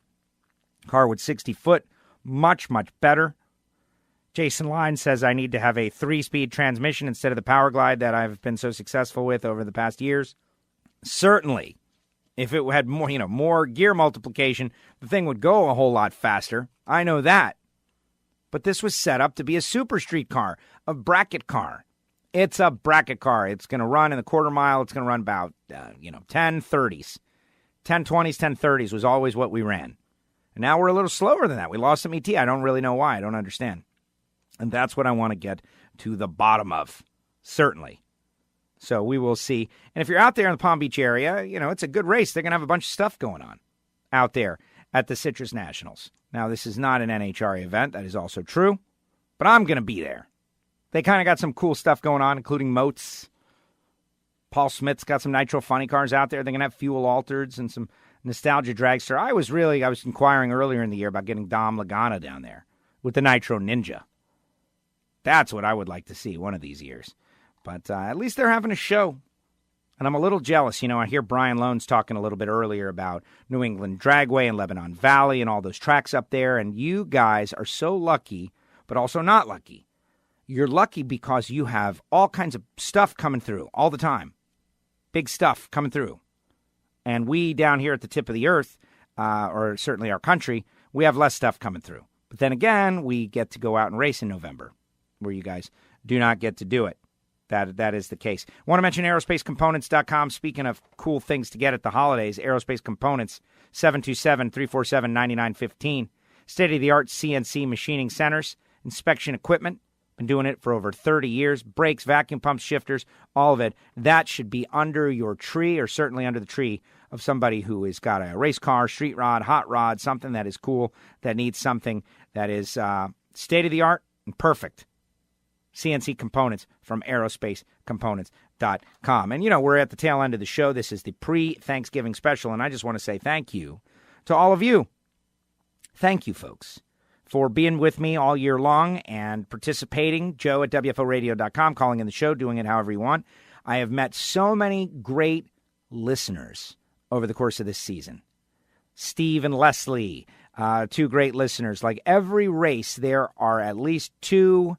Speaker 9: Car with 60-foot, much, much better. Jason Line says I need to have a 3-speed transmission instead of the Power Glide that I've been so successful with over the past years. Certainly, if it had more gear multiplication, the thing would go a whole lot faster. I know that. But this was set up to be a super street car, a bracket car. It's a bracket car. It's going to run in the quarter mile. It's going to run about, 10:30s. 10:20s, 10:30s was always what we ran. And now we're a little slower than that. We lost some ET. I don't really know why. I don't understand. And that's what I want to get to the bottom of, certainly. So we will see. And if you're out there in the Palm Beach area, it's a good race. They're going to have a bunch of stuff going on out there at the Citrus Nationals. Now, this is not an NHRA event. That is also true. But I'm going to be there. They kind of got some cool stuff going on, including moats. Paul Smith's got some Nitro funny cars out there. They're going to have fuel altereds and some nostalgia dragster. I was inquiring earlier in the year about getting Dom Lagana down there with the Nitro Ninja. That's what I would like to see one of these years. But at least they're having a show. And I'm a little jealous. I hear Brian Lohnes talking a little bit earlier about New England Dragway and Lebanon Valley and all those tracks up there. And you guys are so lucky, but also not lucky. You're lucky because you have all kinds of stuff coming through all the time. Big stuff coming through. And we down here at the tip of the earth, or certainly our country, we have less stuff coming through. But then again, we get to go out and race in November, where you guys do not get to do it. That is the case. Want to mention aerospacecomponents.com. Speaking of cool things to get at the holidays, Aerospace Components, 727-347-9915. State-of-the-art CNC machining centers, inspection equipment. Been doing it for over 30 years. Brakes, vacuum pumps, shifters, all of it. That should be under your tree, or certainly under the tree of somebody who has got a race car, street rod, hot rod, something that is cool, that needs something that is state-of-the-art and perfect. CNC components from aerospacecomponents.com. And, we're at the tail end of the show. This is the pre-Thanksgiving special, and I just want to say thank you to all of you. Thank you, folks, for being with me all year long and participating. Joe at WFOradio.com, calling in the show, doing it however you want. I have met so many great listeners over the course of this season. Steve and Leslie, two great listeners. Like every race, there are at least two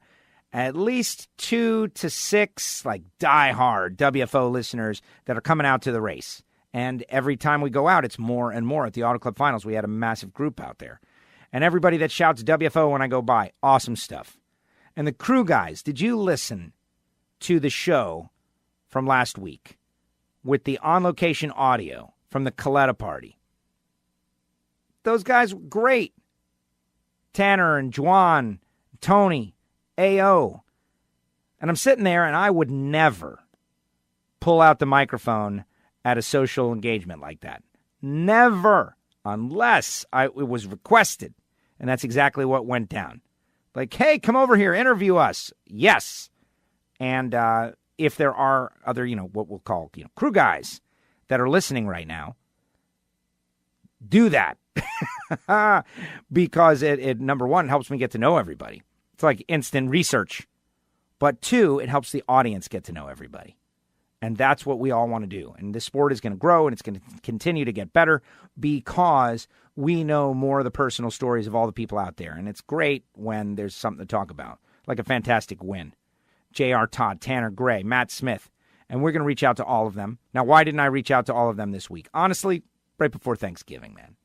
Speaker 9: to six, like diehard WFO listeners that are coming out to the race. And every time we go out, it's more and more. At the Auto Club Finals, we had a massive group out there. And everybody that shouts WFO when I go by, awesome stuff. And the crew guys, did you listen to the show from last week with the on-location audio from the Coletta party? Those guys were great. Tanner and Juan, Tony, A.O. And I'm sitting there, and I would never pull out the microphone at a social engagement like that. Never, unless it was requested. And that's exactly what went down. Like, hey, come over here, interview us. Yes. And if there are other, what we'll call, crew guys that are listening right now, do that. Because it, number one, helps me get to know everybody. It's like instant research. But two, it helps the audience get to know everybody. And that's what we all want to do. And this sport is going to grow, and it's going to continue to get better because we know more of the personal stories of all the people out there. And it's great when there's something to talk about, like a fantastic win. J.R. Todd, Tanner Gray, Matt Smith. And we're going to reach out to all of them. Now, why didn't I reach out to all of them this week? Honestly, right before Thanksgiving, man.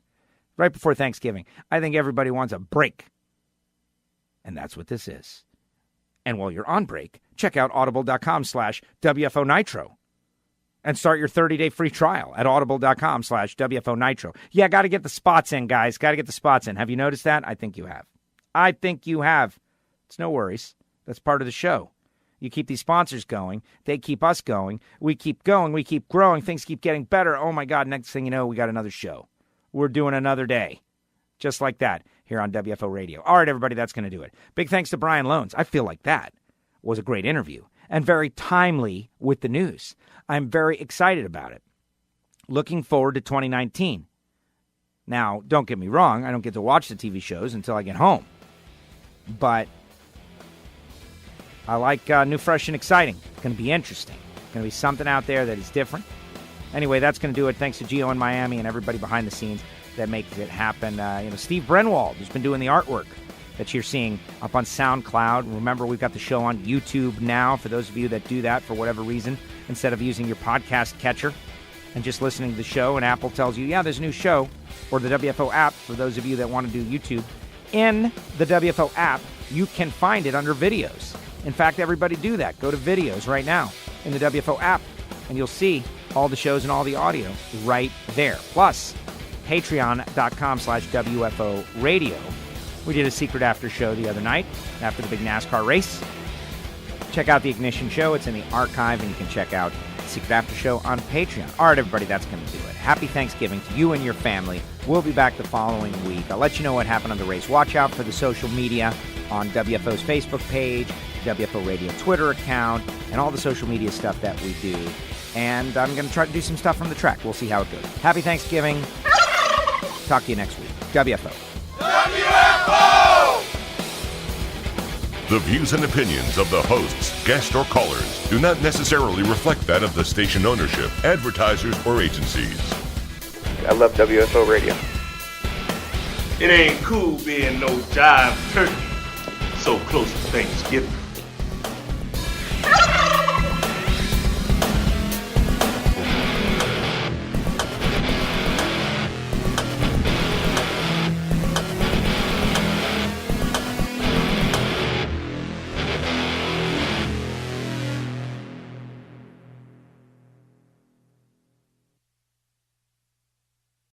Speaker 9: Right before Thanksgiving. I think everybody wants a break. And that's what this is. And while you're on break, check out audible.com/WFO Nitro and start your 30-day free trial at audible.com/WFO Nitro. Yeah, got to get the spots in, guys. Got to get the spots in. Have you noticed that? I think you have. It's no worries. That's part of the show. You keep these sponsors going. They keep us going. We keep going. We keep growing. Things keep getting better. Oh, my God. Next thing you know, we got another show. We're doing another day. Just like that here on WFO Radio. All right, everybody, that's going to do it. Big thanks to Brian Lohnes. I feel like that was a great interview and very timely with the news. I'm very excited about it. Looking forward to 2019. Now, don't get me wrong. I don't get to watch the TV shows until I get home. But I like new, fresh, and exciting. It's going to be interesting. It's going to be something out there that is different. Anyway, that's going to do it. Thanks to Gio in Miami and everybody behind the scenes that makes it happen. Steve Brenwald, who's been doing the artwork that you're seeing up on SoundCloud. Remember, we've got the show on YouTube now for those of you that do that for whatever reason, instead of using your podcast catcher and just listening to the show, and Apple tells you, yeah, there's a new show, or the WFO app for those of you that want to do YouTube. In the WFO app, you can find it under videos. In fact, everybody do that. Go to videos right now in the WFO app, and you'll see all the shows and all the audio right there. Plus, patreon.com/WFO Radio. We did a secret after show the other night after the big NASCAR race. Check out the Ignition Show. It's in the archive, and you can check out the secret after show on Patreon. All right, everybody, that's going to do it. Happy Thanksgiving to you and your family. We'll be back the following week. I'll let you know what happened on the race. Watch out for the social media on WFO's Facebook page, WFO Radio Twitter account, and all the social media stuff that we do. And I'm going to try to do some stuff from the track. We'll see how it goes. Happy Thanksgiving. Talk to you next week. WFO.
Speaker 1: WFO! The views and opinions of the hosts, guests, or callers do not necessarily reflect that of the station ownership, advertisers, or agencies.
Speaker 14: I love WFO Radio.
Speaker 15: It ain't cool being no jive turkey so close to Thanksgiving.